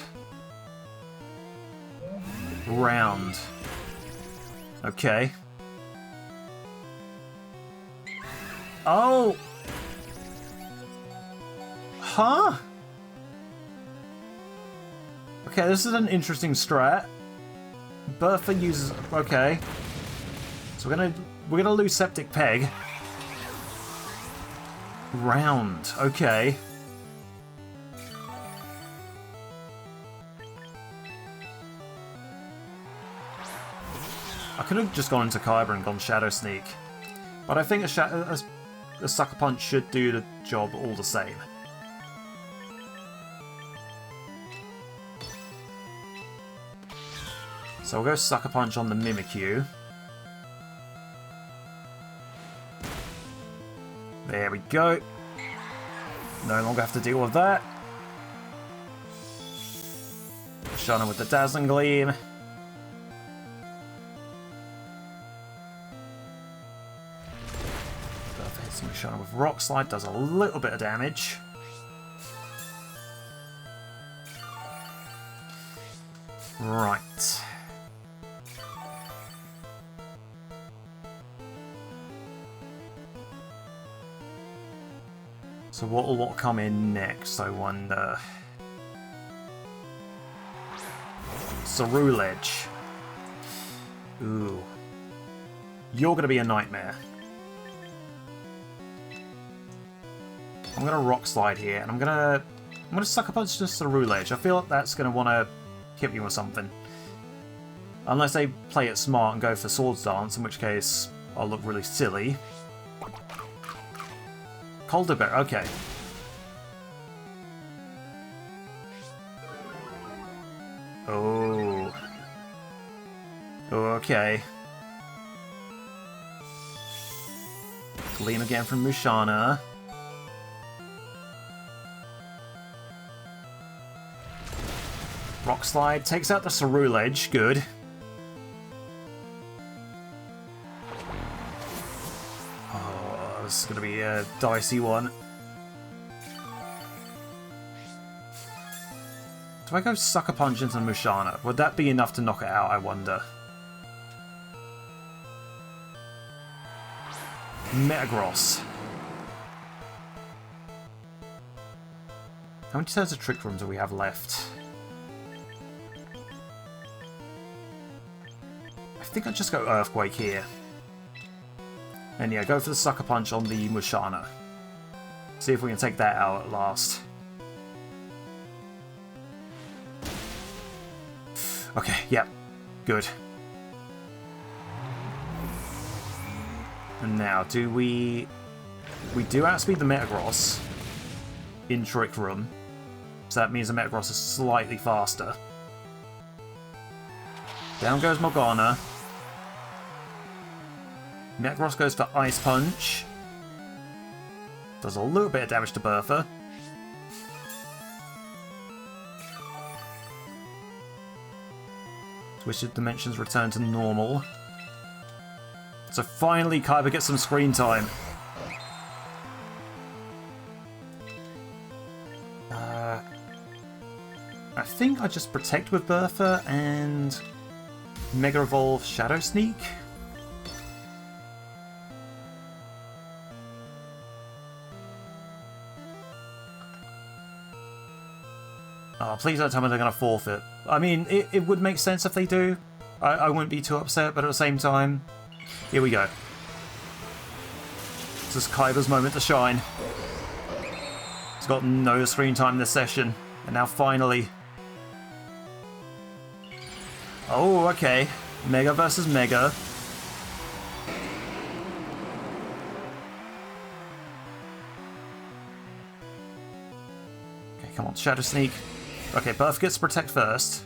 Round. Okay. Oh! Huh? Okay, this is an interesting strat. Bertha uses... Okay. So we're gonna lose Septic Peg. Round. Okay. I could have just gone into Kyber and gone Shadow Sneak. But I think a Sucker Punch should do the job all the same. So we'll go Sucker Punch on the Mimikyu. There we go. No longer have to deal with that. Shana with the Dazzling Gleam. Hits Shana with Rock Slide, does a little bit of damage. Right. So what will come in next, I wonder? Ceruledge. Ooh. You're gonna be a nightmare. I'm gonna Rock Slide here, and I'm gonna Sucker Punch to Ceruledge. I feel like that's gonna wanna hit me with something. Unless they play it smart and go for Swords Dance, in which case I'll look really silly. Colderberry, okay. Oh. Okay. Gleam again from Mushana. Rock Slide takes out the Ceruledge, good. Oh, this is going to be a dicey one. Do I go Sucker Punch into Mushana? Would that be enough to knock it out, I wonder? Metagross. How many turns of Trick Room do we have left? I think I'll just go Earthquake here. And yeah, go for the Sucker Punch on the Mushana. See if we can take that out at last. Okay, yep. Good. And now, do we... We do outspeed the Metagross in Trick Room. So that means the Metagross is slightly faster. Down goes Morgana. Metagross goes for Ice Punch. Does a little bit of damage to Bertha. Twisted Dimensions return to normal. So finally Kaiba gets some screen time. I think I just Protect with Bertha and Mega Evolve Shadow Sneak. Oh, please don't tell me they're going to forfeit. I mean, it would make sense if they do. I wouldn't be too upset, but at the same time, here we go. This is Kaiba's moment to shine. He's got no screen time this session, and now finally... Oh, okay. Mega versus Mega. Okay, come on, Shadow Sneak. Okay, Bertha gets to Protect first.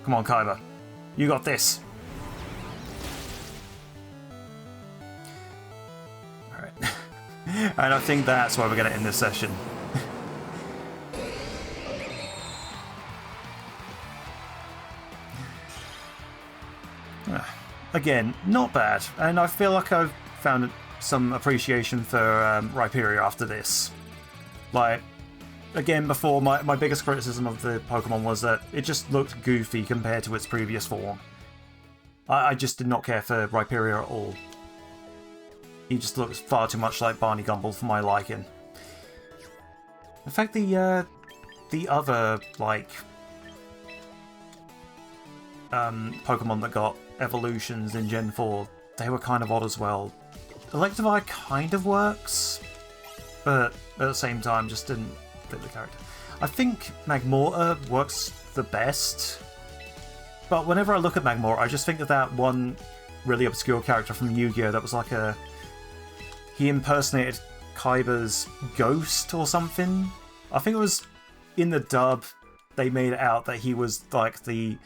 Come on, Kaiba. You got this. Alright. And I think that's why we're going to end this session. Again, not bad. And I feel like I've found some appreciation for Rhyperior after this. Like... Again, before, my biggest criticism of the Pokemon was that it just looked goofy compared to its previous form. I just did not care for Rhyperior at all. He just looks far too much like Barney Gumble for my liking. In fact, the other, like, Pokemon that got evolutions in Gen 4, they were kind of odd as well. Electivire kind of works, but at the same time just didn't fit the character. I think Magmortar works the best, but whenever I look at Magmortar, I just think of that one really obscure character from Yu-Gi-Oh! That was like a... He impersonated Kaiba's ghost or something. I think it was in the dub, they made it out that he was like the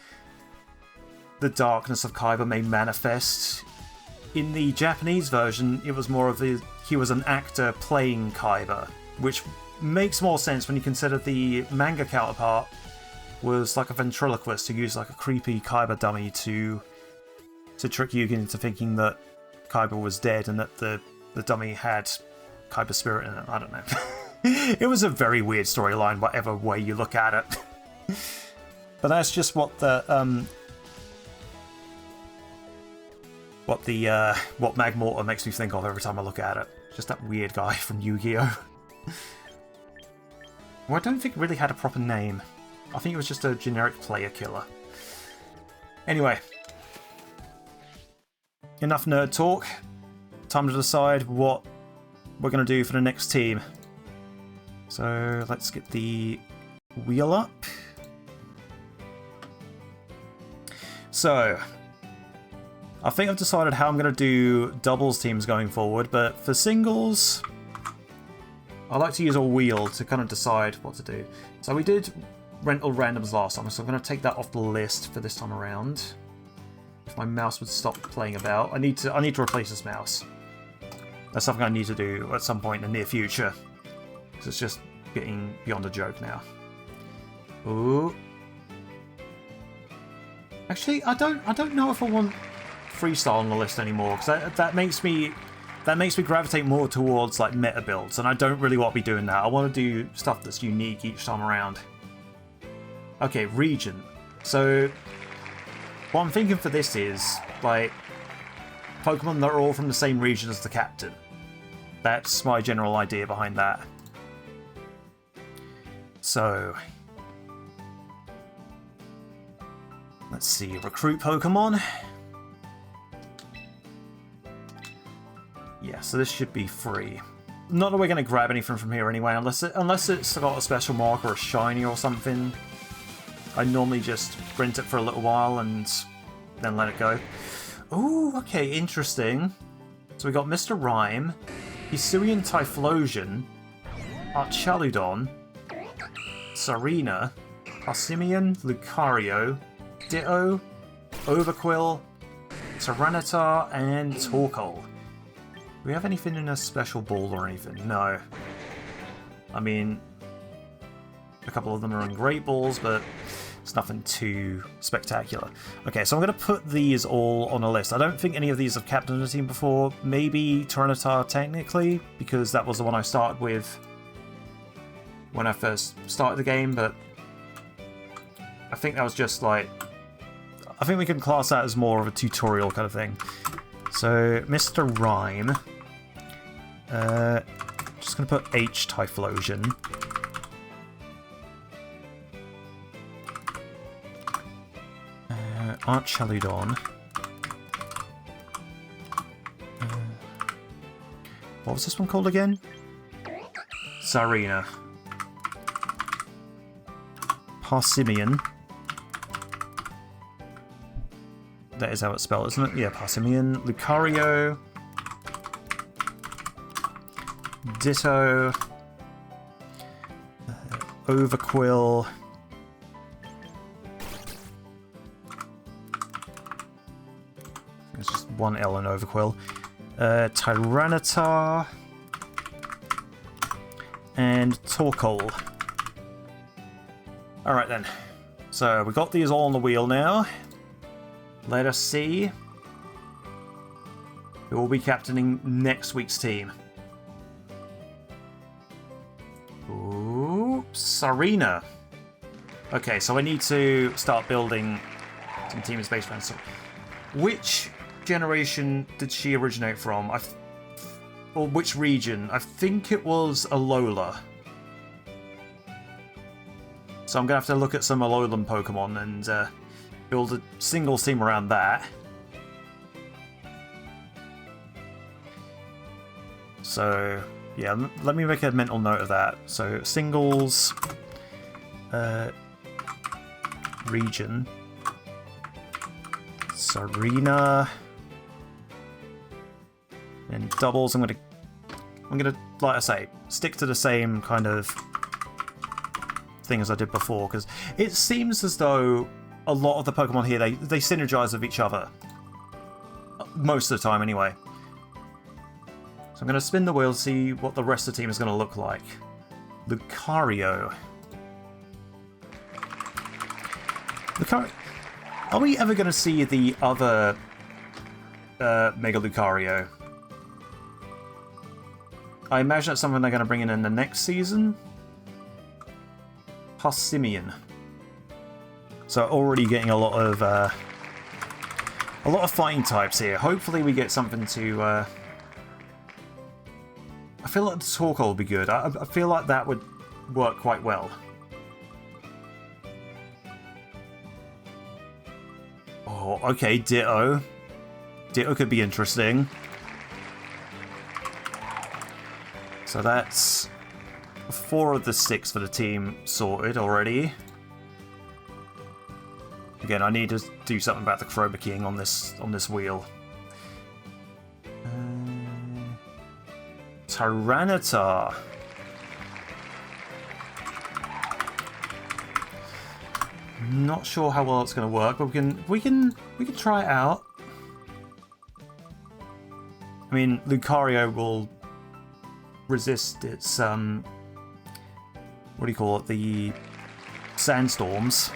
darkness of Kaiba may manifest. In the Japanese version, it was more of he was an actor playing Kaiba, which makes more sense when you consider the manga counterpart was like a ventriloquist who used like a creepy Kaiba dummy to trick Yugen into thinking that Kaiba was dead and that the dummy had Kaiba's spirit in it. I don't know. It was a very weird storyline, whatever way you look at it. But that's just what what Magmortar makes me think of every time I look at it. Just that weird guy from Yu-Gi-Oh! Well, I don't think it really had a proper name. I think it was just a generic player killer. Anyway. Enough nerd talk. Time to decide what we're going to do for the next team. So, let's get the wheel up. So, I think I've decided how I'm going to do doubles teams going forward, but for singles, I like to use a wheel to kind of decide what to do. So we did rental randoms last time, so I'm going to take that off the list for this time around. If my mouse would stop playing about, I need to replace this mouse. That's something I need to do at some point in the near future, because it's just getting beyond a joke now. Ooh. Actually, I don't know if I want freestyle on the list anymore, because that makes me gravitate more towards like meta builds, and I don't really want to be doing that. I want to do stuff that's unique each time around. Okay, region. So what I'm thinking for this is like Pokemon that are all from the same region as the captain. That's my general idea behind that. So let's see, recruit Pokemon. Yeah, so this should be free. Not that we're going to grab anything from here anyway, unless it's got a special mark or a shiny or something. I normally just rent it for a little while and then let it go. Ooh, okay, interesting. So we got Mr. Rhyme, Hisuian Typhlosion, Archaludon, Serena, Passimian, Lucario, Ditto, Overquill, Tyranitar, and Torkoal. Do we have anything in a special ball or anything? No. I mean, a couple of them are in great balls, but it's nothing too spectacular. Okay, so I'm going to put these all on a list. I don't think any of these have captained a team before. Maybe Tyranitar technically, because that was the one I started with when I first started the game, but I think that was just like... I think we can class that as more of a tutorial kind of thing. So, Mr. Rhyme. Just going to put H Typhlosion. Archaludon. What was this one called again? Serena. Passimian. That is how it's spelled, isn't it? Yeah, Passimian. Lucario. Ditto. Overquill. There's just one L in Overquill. Tyranitar. And Torkoal. Alright then. So we got these all on the wheel now. Let us see who will be captaining next week's team. Ooh, Serena. Okay, so I need to start building some teams based around. So, which generation did she originate from? Or which region? I think it was Alola. So I'm going to have to look at some Alolan Pokemon and build a singles team around that. So, yeah, let me make a mental note of that. So, singles, region, Serena, and doubles. I'm gonna, like I say, stick to the same kind of thing as I did before, because it seems as though a lot of the Pokemon here, they synergize with each other. Most of the time, anyway. So I'm going to spin the wheel to see what the rest of the team is going to look like. Lucario. Are we ever going to see the other Mega Lucario? I imagine it's something they're going to bring in the next season. Passimian. So already getting a lot of fighting types here. Hopefully we get something to. I feel like the Torkoal would be good. I feel like that would work quite well. Oh, okay, Ditto. Ditto could be interesting. So that's 4 of the 6 for the team sorted already. Again, I need to do something about the Chroma King on this wheel. Tyranitar. Not sure how well it's going to work, but we can try it out. I mean, Lucario will resist its what do you call it? The sandstorms.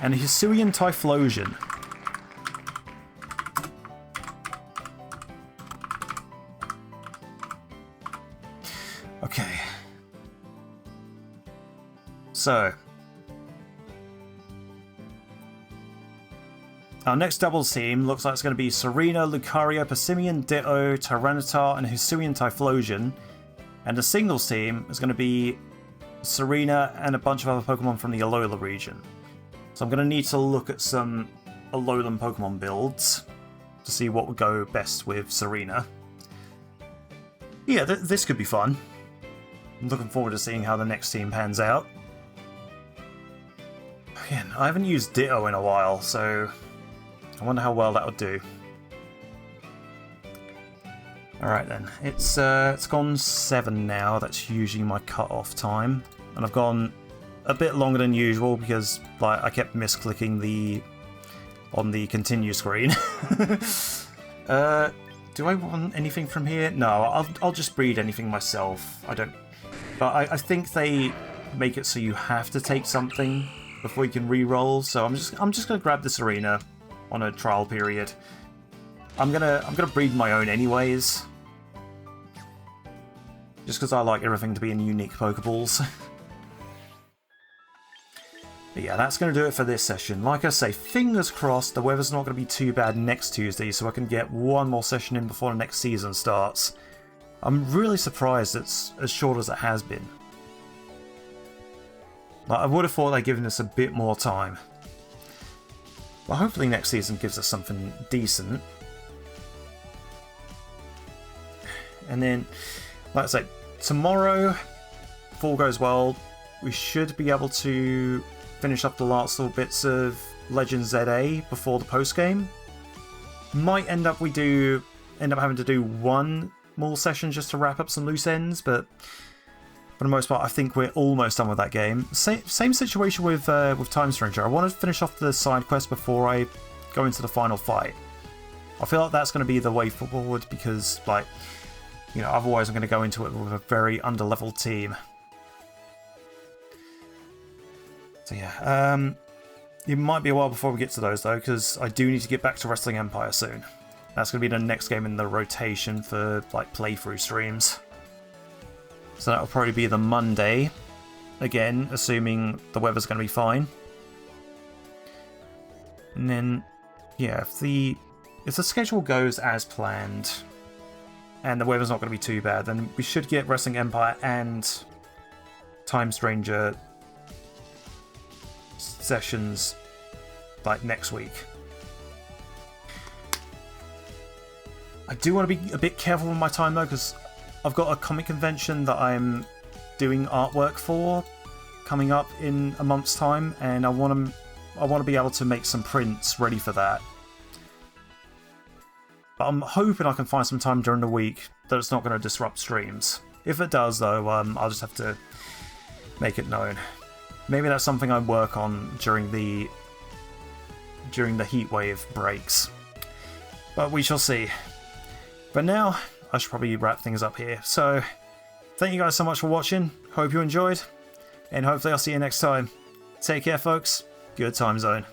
And a Hisuian Typhlosion. Okay. So our next doubles team looks like it's going to be Serena, Lucario, Passimian, Ditto, Tyranitar, and Hisuian Typhlosion. And the singles team is going to be Serena and a bunch of other Pokemon from the Alola region. So I'm going to need to look at some Alolan Pokemon builds to see what would go best with Serena. Yeah, this could be fun. I'm looking forward to seeing how the next team pans out. Again, I haven't used Ditto in a while, so I wonder how well that would do. Alright then, it's gone 7 now, that's usually my cut-off time. And I've gone a bit longer than usual because like I kept misclicking on the continue screen. Do I want anything from here? No, I'll just breed anything myself. I don't. But I think they make it so you have to take something before you can re-roll. So I'm just gonna grab this arena on a trial period. I'm gonna breed my own anyways, just because I like everything to be in unique Pokeballs. But yeah, that's going to do it for this session. Like I say, fingers crossed the weather's not going to be too bad next Tuesday, so I can get one more session in before the next season starts. I'm really surprised it's as short as it has been. Like, I would have thought they'd given us a bit more time. But hopefully next season gives us something decent. And then, like I say, tomorrow, if all goes well, we should be able to finish up the last little bits of Legends ZA before the post-game. Might end up having to do one more session just to wrap up some loose ends, but for the most part I think we're almost done with that game. Same situation with Time Stranger. I want to finish off the side quest before I go into the final fight. I feel like that's going to be the way forward because, like, you know, otherwise I'm going to go into it with a very under-leveled team. So yeah, it might be a while before we get to those though, because I do need to get back to Wrestling Empire soon. That's going to be the next game in the rotation for like playthrough streams. So that'll probably be the Monday, again, assuming the weather's going to be fine. And then, yeah, if the schedule goes as planned and the weather's not going to be too bad, then we should get Wrestling Empire and Time Stranger sessions like next week. I do want to be a bit careful with my time though, because I've got a comic convention that I'm doing artwork for coming up in a month's time, and I want to be able to make some prints ready for that. But I'm hoping I can find some time during the week that it's not going to disrupt streams. If it does though, I'll just have to make it known. Maybe that's something I work on during the heatwave breaks. But we shall see. But now, I should probably wrap things up here. So, thank you guys so much for watching. Hope you enjoyed. And hopefully I'll see you next time. Take care, folks. Good time zone.